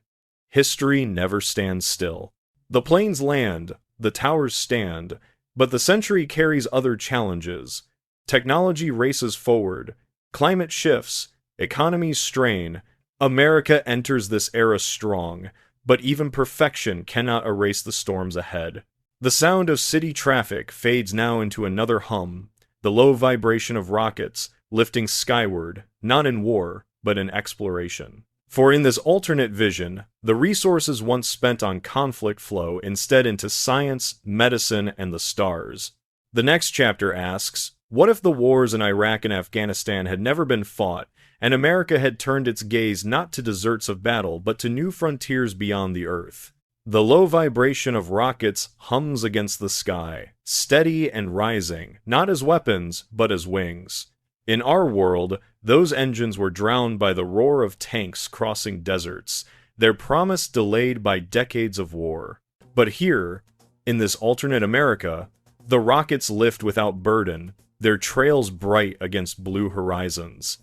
[SPEAKER 1] history never stands still. The planes land, the towers stand, but the century carries other challenges. Technology races forward, climate shifts, economies strain. America enters this era strong, but even perfection cannot erase the storms ahead. The sound of city traffic fades now into another hum, the low vibration of rockets lifting skyward, not in war, but in exploration. For in this alternate vision, the resources once spent on conflict flow instead into science, medicine, and the stars. The next chapter asks, what if the wars in Iraq and Afghanistan had never been fought, and America had turned its gaze not to deserts of battle, but to new frontiers beyond the earth? The low vibration of rockets hums against the sky, steady and rising, not as weapons, but as wings. In our world, those engines were drowned by the roar of tanks crossing deserts, their promise delayed by decades of war. But here, in this alternate America, the rockets lift without burden, their trails bright against blue horizons.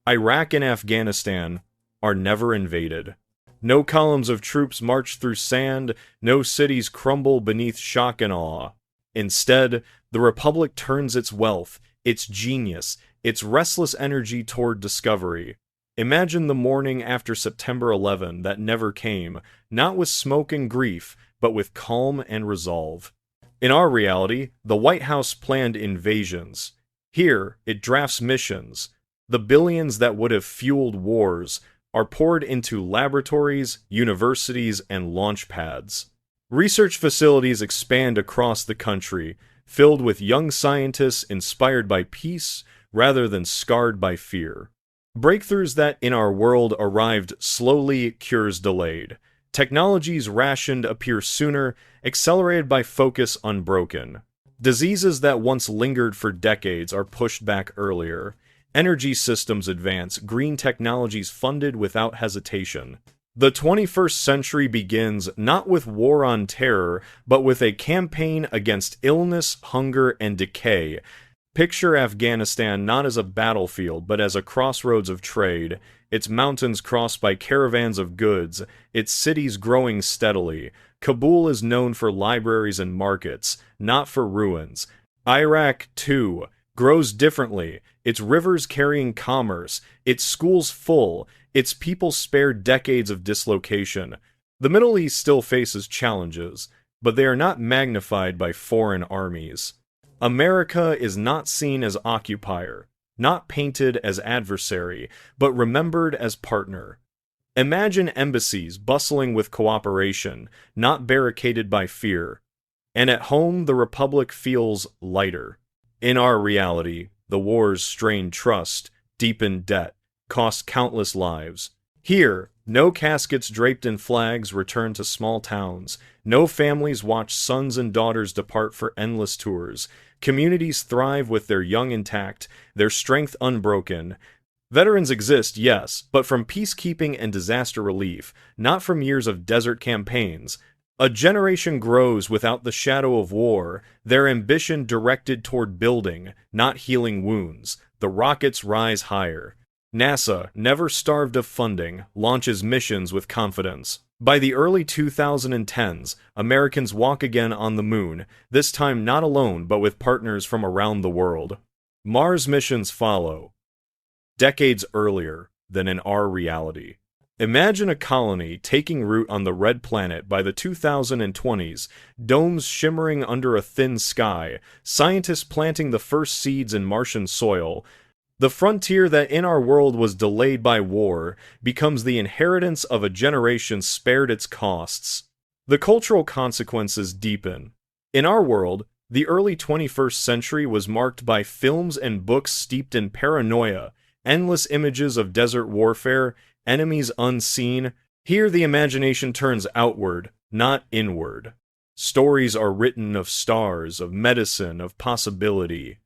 [SPEAKER 1] Iraq and Afghanistan are never invaded. No columns of troops march through sand, no cities crumble beneath shock and awe. Instead, the Republic turns its wealth, its genius, its restless energy toward discovery. Imagine the morning after September 11 that never came, not with smoke and grief, but with calm and resolve. In our reality, the White House planned invasions. Here, it drafts missions. The billions that would have fueled wars are poured into laboratories, universities, and launch pads. Research facilities expand across the country, filled with young scientists inspired by peace rather than scarred by fear. Breakthroughs that in our world arrived slowly, cures delayed. Technologies rationed appear sooner, accelerated by focus unbroken. Diseases that once lingered for decades are pushed back earlier. Energy systems advance, green technologies funded without hesitation. The 21st century begins not with war on terror, but with a campaign against illness, hunger, and decay. Picture Afghanistan not as a battlefield, but as a crossroads of trade, its mountains crossed by caravans of goods, its cities growing steadily. Kabul is known for libraries and markets, not for ruins. Iraq, too, grows differently, its rivers carrying commerce, its schools full, its people spared decades of dislocation. The Middle East still faces challenges, but they are not magnified by foreign armies. America is not seen as occupier, not painted as adversary, but remembered as partner. Imagine embassies bustling with cooperation, not barricaded by fear. And at home, the Republic feels lighter. In our reality, the wars strain trust, deepen debt, cost countless lives. Here, no caskets draped in flags return to small towns. No families watch sons and daughters depart for endless tours. Communities thrive with their young intact, their strength unbroken. Veterans exist, yes, but from peacekeeping and disaster relief, not from years of desert campaigns. A generation grows without the shadow of war, their ambition directed toward building, not healing wounds. The rockets rise higher. NASA, never starved of funding, launches missions with confidence. By the early 2010s, Americans walk again on the moon, this time not alone but with partners from around the world. Mars missions follow, decades earlier than in our reality. Imagine a colony taking root on the red planet by the 2020s, domes shimmering under a thin sky, scientists planting the first seeds in Martian soil. The frontier that in our world was delayed by war becomes the inheritance of a generation spared its costs. The cultural consequences deepen. In our world, the early 21st century was marked by films and books steeped in paranoia, endless images of desert warfare, enemies unseen. Here the imagination turns outward, not inward. Stories are written of stars, of medicine, of possibility.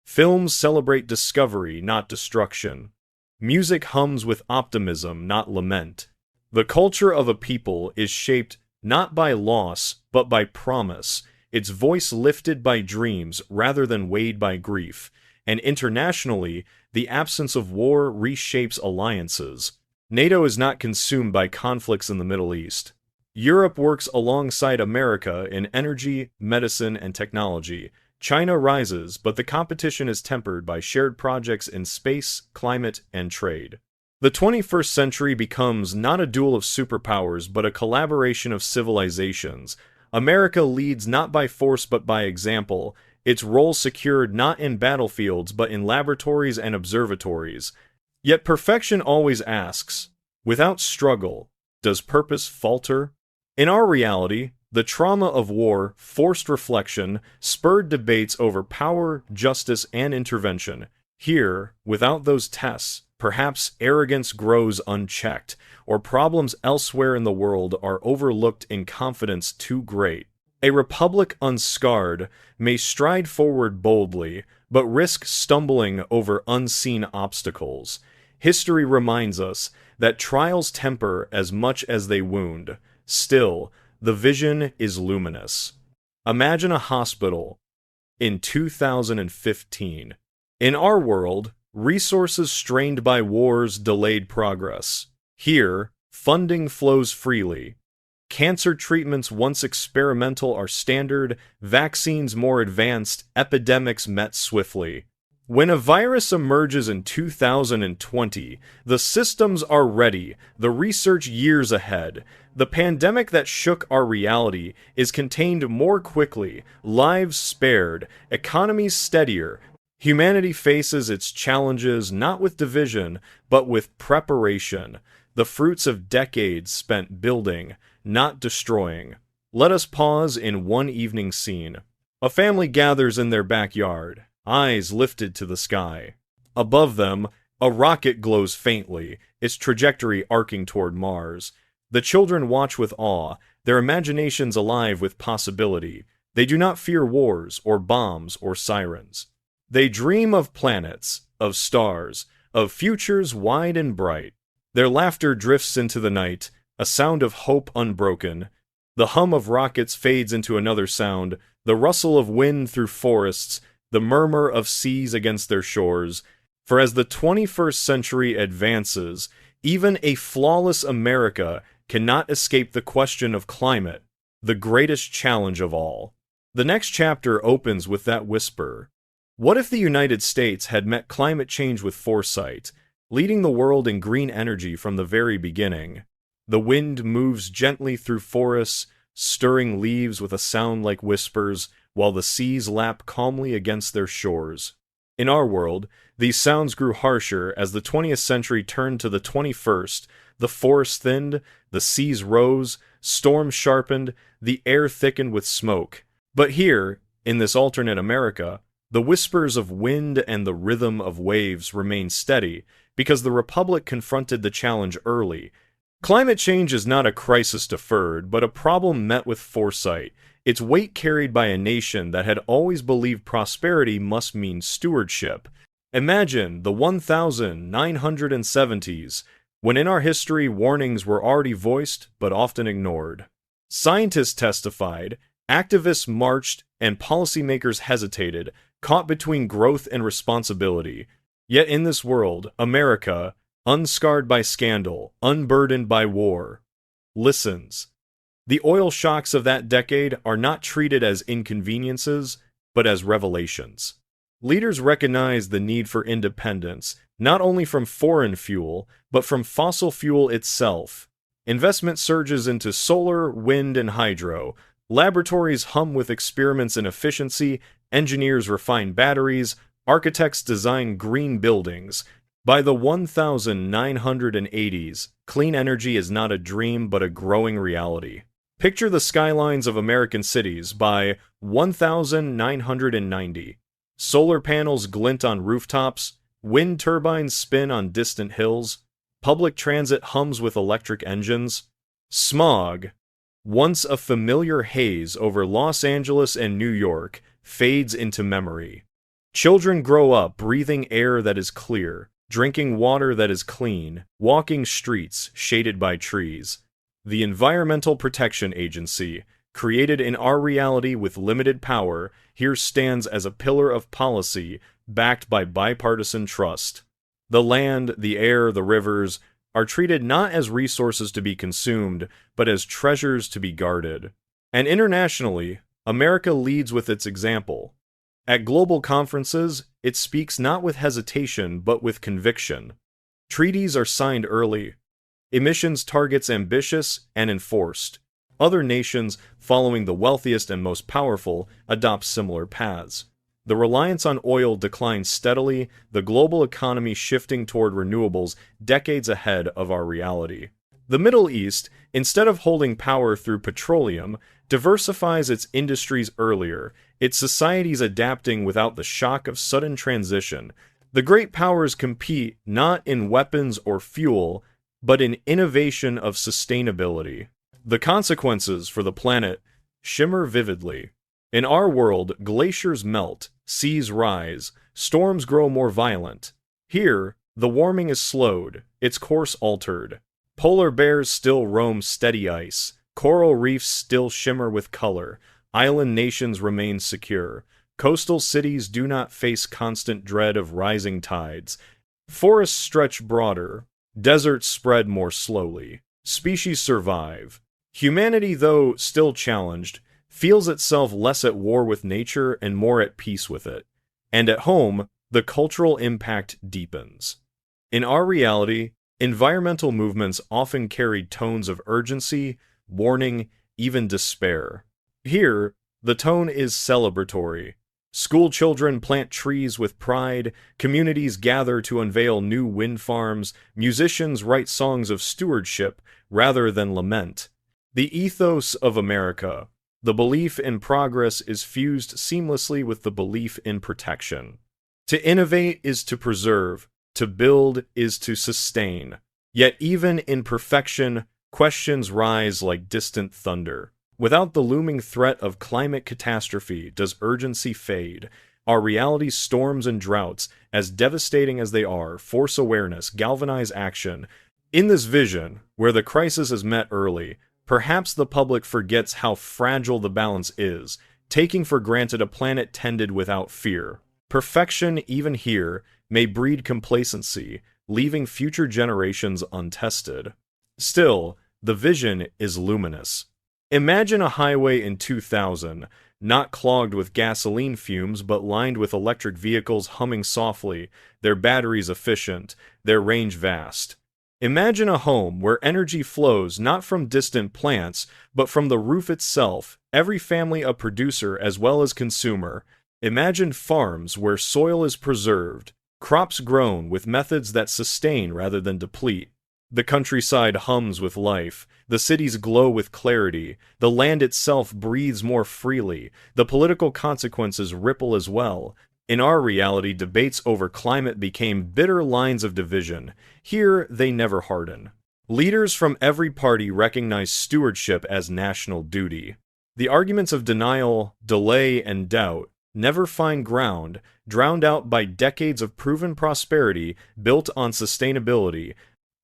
[SPEAKER 1] Films celebrate discovery, not destruction. Music hums with optimism, not lament. The culture of a people is shaped not by loss, but by promise, its voice lifted by dreams rather than weighed by grief. And internationally, the absence of war reshapes alliances. NATO is not consumed by conflicts in the Middle East. Europe works alongside America in energy, medicine, and technology. China rises, but the competition is tempered by shared projects in space, climate, and trade. The 21st century becomes not a duel of superpowers, but a collaboration of civilizations. America leads not by force but by example, its role secured not in battlefields but in laboratories and observatories. Yet perfection always asks, without struggle, does purpose falter? In our reality, the trauma of war, forced reflection, spurred debates over power, justice, and intervention. Here, without those tests, perhaps arrogance grows unchecked, or problems elsewhere in the world are overlooked in confidence too great. A republic unscarred may stride forward boldly, but risk stumbling over unseen obstacles. History reminds us that trials temper as much as they wound. Still, the vision is luminous. Imagine a hospital in 2015. In our world, resources strained by wars delayed progress. Here, funding flows freely. Cancer treatments once experimental are standard, vaccines more advanced, epidemics met swiftly. When a virus emerges in 2020, the systems are ready, the research years ahead. The pandemic that shook our reality is contained more quickly, lives spared, economies steadier. Humanity faces its challenges not with division, but with preparation, the fruits of decades spent building, not destroying. Let us pause in one evening scene. A family gathers in their backyard, eyes lifted to the sky. Above them, a rocket glows faintly, its trajectory arcing toward Mars. The children watch with awe, their imaginations alive with possibility. They do not fear wars or bombs or sirens. They dream of planets, of stars, of futures wide and bright. Their laughter drifts into the night, a sound of hope unbroken. The hum of rockets fades into another sound, the rustle of wind through forests, the murmur of seas against their shores. For as the 21st century advances, even a flawless America cannot escape the question of climate, the greatest challenge of all. The next chapter opens with that whisper. What if the United States had met climate change with foresight, leading the world in green energy from the very beginning? The wind moves gently through forests, stirring leaves with a sound like whispers, while the seas lap calmly against their shores. In our world, these sounds grew harsher as the 20th century turned to the 21st, The forests thinned, the seas rose, storms sharpened, the air thickened with smoke. But here, in this alternate America, the whispers of wind and the rhythm of waves remain steady because the Republic confronted the challenge early. Climate change is not a crisis deferred, but a problem met with foresight, its weight carried by a nation that had always believed prosperity must mean stewardship. Imagine the 1970s, when in our history warnings were already voiced but often ignored. Scientists testified, activists marched, and policymakers hesitated, caught between growth and responsibility. Yet in this world, America, unscarred by scandal, unburdened by war, listens. The oil shocks of that decade are not treated as inconveniences, but as revelations. Leaders recognize the need for independence, not only from foreign fuel, but from fossil fuel itself. Investment surges into solar, wind, and hydro. Laboratories hum with experiments in efficiency, engineers refine batteries, architects design green buildings. By the 1980s, clean energy is not a dream but a growing reality. Picture the skylines of American cities by 1990. Solar panels glint on rooftops, wind turbines spin on distant hills, public transit hums with electric engines. Smog, once a familiar haze over Los Angeles and New York, fades into memory. Children grow up breathing air that is clear, drinking water that is clean, walking streets shaded by trees. The Environmental Protection Agency, created in our reality with limited power, here stands as a pillar of policy backed by bipartisan trust. The land, the air, the rivers are treated not as resources to be consumed, but as treasures to be guarded. And internationally, America leads with its example. At global conferences, it speaks not with hesitation, but with conviction. Treaties are signed early. Emissions targets ambitious and enforced. Other nations, following the wealthiest and most powerful, adopt similar paths. The reliance on oil declines steadily, the global economy shifting toward renewables decades ahead of our reality. The Middle East, instead of holding power through petroleum, diversifies its industries earlier, its societies adapting without the shock of sudden transition. The great powers compete not in weapons or fuel, but in innovation of sustainability. The consequences for the planet shimmer vividly. In our world, glaciers melt, seas rise, storms grow more violent. Here, the warming is slowed, its course altered. Polar bears still roam steady ice, coral reefs still shimmer with color, island nations remain secure, coastal cities do not face constant dread of rising tides, forests stretch broader, deserts spread more slowly, species survive. Humanity, though still challenged, feels itself less at war with nature and more at peace with it. And at home, the cultural impact deepens. In our reality, environmental movements often carried tones of urgency, warning, even despair. Here, the tone is celebratory. School children plant trees with pride, communities gather to unveil new wind farms, musicians write songs of stewardship rather than lament. The ethos of America, the belief in progress, is fused seamlessly with the belief in protection. To innovate is to preserve, to build is to sustain. Yet even in perfection, questions rise like distant thunder. Without the looming threat of climate catastrophe does urgency fade. Our reality's storms and droughts, as devastating as they are, force awareness, galvanize action. In this vision, where the crisis is met early, perhaps the public forgets how fragile the balance is, taking for granted a planet tended without fear. Perfection, even here, may breed complacency, leaving future generations untested. Still, the vision is luminous. Imagine a highway in 2000, not clogged with gasoline fumes but lined with electric vehicles humming softly, their batteries efficient, their range vast. Imagine a home where energy flows not from distant plants, but from the roof itself, every family a producer as well as consumer. Imagine farms where soil is preserved, crops grown with methods that sustain rather than deplete. The countryside hums with life, the cities glow with clarity, the land itself breathes more freely, the political consequences ripple as well. In our reality, debates over climate became bitter lines of division. Here, they never harden. Leaders from every party recognize stewardship as national duty. The arguments of denial, delay, and doubt never find ground, drowned out by decades of proven prosperity built on sustainability.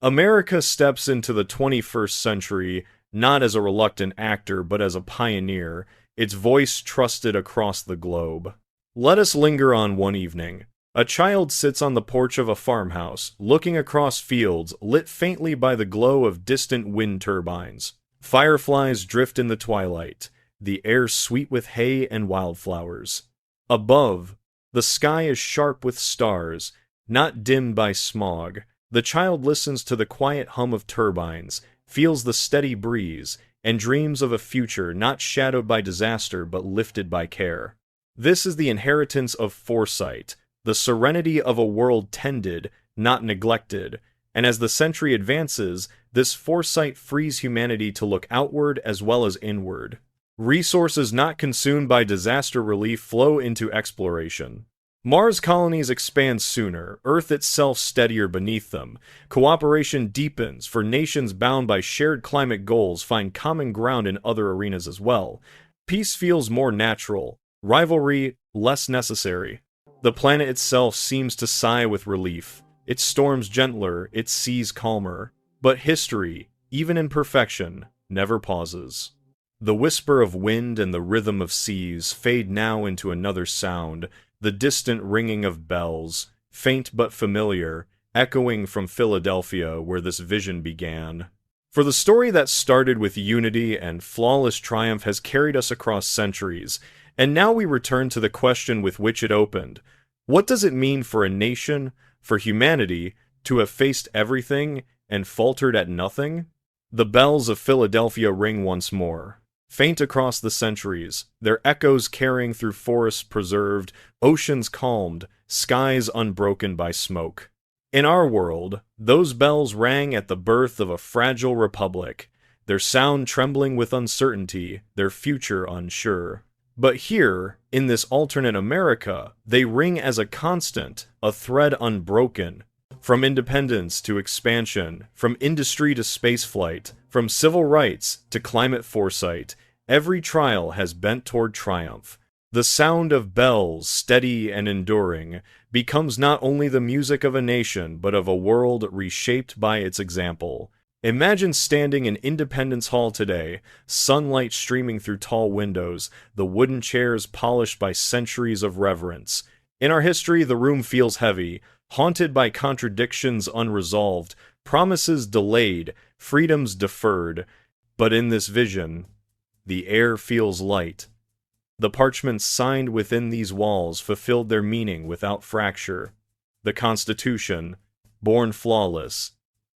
[SPEAKER 1] America steps into the 21st century not as a reluctant actor but as a pioneer, its voice trusted across the globe. Let us linger on one evening. A child sits on the porch of a farmhouse, looking across fields lit faintly by the glow of distant wind turbines. Fireflies drift in the twilight, the air sweet with hay and wildflowers. Above, the sky is sharp with stars, not dimmed by smog. The child listens to the quiet hum of turbines, feels the steady breeze, and dreams of a future not shadowed by disaster but lifted by care. This is the inheritance of foresight, the serenity of a world tended, not neglected, and as the century advances, this foresight frees humanity to look outward as well as inward. Resources not consumed by disaster relief flow into exploration. Mars colonies expand sooner, Earth itself steadier beneath them. Cooperation deepens, for nations bound by shared climate goals find common ground in other arenas as well. Peace feels more natural, rivalry less necessary. The planet itself seems to sigh with relief. Its storms gentler, its seas calmer. But history, even in perfection, never pauses. The whisper of wind and the rhythm of seas fade now into another sound, the distant ringing of bells, faint but familiar, echoing from Philadelphia where this vision began. For the story that started with unity and flawless triumph has carried us across centuries, and now we return to the question with which it opened. What does it mean for a nation, for humanity, to have faced everything and faltered at nothing? The bells of Philadelphia ring once more. Faint across the centuries, their echoes carrying through forests preserved, oceans calmed, skies unbroken by smoke. In our world, those bells rang at the birth of a fragile republic, their sound trembling with uncertainty, their future unsure. But here, in this alternate America, they ring as a constant, a thread unbroken. From independence to expansion, from industry to spaceflight, from civil rights to climate foresight, every trial has bent toward triumph. The sound of bells, steady and enduring, becomes not only the music of a nation, but of a world reshaped by its example. Imagine standing in Independence Hall today, sunlight streaming through tall windows, the wooden chairs polished by centuries of reverence. In our history, the room feels heavy, haunted by contradictions unresolved, promises delayed, freedoms deferred. But in this vision, the air feels light. The parchments signed within these walls fulfilled their meaning without fracture. The Constitution, born flawless,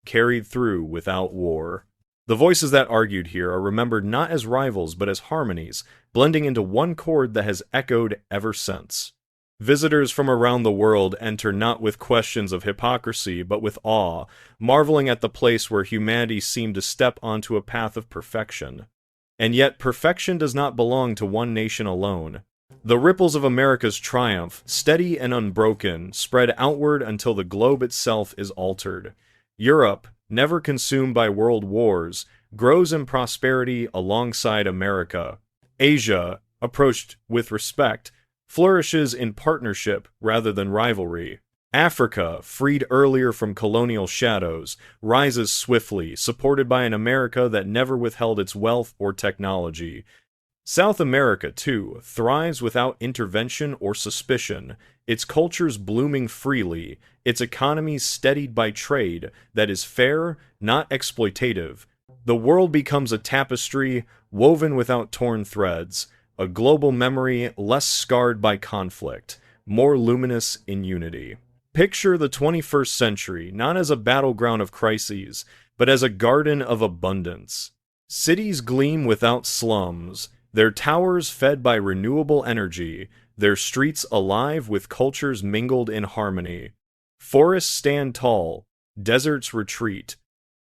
[SPEAKER 1] carried through without war. The voices that argued here are remembered not as rivals but as harmonies, blending into one chord that has echoed ever since. Visitors from around the world enter not with questions of hypocrisy but with awe, marveling at the place where humanity seemed to step onto a path of perfection. And yet perfection does not belong to one nation alone. The ripples of America's triumph, steady and unbroken, spread outward until the globe itself is altered. Europe, never consumed by world wars, grows in prosperity alongside America. Asia, approached with respect, flourishes in partnership rather than rivalry. Africa, freed earlier from colonial shadows, rises swiftly, supported by an America that never withheld its wealth or technology. South America, too, thrives without intervention or suspicion, its cultures blooming freely, its economies steadied by trade that is fair, not exploitative. The world becomes a tapestry woven without torn threads, a global memory less scarred by conflict, more luminous in unity. Picture the 21st century not as a battleground of crises, but as a garden of abundance. Cities gleam without slums, their towers fed by renewable energy, their streets alive with cultures mingled in harmony. Forests stand tall, deserts retreat,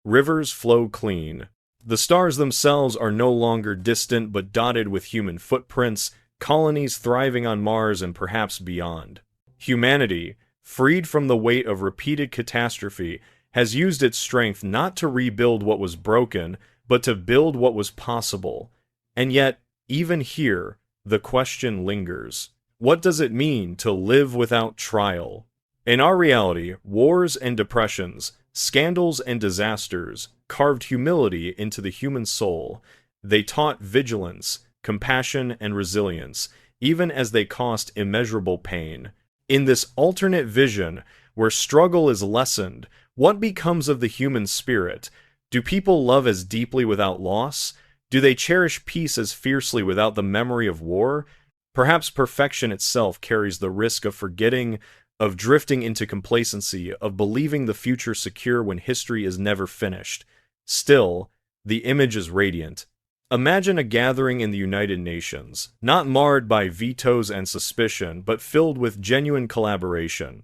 [SPEAKER 1] Rivers flow clean. The stars themselves are no longer distant but dotted with human footprints, colonies thriving on Mars and perhaps beyond. Humanity, freed from the weight of repeated catastrophe, has used its strength not to rebuild what was broken, but to build what was possible. And yet, even here, the question lingers. What does it mean to live without trial? In our reality, wars and depressions, scandals and disasters carved humility into the human soul. They taught vigilance, compassion, and resilience, even as they cost immeasurable pain. In this alternate vision, where struggle is lessened, what becomes of the human spirit? Do people love as deeply without loss? Do they cherish peace as fiercely without the memory of war? Perhaps perfection itself carries the risk of forgetting, of drifting into complacency, of believing the future secure when history is never finished. Still, the image is radiant. Imagine a gathering in the United Nations, not marred by vetoes and suspicion, but filled with genuine collaboration.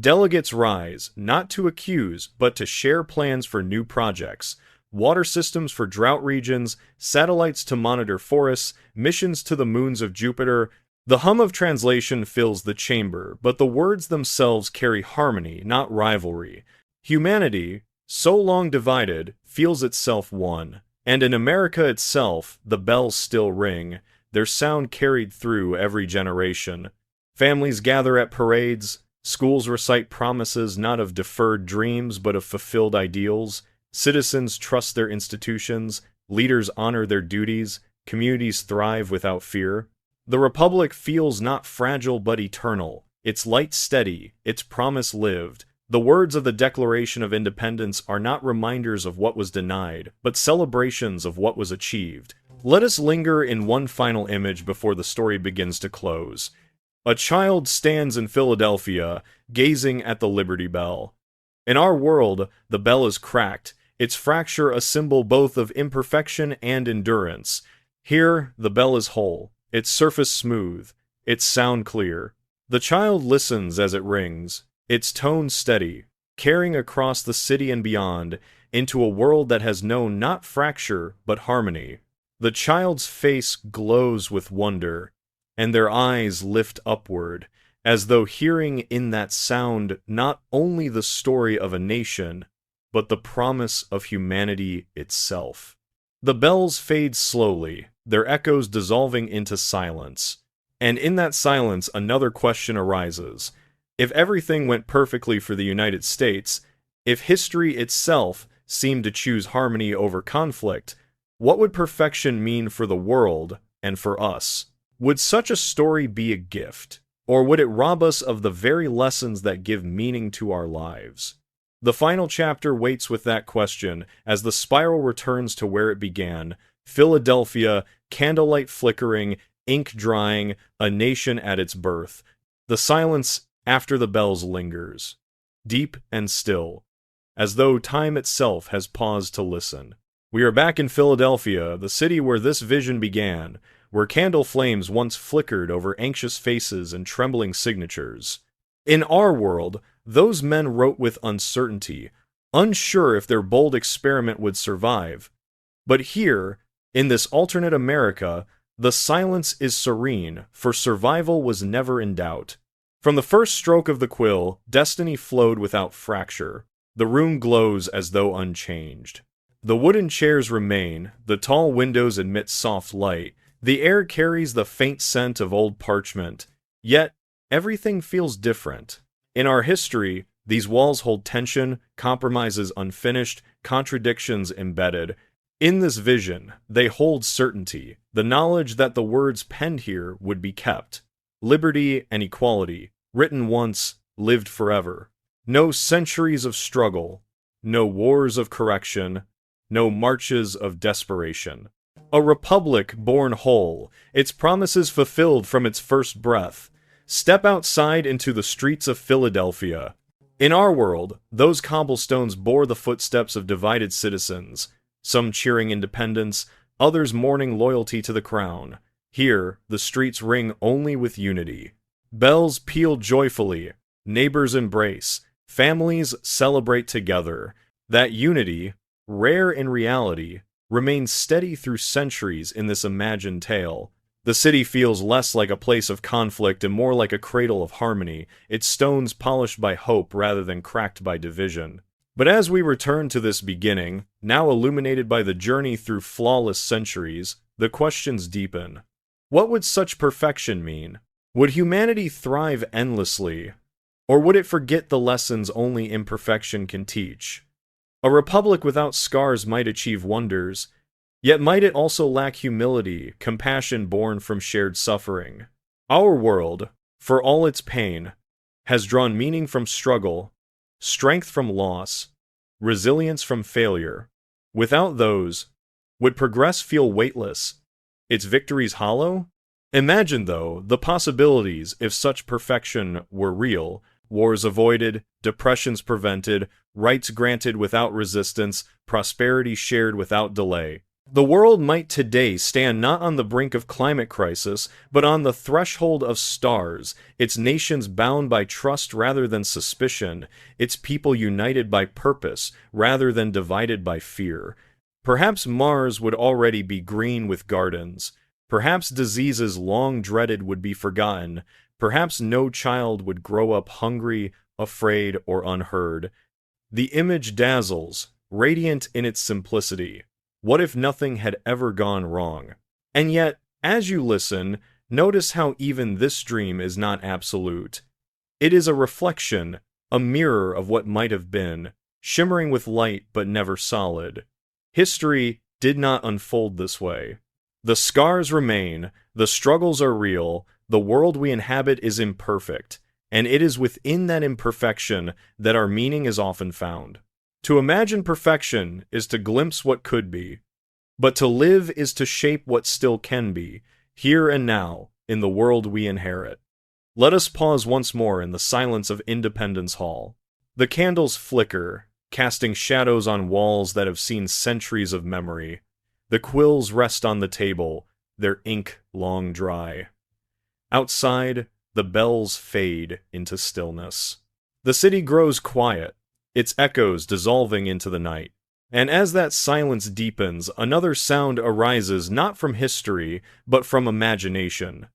[SPEAKER 1] Delegates rise, not to accuse, but to share plans for new projects. Water systems for drought regions, satellites to monitor forests, missions to the moons of Jupiter. The hum of translation fills the chamber, but the words themselves carry harmony, not rivalry. Humanity, so long divided, feels itself one. And in America itself, the bells still ring, their sound carried through every generation. Families gather at parades, schools recite promises not of deferred dreams but of fulfilled ideals. Citizens trust their institutions, leaders honor their duties, communities thrive without fear. The Republic feels not fragile but eternal, its light steady, its promise lived. The words of the Declaration of Independence are not reminders of what was denied, but celebrations of what was achieved. Let us linger in one final image before the story begins to close. A child stands in Philadelphia, gazing at the Liberty Bell. In our world, the bell is cracked, its fracture a symbol both of imperfection and endurance. Here, the bell is whole, its surface smooth, its sound clear. The child listens as it rings, its tone steady, carrying across the city and beyond into a world that has known not fracture but harmony. The child's face glows with wonder, and their eyes lift upward, as though hearing in that sound not only the story of a nation, but the promise of humanity itself. The bells fade slowly, their echoes dissolving into silence. And in that silence, another question arises. If everything went perfectly for the United States, if history itself seemed to choose harmony over conflict, what would perfection mean for the world and for us? Would such a story be a gift, or would it rob us of the very lessons that give meaning to our lives? The final chapter waits with that question as the spiral returns to where it began, Philadelphia, candlelight flickering, ink drying, a nation at its birth. The silence after the bells lingers, deep and still, as though time itself has paused to listen. We are back in Philadelphia, the city where this vision began, where candle flames once flickered over anxious faces and trembling signatures. In our world, those men wrote with uncertainty, unsure if their bold experiment would survive. But here, in this alternate America, the silence is serene, for survival was never in doubt. From the first stroke of the quill, destiny flowed without fracture. The room glows as though unchanged. The wooden chairs remain, the tall windows admit soft light, the air carries the faint scent of old parchment, yet everything feels different. In our history, these walls hold tension, compromises unfinished, contradictions embedded. In this vision, they hold certainty, the knowledge that the words penned here would be kept. Liberty and equality, written once, lived forever. No centuries of struggle, no wars of correction, no marches of desperation. A republic born whole, its promises fulfilled from its first breath. Step outside into the streets of Philadelphia. In our world, those cobblestones bore the footsteps of divided citizens, some cheering independence, others mourning loyalty to the crown. Here, the streets ring only with unity. Bells peal joyfully, neighbors embrace, families celebrate together. That unity, rare in reality, remains steady through centuries in this imagined tale. The city feels less like a place of conflict and more like a cradle of harmony, its stones polished by hope rather than cracked by division. But as we return to this beginning, now illuminated by the journey through flawless centuries, the questions deepen. What would such perfection mean? Would humanity thrive endlessly? Or would it forget the lessons only imperfection can teach? A republic without scars might achieve wonders, yet might it also lack humility, compassion born from shared suffering? Our world, for all its pain, has drawn meaning from struggle, strength from loss, resilience from failure. Without those, would progress feel weightless, its victories hollow? Imagine, though, the possibilities if such perfection were real: wars avoided, depressions prevented, rights granted without resistance, prosperity shared without delay. The world might today stand not on the brink of climate crisis, but on the threshold of stars, its nations bound by trust rather than suspicion, its people united by purpose rather than divided by fear. Perhaps Mars would already be green with gardens. Perhaps diseases long dreaded would be forgotten. Perhaps no child would grow up hungry, afraid, or unheard. The image dazzles, radiant in its simplicity. What if nothing had ever gone wrong? And yet, as you listen, notice how even this dream is not absolute. It is a reflection, a mirror of what might have been, shimmering with light but never solid. History did not unfold this way. The scars remain, the struggles are real, the world we inhabit is imperfect, and it is within that imperfection that our meaning is often found. To imagine perfection is to glimpse what could be, but to live is to shape what still can be, here and now, in the world we inherit. Let us pause once more in the silence of Independence Hall. The candles flicker, casting shadows on walls that have seen centuries of memory. The quills rest on the table, their ink long dry. Outside, the bells fade into stillness. The city grows quiet, its echoes dissolving into the night. And as that silence deepens, another sound arises not from history, but from imagination.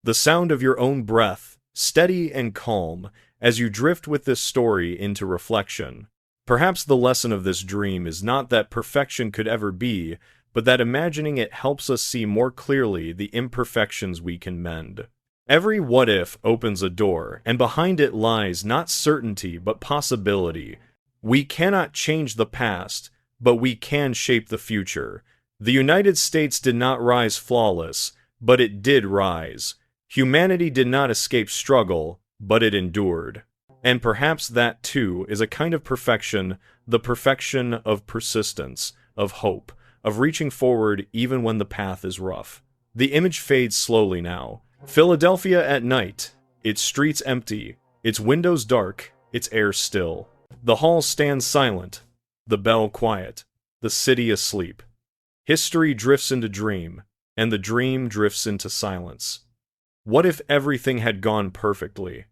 [SPEAKER 1] The sound of your own breath, steady and calm, as you drift with this story into reflection. Perhaps the lesson of this dream is not that perfection could ever be, but that imagining it helps us see more clearly the imperfections we can mend. Every what if opens a door, and behind it lies not certainty but possibility. We cannot change the past, but we can shape the future. The United States did not rise flawless, but it did rise. Humanity did not escape struggle, but it endured. And perhaps that too is a kind of perfection, the perfection of persistence, of hope, of reaching forward even when the path is rough. The image fades slowly now. Philadelphia at night, its streets empty, its windows dark, its air still. The hall stands silent, the bell quiet, the city asleep. History drifts into dream, and the dream drifts into silence. What if everything had gone perfectly?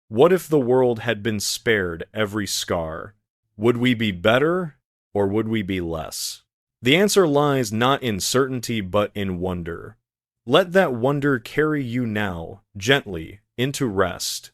[SPEAKER 1] What if the world had been spared every scar? Would we be better, or would we be less? The answer lies not in certainty but in wonder. Let that wonder carry you now, gently, into rest.